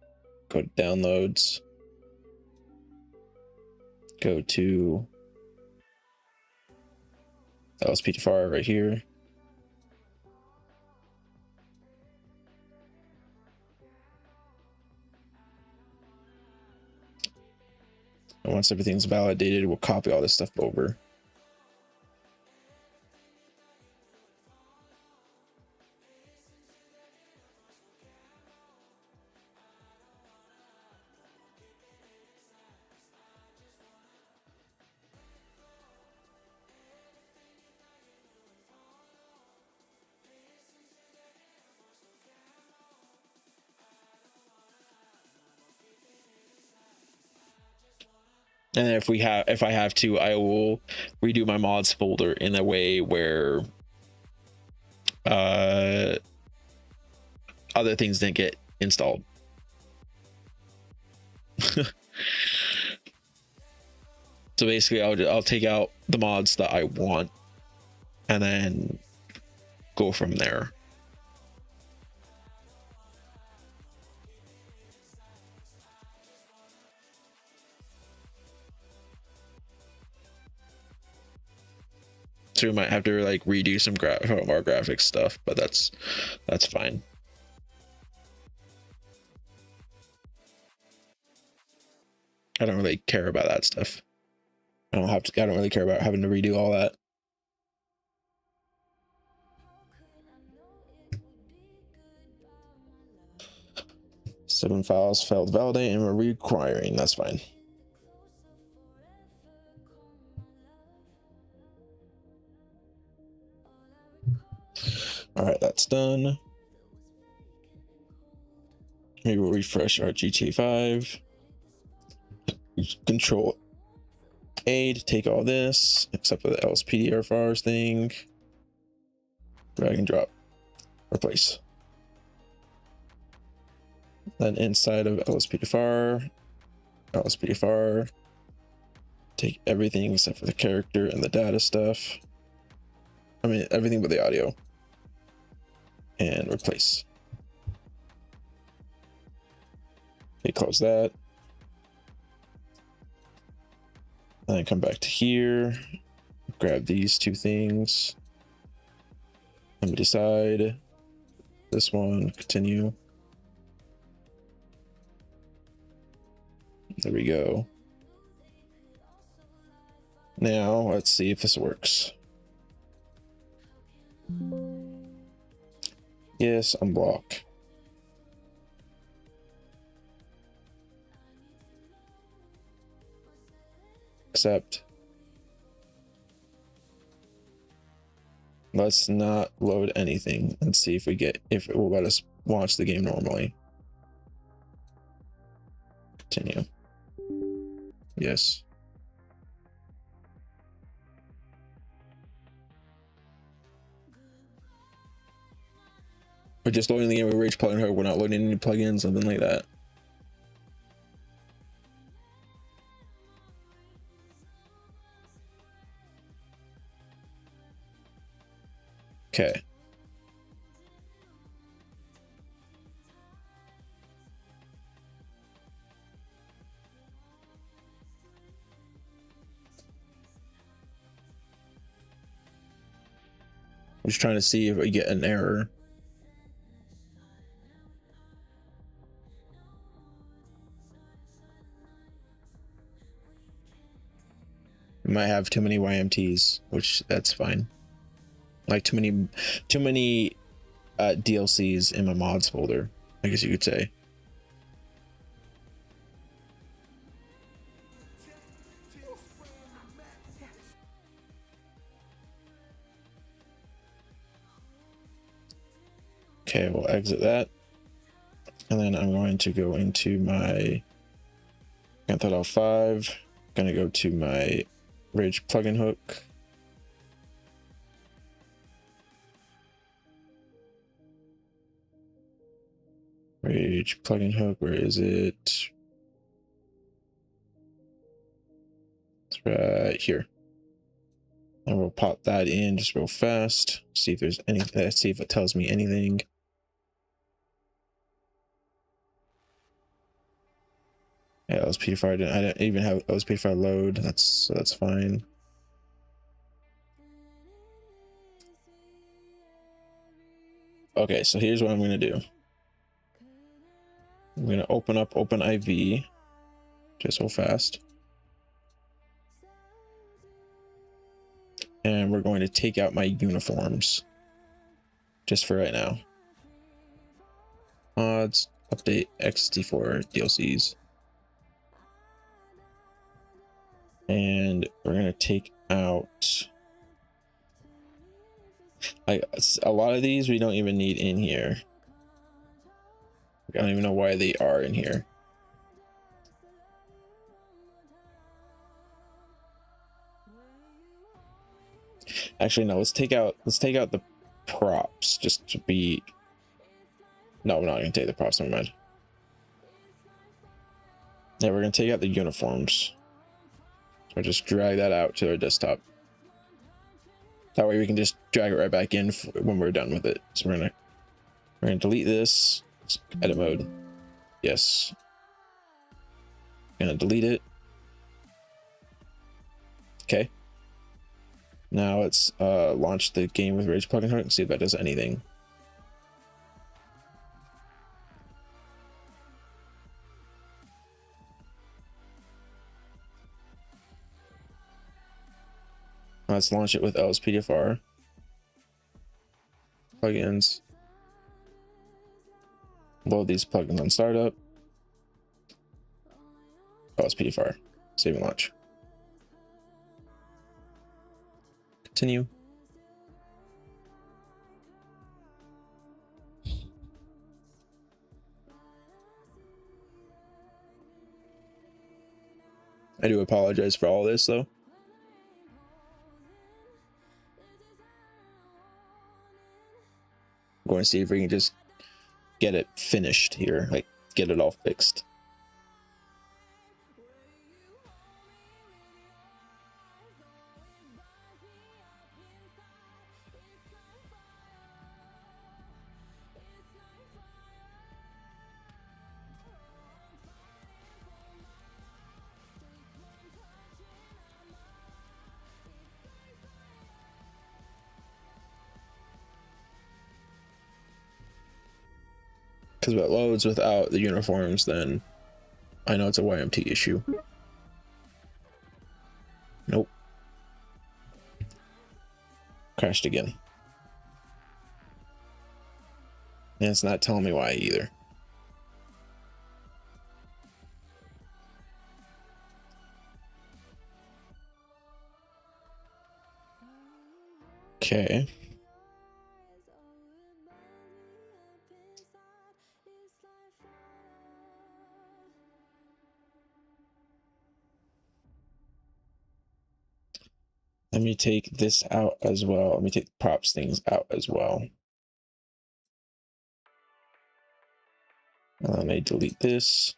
Go to downloads. Go to LSPDFR right here. And once everything's validated, we'll copy all this stuff over. And if I have to, I will redo my mods folder in a way where other things didn't get installed. So basically I'll take out the mods that I want and then go from there. So we might have to like redo some more graphics stuff, but that's fine. I don't really care about that stuff. I don't really care about having to redo all that. Seven files failed to validate and we're requiring. That's fine. All right, that's done. Maybe we'll refresh our GTA 5. Control A to take all this, except for the LSPDFR thing. Drag and drop. Replace. Then inside of LSPDFR, LSPDFR. Take everything except for the character and the data stuff. I mean, everything but the audio. And replace. Okay, close that. And then come back to here. Grab these two things. Let me decide. This one, continue. There we go. Now let's see if this works. Yes, unblock. Accept. Let's not load anything and see if it will let us watch the game normally. Continue. Yes. We're just loading the game with Rage plugin hook. We're not loading any plugins, something like that. Okay. I'm just trying to see if we get an error. We might have too many YMTs, which that's fine. Like too many DLCs in my mods folder, I guess you could say. Okay, we'll exit that. And then I'm going to go into my Grand Theft Auto 5. Gonna go to my Rage plugin hook. Rage plugin hook, where is it? It's right here. And we'll pop that in just real fast. See if there's anything. Let's see if it tells me anything. Yeah, LSPDFR. I didn't even have LSPDFR load. That's fine. Okay, so here's what I'm gonna do. I'm gonna open up OpenIV just so fast. And we're going to take out my uniforms just for right now. Mods, update XT4 DLCs. And we're gonna take out like a lot of these we don't even need in here. I don't even know why they are in here. Actually, no, let's take out the props just to be. No, we're not gonna take the props, never mind. Yeah, we're gonna take out the uniforms. So just drag that out to our desktop. That way we can just drag it right back in when we're done with it. So we're gonna delete this. Edit mode. Yes. Gonna delete it. Okay. Now let's launch the game with Rage plugin hook and see if that does anything. Let's launch it with LSPDFR. Plugins. Load these plugins on startup. LSPDFR. Save and launch. Continue. I do apologize for all this though. I'm going to see if we can just get it finished here, like get it all fixed. Because if it loads without the uniforms, then I know it's a YMT issue. Nope. Crashed again. And it's not telling me why either. Okay. Let me take this out as well. Let me take the props things out as well. Let me delete this.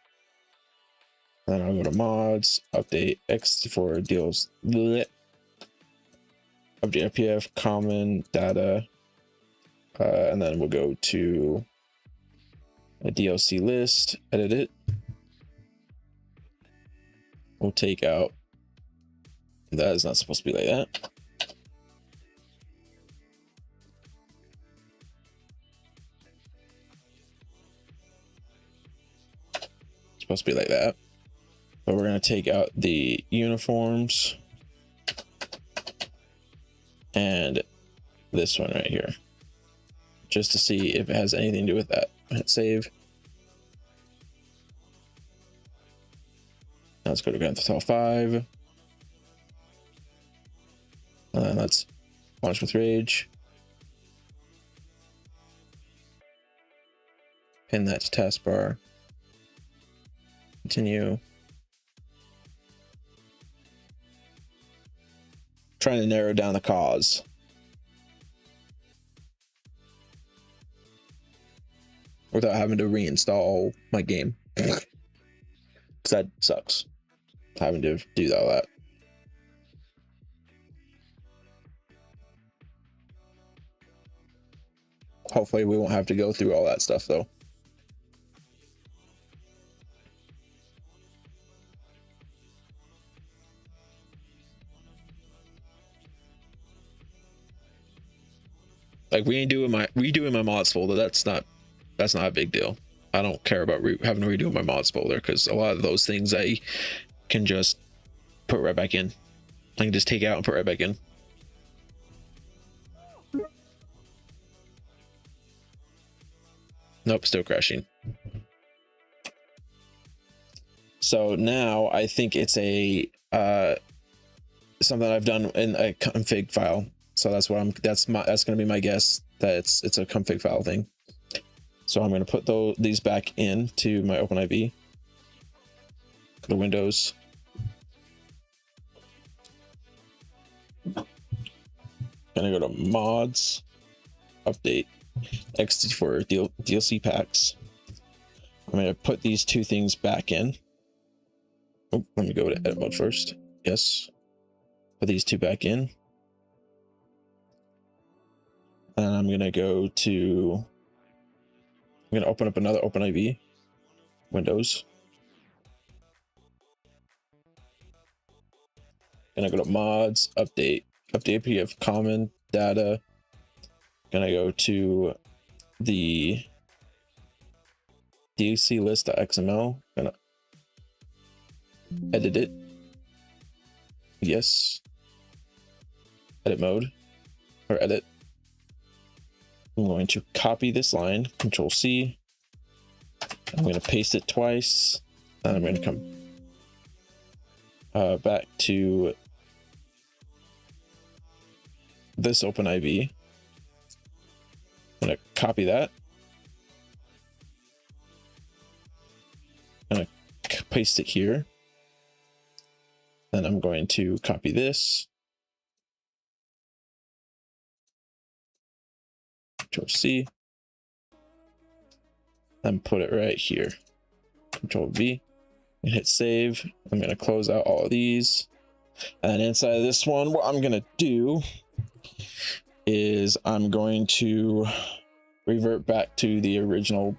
Then I'll go to mods, update X4 deals, bleh. Update IPF, common data, and then we'll go to a DLC list, edit it. We'll take out, that is not supposed to be like that. It's supposed to be like that. But we're going to take out the uniforms and this one right here, just to see if it has anything to do with that. Hit save. Now let's go to Grand Theft Auto 5. And let's launch with Rage. Pin that to taskbar. Continue. Trying to narrow down the cause. Without having to reinstall my game. Because that sucks. Having to do all that. Hopefully we won't have to go through all that stuff though. Like redoing my mods folder, that's not a big deal. I don't care about having to redo my mods folder because a lot of those things I can just put right back in. I can just take out and put right back in. Nope, still crashing. So now I think it's a something I've done in a config file. So that's what that's going to be my guess, that it's a config file thing. So I'm going to put these back into my OpenIV. Go to Windows. Gonna go to mods, update X4 DLC packs. I'm gonna put these two things back in. Oh, let me go to edit mode first. Yes. Put these two back in. And I'm gonna open up another OpenIV. Windows. Gonna go to mods, update PDF common data. Gonna go to the DLC list.xml. Gonna edit it. Yes. Edit mode or edit. I'm going to copy this line, Control C. I'm going to paste it twice. And I'm going to come back to this OpenIV. I'm going to copy that. I'm going to paste it here. Then I'm going to copy this. Control C. And put it right here. Control V. And hit save. I'm going to close out all of these. And inside of this one, what I'm going to do is I'm going to revert back to the original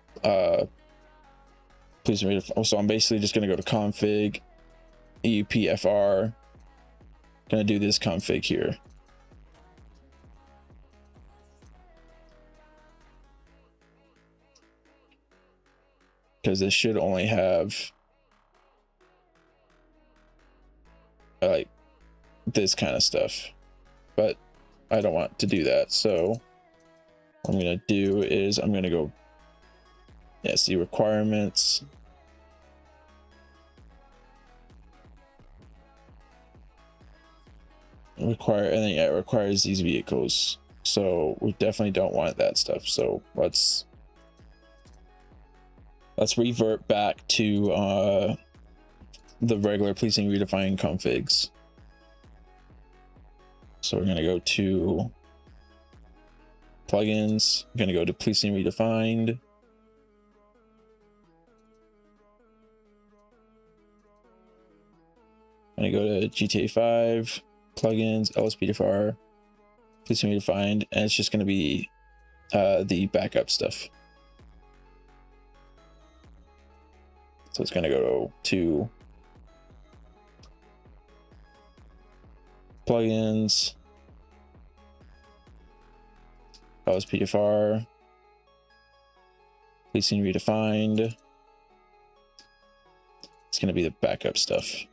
please read it. So I'm basically just going to go to config EUPFR. Going to do this config here. because this should only have like this kind of stuff, but I don't want to do that. So what I'm going to do is I'm going to go, yeah, see requirements. Require, and then yeah, it requires these vehicles. So we definitely don't want that stuff. So let's revert back to the regular policing redefined configs. So we're going to go to plugins. I'm going to go to policing redefined. I'm going to go to GTA 5, plugins, LSPDFR, policing redefined, and it's just going to be the backup stuff. So it's going to go to plugins, LSPDFR, policing redefined. It's going to be the backup stuff.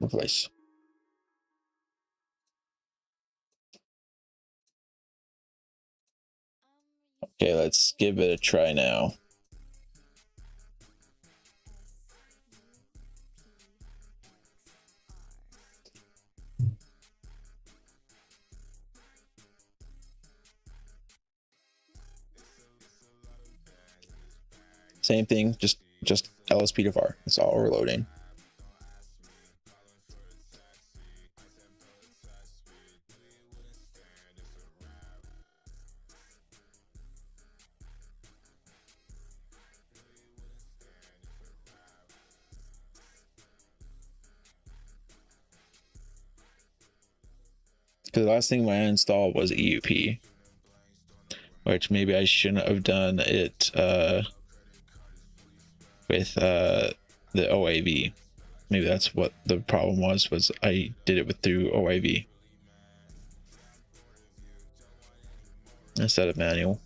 Replace. Okay, let's give it a try now. Same thing, just LSPDFR. It's all we're loading. Because the last thing I installed was EUP, which maybe I shouldn't have done it with the OAV. Maybe that's what the problem was I did it through OAV instead of manual.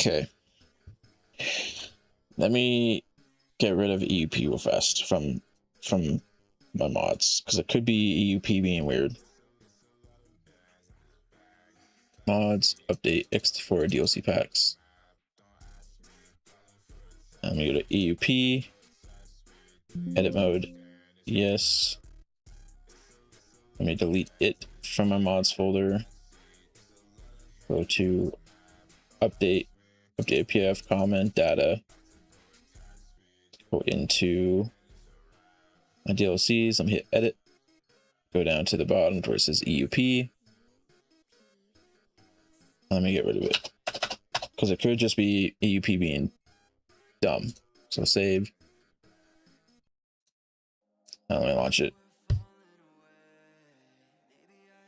Okay, let me get rid of EUP real fast from my mods, because it could be EUP being weird. Mods, update X4 DLC packs. I'm gonna go to EUP, edit mode, yes. Let me delete it from my mods folder. Go to update PF comment data. Go into my DLCs. I'm gonna hit edit. Go down to the bottom where it says EUP. Let me get rid of it, because it could just be EUP being dumb. So save. Now let me launch it.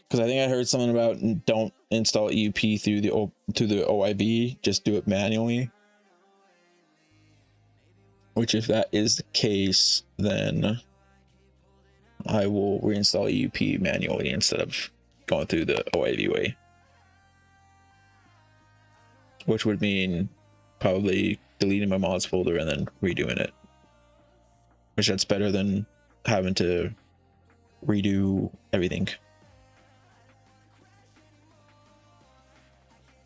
Because I think I heard something about don't install EUP through the OIB, just do it manually. Which, if that is the case, then I will reinstall EUP manually instead of going through the OIB way. Which would mean probably deleting my mods folder and then redoing it. Which that's better than having to redo everything.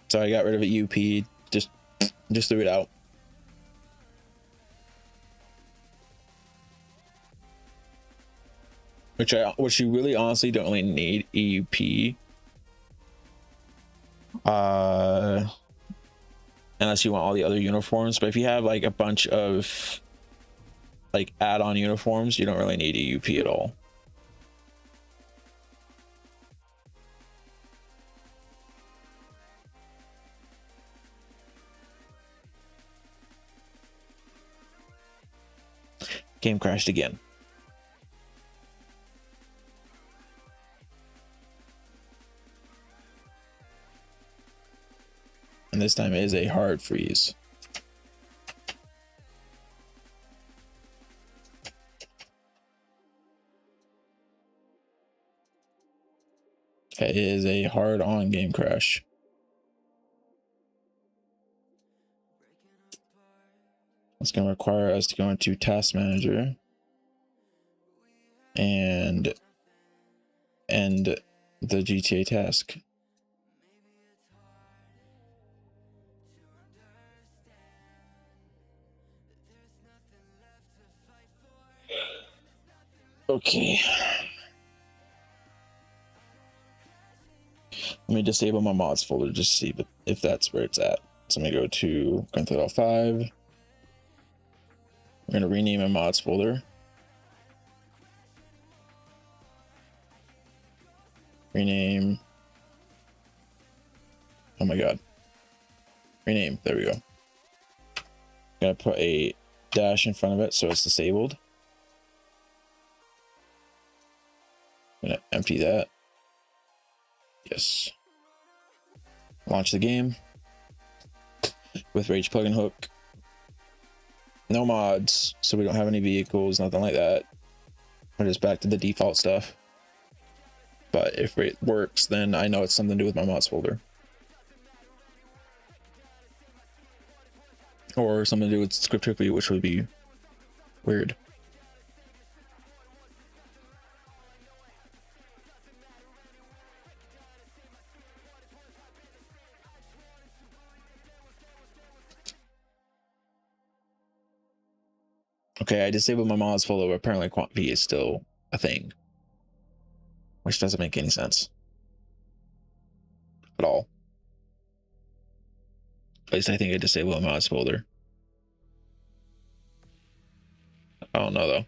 So I got rid of a EUP, just threw it out. Which you really honestly don't really need EUP. Unless you want all the other uniforms, but if you have like a bunch of like add-on uniforms, you don't really need EUP at all. Game crashed again. And this time it is a hard freeze. It is a hard on game crash. It's going to require us to go into Task Manager and end the GTA task. Okay. Let me disable my mods folder just to see if that's where it's at. So I'm going to go to Grand Theft Auto 5. We're going to rename my mods folder. Rename. Oh my god. Rename. There we go. Gotta put a dash in front of it so it's disabled. I'm gonna empty that. Yes. Launch the game with Rage plugin hook. No mods, so we don't have any vehicles, nothing like that. We're just back to the default stuff. But if it works, then I know it's something to do with my mods folder. Or something to do with script trickery, which would be weird. Okay, I disabled my mods folder, but apparently quant V is still a thing. Which doesn't make any sense. At all. At least I think I disabled my mods folder. I don't know though.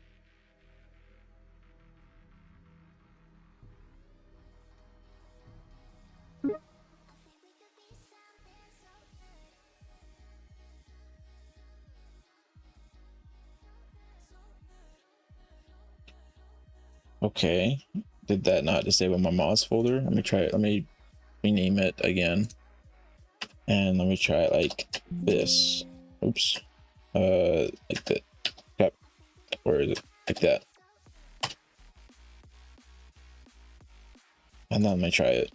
Okay, did that not disable my mods folder? Let me try it. Let me rename it again. And let me try it like this. Oops. Like that. Yep. Where is it? Like that. And then let me try it.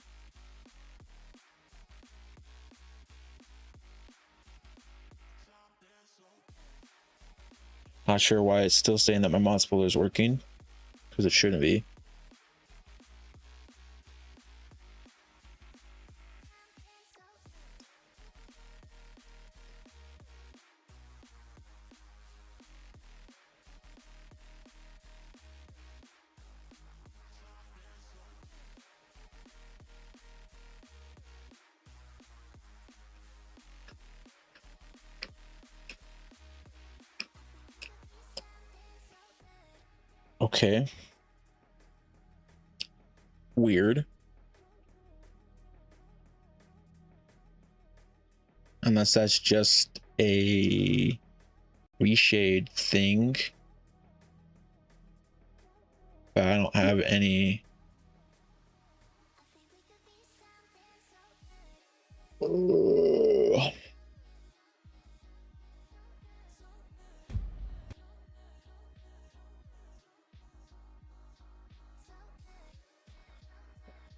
Not sure why it's still saying that my mods folder is working, because it shouldn't be. Okay. Weird. Unless that's just a reshade thing. But I don't have any.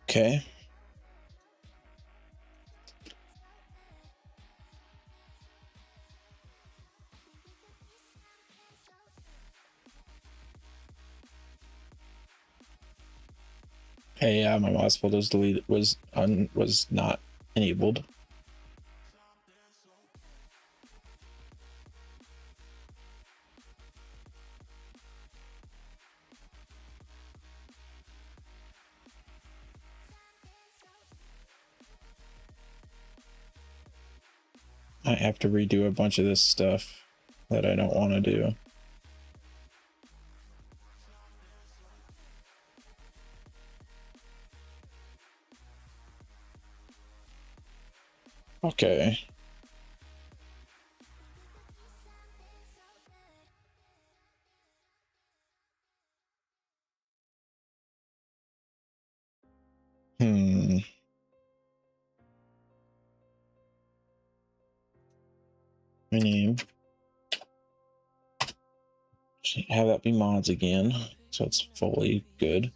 Okay. Hey, yeah, my mods folder was deleted, was not enabled. I have to redo a bunch of this stuff that I don't want to do. Okay. rename. Have that be mods again, so it's fully good.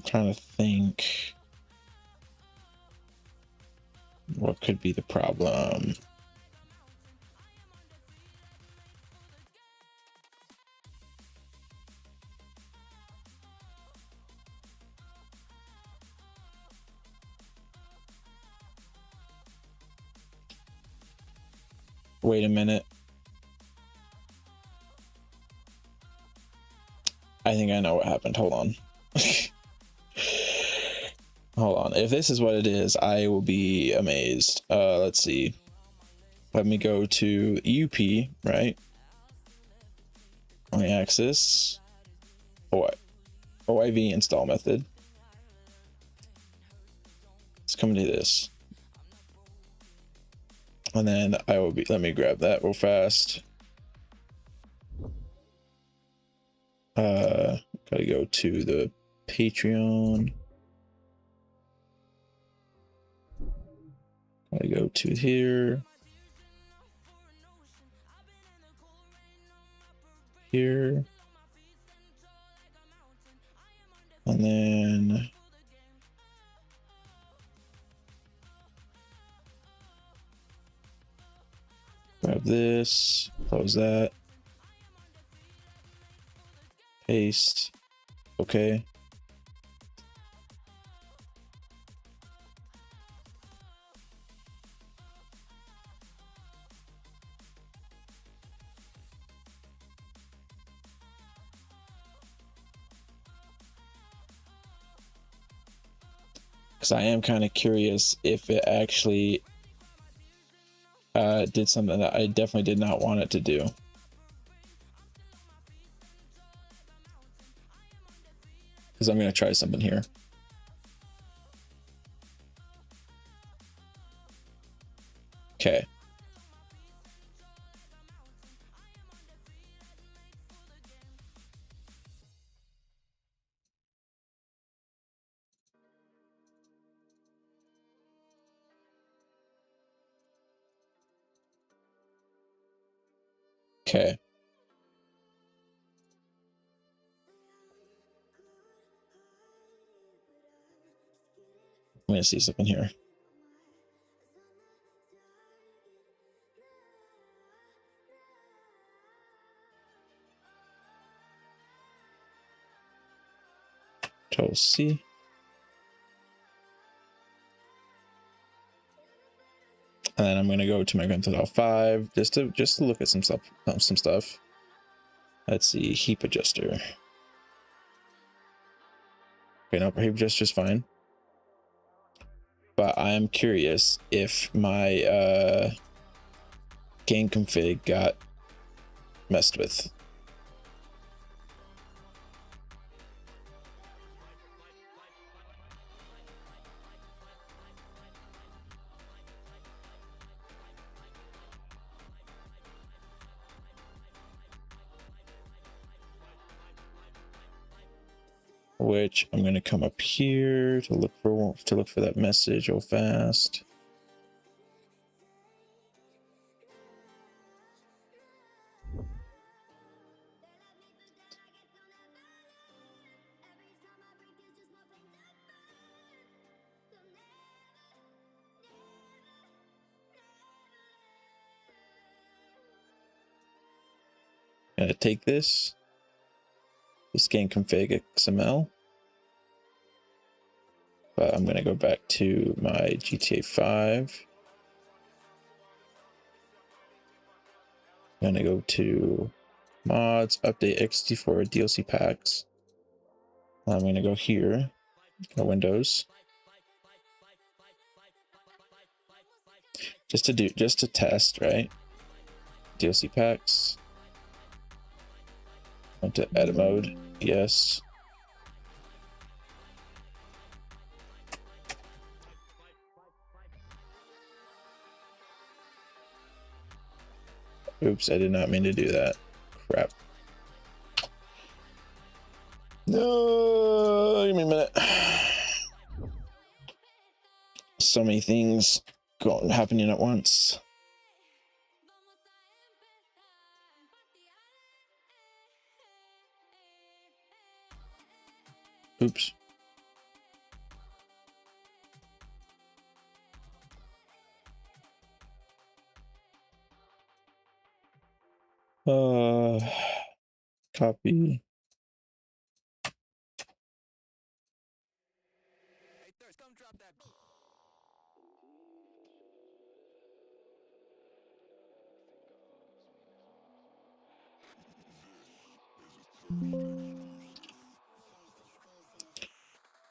Trying to think what could be the problem. Wait a minute. I think I know what happened. Hold on. Hold on. If this is what it is, I will be amazed. Let's see. Let me go to UP, right? On the axis. OIV install method. Let's come to this. And then I will be, let me grab that real fast. Gotta go to the Patreon. Gotta go to here. Here. And then grab this, close that, paste, okay. Because I am kind of curious if it actually did something that I definitely did not want it to do. Because I'm going to try something here. Okay. Okay. I'm going to see something here. Control C. And then I'm going to go to my Grand Theft Auto 5 just to look at some stuff. Let's see, heap adjuster. Okay, no, heap adjuster is fine. But I am curious if my game config got messed with. Which I'm going to come up here to look for that message real fast. I'm going to take this game config XML. But I'm going to go back to my GTA 5. I'm going to go to mods, update XT4 DLC packs. I'm going to go here, go Windows. Just to test, right? DLC packs. Went to edit mode. Yes. Oops, I did not mean to do that. Crap. No, give me a minute. So many things happening at once. Oops. Copy.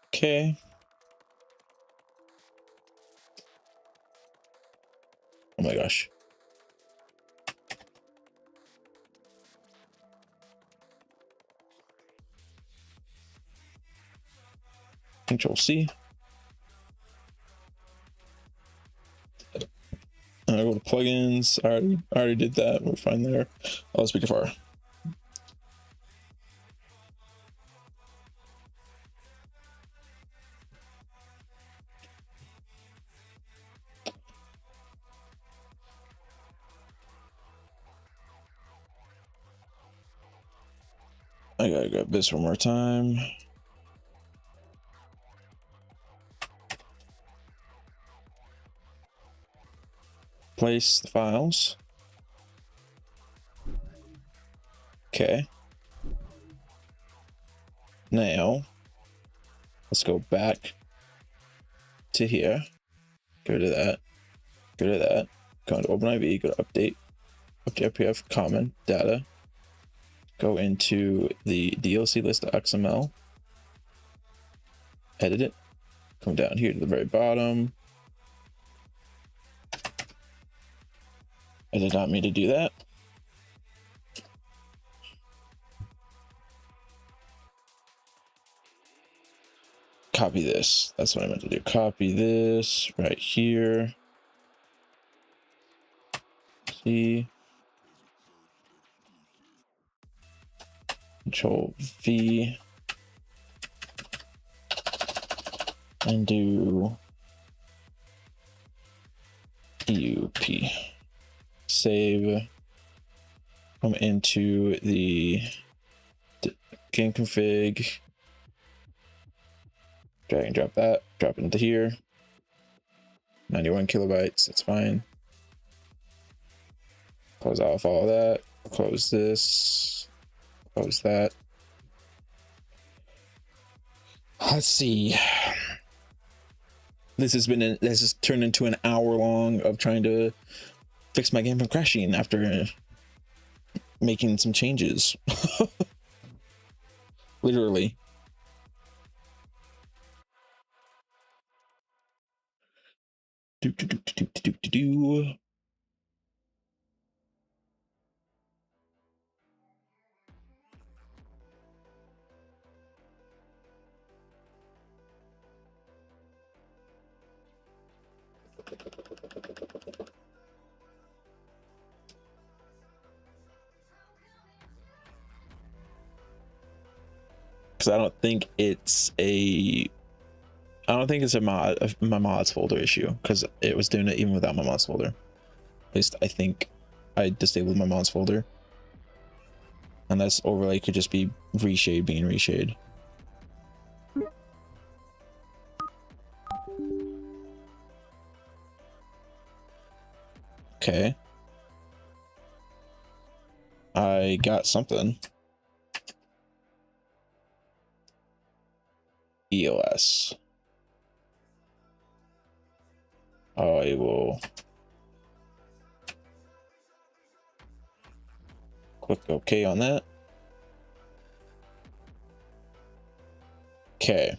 Okay. Oh my gosh. Control C. I go to plugins. I already did that. We're fine there. LSPDFR. I gotta grab this one more time. Place the files. Okay. Now, let's go back to here. Go to that. Go to that. Go into OpenIV. Go to update. Update RPF common data. Go into the DLC list of XML. Edit it. Come down here to the very bottom. I did not mean to do that. Copy this. That's what I meant to do. Copy this right here. C. Control V. And do EUP. Save. Come into the game config. Drag and drop that. Drop it into here. 91 kilobytes. That's fine. Close off all of that. Close this. Close that. Let's see. This has turned into an hour long of trying to fix my game from crashing after making some changes. Literally. Because I don't think it's a my mods folder issue, because it was doing it even without my mods folder. At least I think I disabled my mods folder, and this overlay could just be reshade being reshade. Okay, I got something. EOS. I will click OK on that. Okay.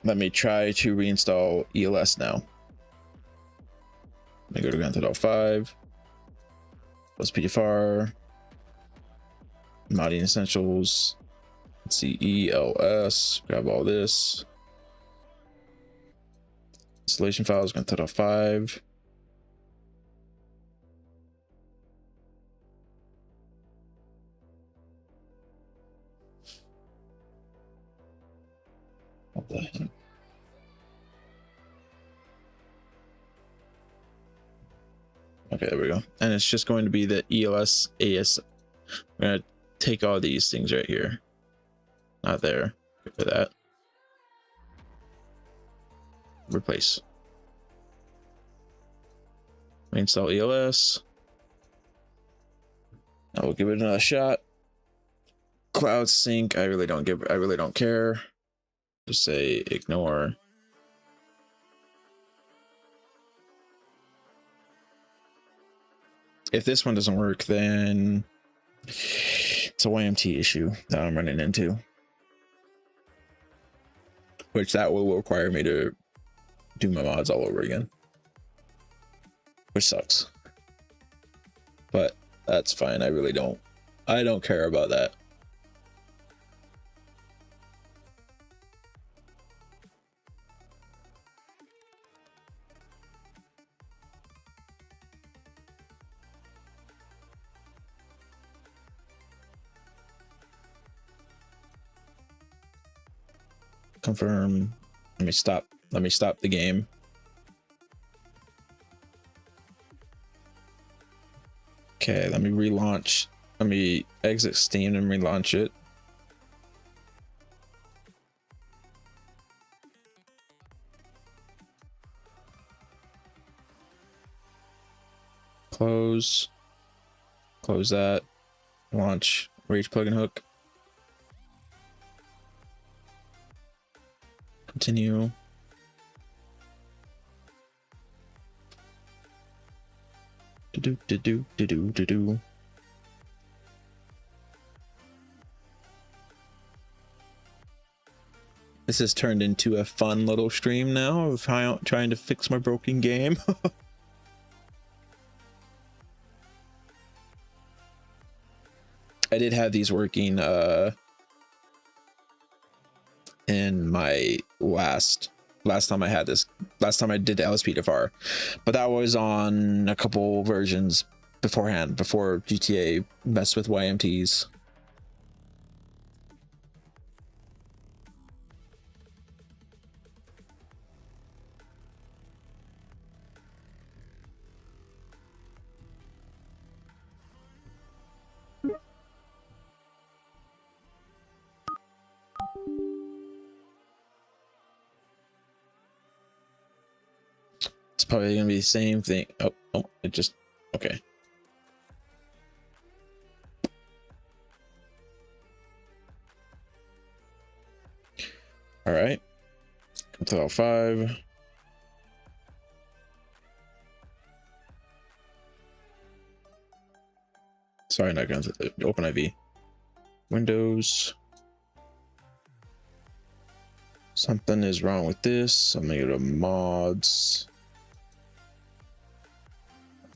let me try to reinstall ELS now. Let me go to Grand Theft Auto 5, LSPDFR, modding essentials. Let's see, ELS, grab all this. Installation files, Grand Theft Auto 5. What the heck? Okay, there we go. And it's just going to be the ELS AS. I'm gonna take all these things right here. Not there. Good for that. Replace. Install ELS. I will give it another shot. Cloud sync. I really don't care. Just say ignore. If this one doesn't work, then it's a YMT issue that I'm running into, which that will require me to do my mods all over again, which sucks, but that's fine. I don't care about that. Confirm. Let me stop the game. Okay, let me relaunch. Let me exit Steam and relaunch it. Close that. Launch Rage plugin hook. Continue. Do. This has turned into a fun little stream now of trying to fix my broken game. I did have these working in my last time I had this, last time I did the LSPDFR, but that was on a couple versions beforehand, before GTA messed with YMTs. It's probably gonna be the same thing. Oh, it just, okay. All right, Control 5. Sorry, not going to open IV. Windows. Something is wrong with this. I'm gonna go to mods.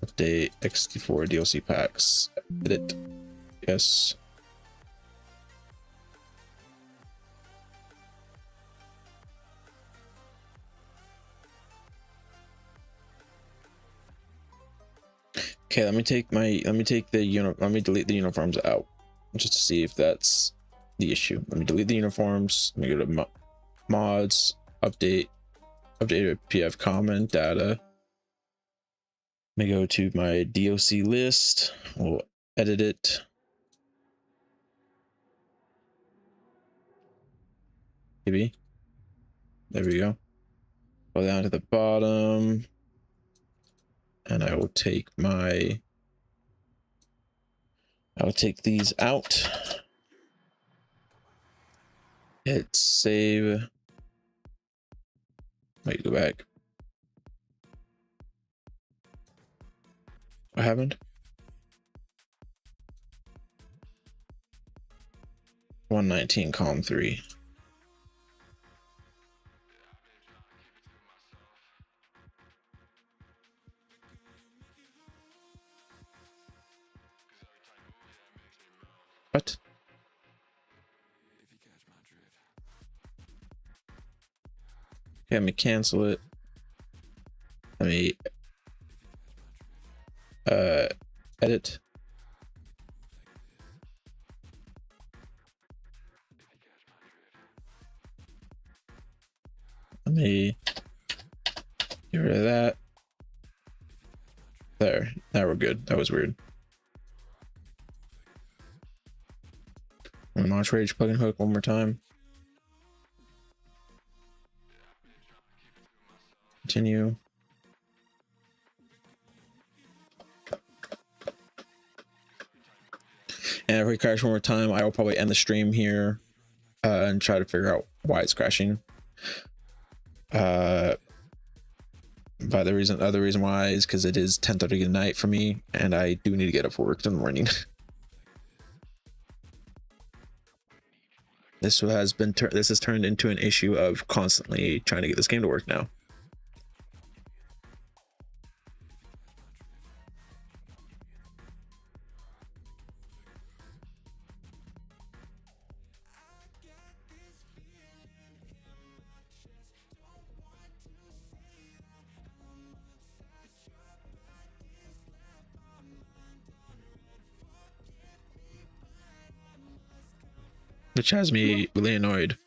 Update X64 DLC packs. Edit. Yes. Okay, let me delete the uniforms out just to see if that's the issue. Let me delete the uniforms. Let me go to mods, update PF comment data. Let me go to my DOC list. We'll edit it. Maybe. There we go. Go down to the bottom. And I will take these out. Hit save. Wait, go back. What happened? 119 column 3. What? Okay, let me cancel it. Let me edit. Let me get rid of that. There. Now we're good. That was weird. I'm gonna launch Rage plugin hook one more time. Continue. And if we crash one more time, I will probably end the stream here and try to figure out why it's crashing. But the other reason why is because it is 10:30 at night for me, and I do need to get up for work in the morning. This has turned into an issue of constantly trying to get this game to work now. Which has me really annoyed.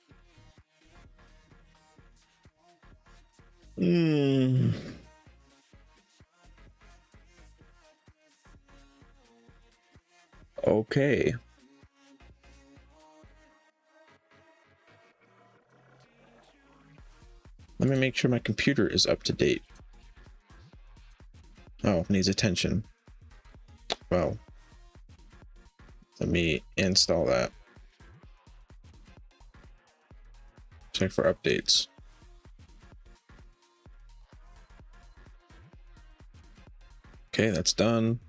Okay. Let me make sure my computer is up to date. Oh, needs attention. Well, let me install that. Check for updates. Okay, that's done.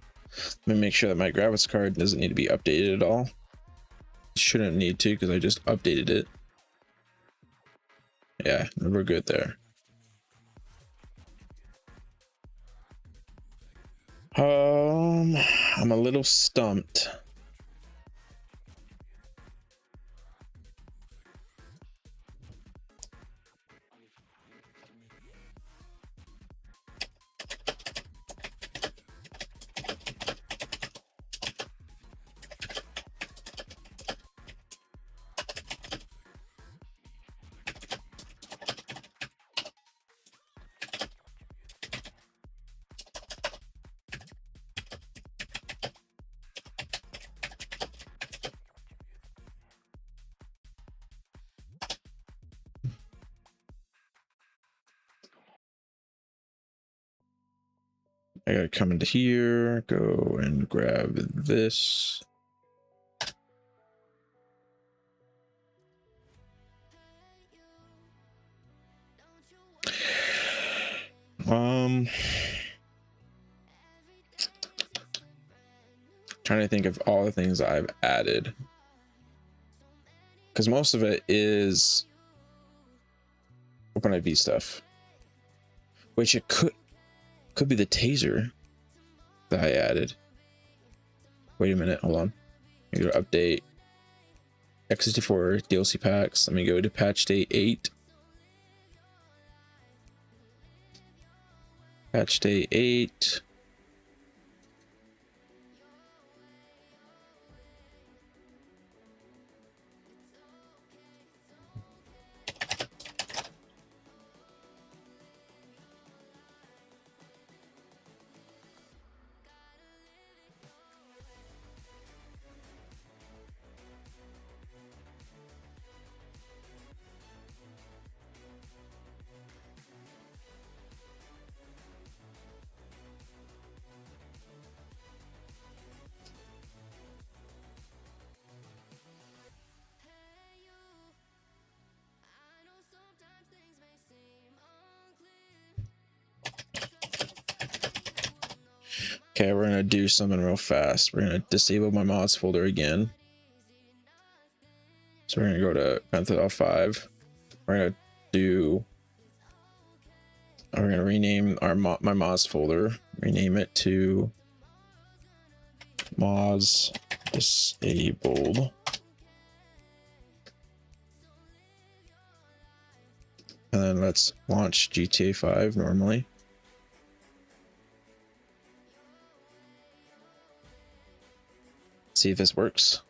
Let me make sure that my graphics card doesn't need to be updated at all. Shouldn't need to because I just updated it. Yeah, we're good there. I'm a little stumped. I gotta come into here, go and grab this. Trying to think of all the things I've added, because most of it is OpenIV stuff, which it could be the taser that I added. Wait a minute, hold on. Let me go to update X64 DLC packs. Let me go to patch day 8. Patch day 8. Okay, we're gonna do something real fast. We're gonna disable my mods folder again. So we're gonna go to L5. We're gonna rename my mods folder. Rename it to mods disabled. And then let's launch GTA 5 normally. See if this works.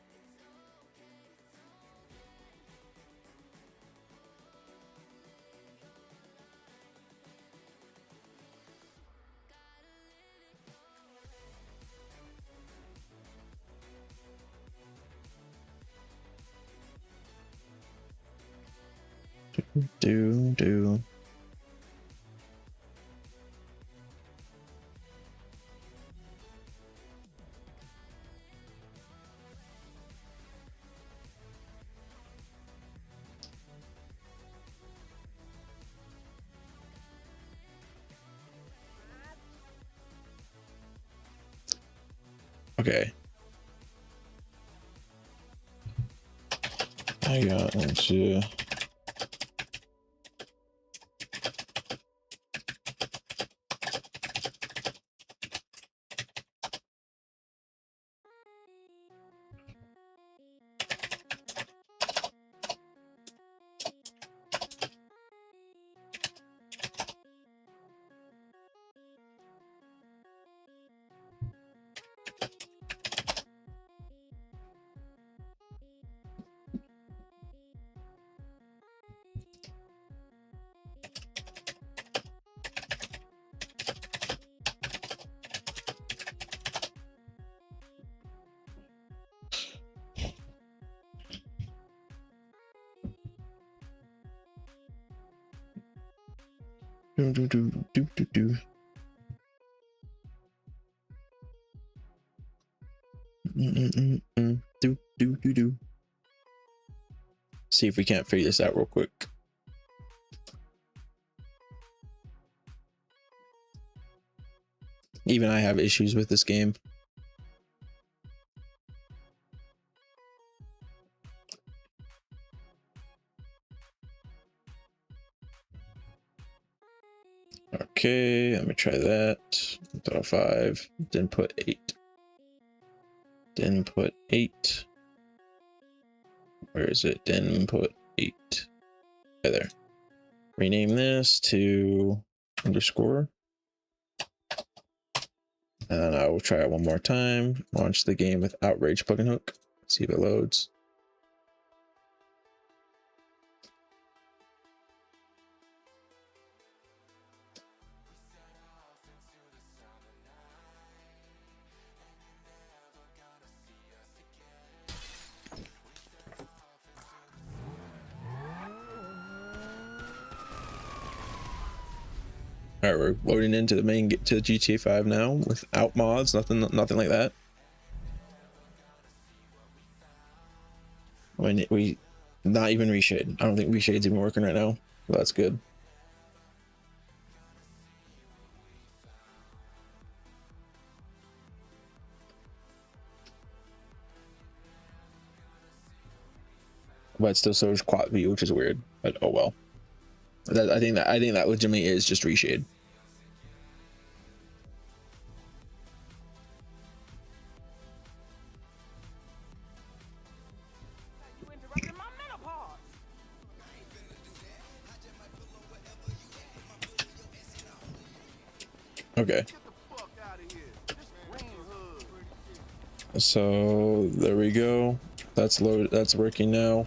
Do. Okay. I got into. Do. Do. See if we can't figure this out real quick. Even I have issues with this game. Okay, let me try that. 5. Didn't put 8. Didn't put 8. Where is it? Didn't put 8. Right there. Rename this to underscore. And I will try it one more time. Launch the game with Outrage plugin hook. See if it loads. All right, we're loading into the main to the GTA 5 now without mods, nothing like that. I mean, we not even reshade. I don't think reshade's even working right now. Well, that's good. But it still shows quad view, which is weird. But oh well. I think that legitimately is just reshade. Okay. So there we go. That's loaded. That's working now.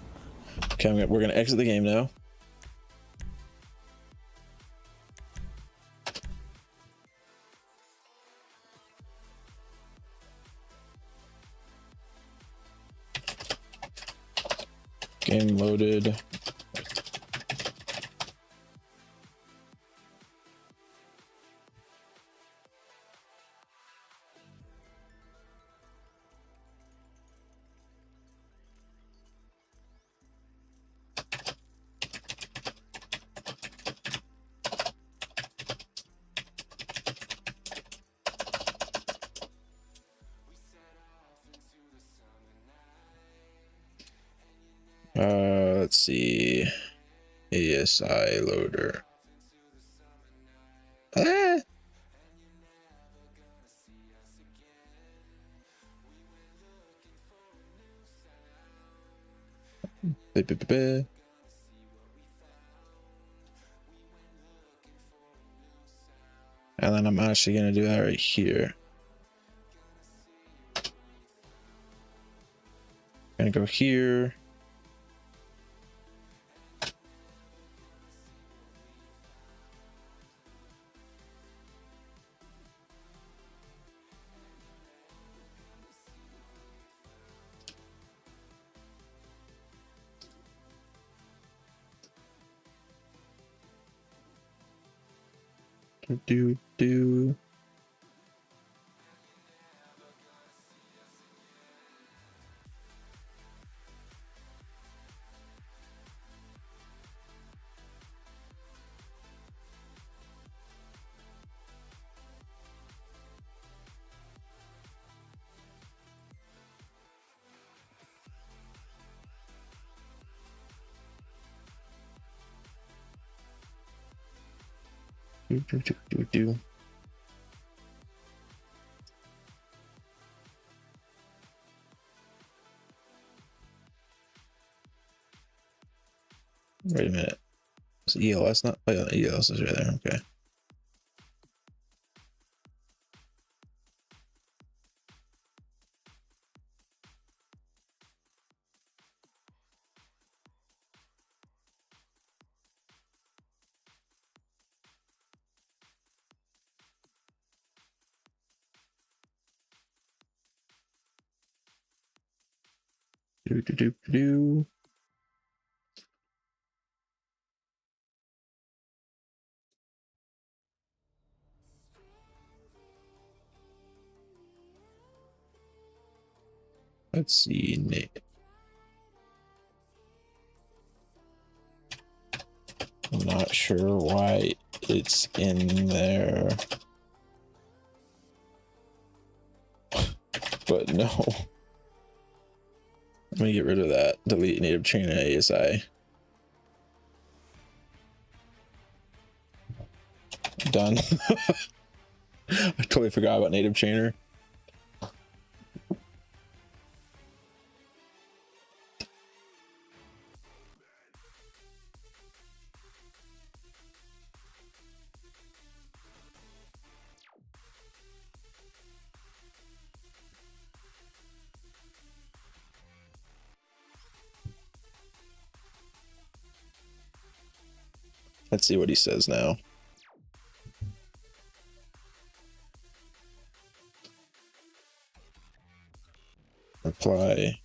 Okay, we're gonna exit the game now. Game loaded. Let's see. ASI loader. And then I'm actually going to do that right here. Gonna go here. Do. Do. Wait a minute. Is ELS not? Oh, yeah, ELS is right there. Okay. Do. Let's see. I'm not sure why it's in there. But no. Let me get rid of that. Delete native trainer ASI. Done. I totally forgot about native trainer. Let's see what he says now. Reply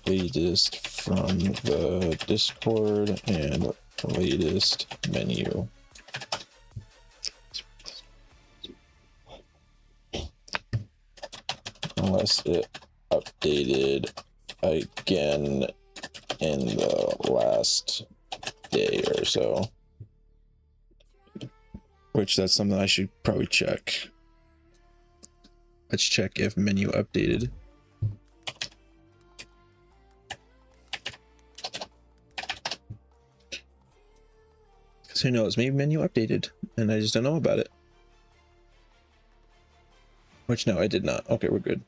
latest from the Discord and latest menu. Unless it updated again in the last day or so. Which that's something I should probably check. Let's check if menu updated. Because who knows, maybe menu updated and I just don't know about it. Which no, I did not. Okay, we're good.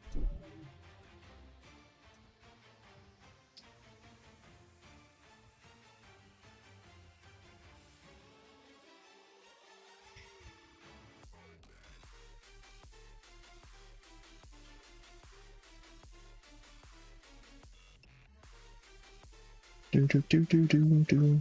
Do. Do. Do. Do.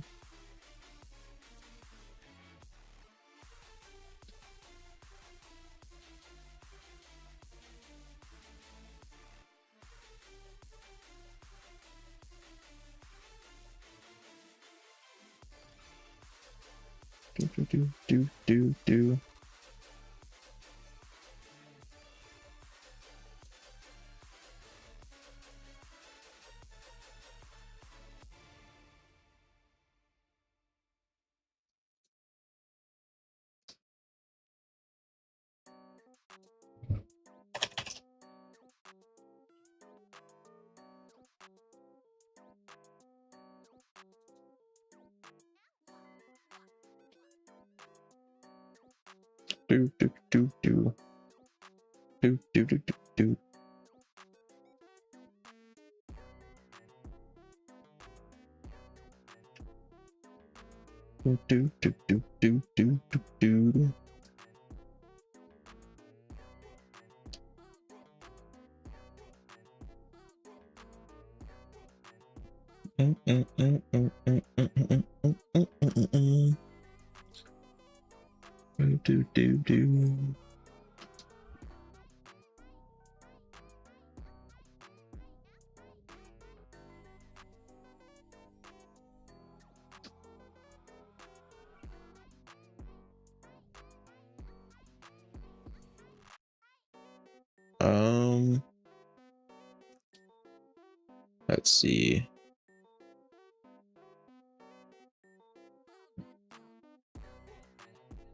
Do, do, do, do, do, do, do. Do, do, do. Let's see.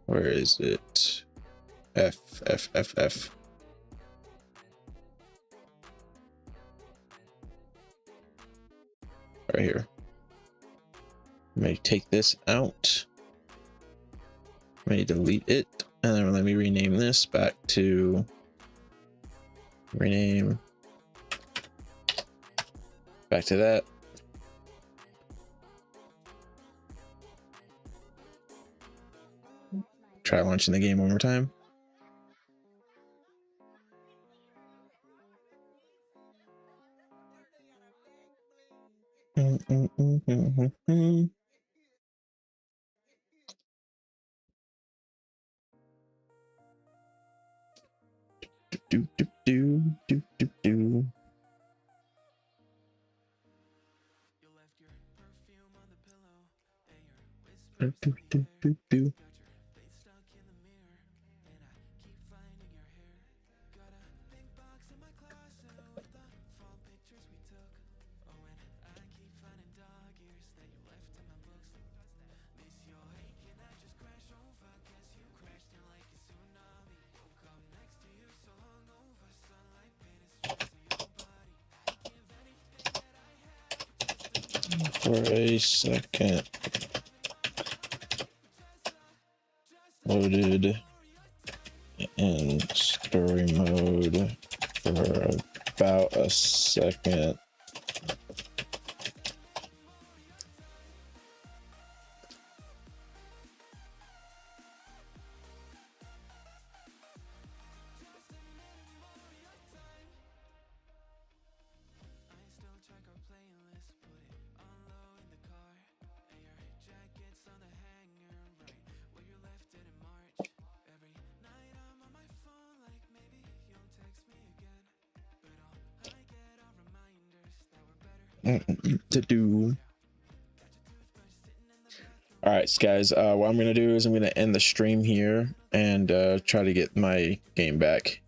Where is it? F. Right here. Let me take this out. Let me delete it. And then let me rename this back to rename back to that. Try launching the game one more time. Do, do, do, do, do, do. Do, do, do, do, do. For a second. Loaded in story mode for about a second. To do. All right, guys, what I'm gonna do is I'm gonna end the stream here and try to get my game back.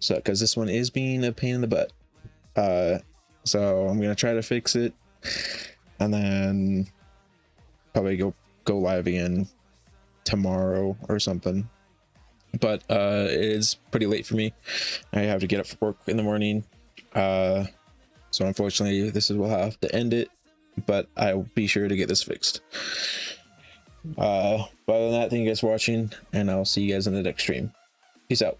So because this one is being a pain in the butt, so I'm gonna try to fix it and then probably go live again tomorrow or something. But it's pretty late for me. I have to get up for work in the morning, so unfortunately this is we'll have to end it, but I'll be sure to get this fixed. But other than that, thank you guys for watching, and I'll see you guys in the next stream. Peace out.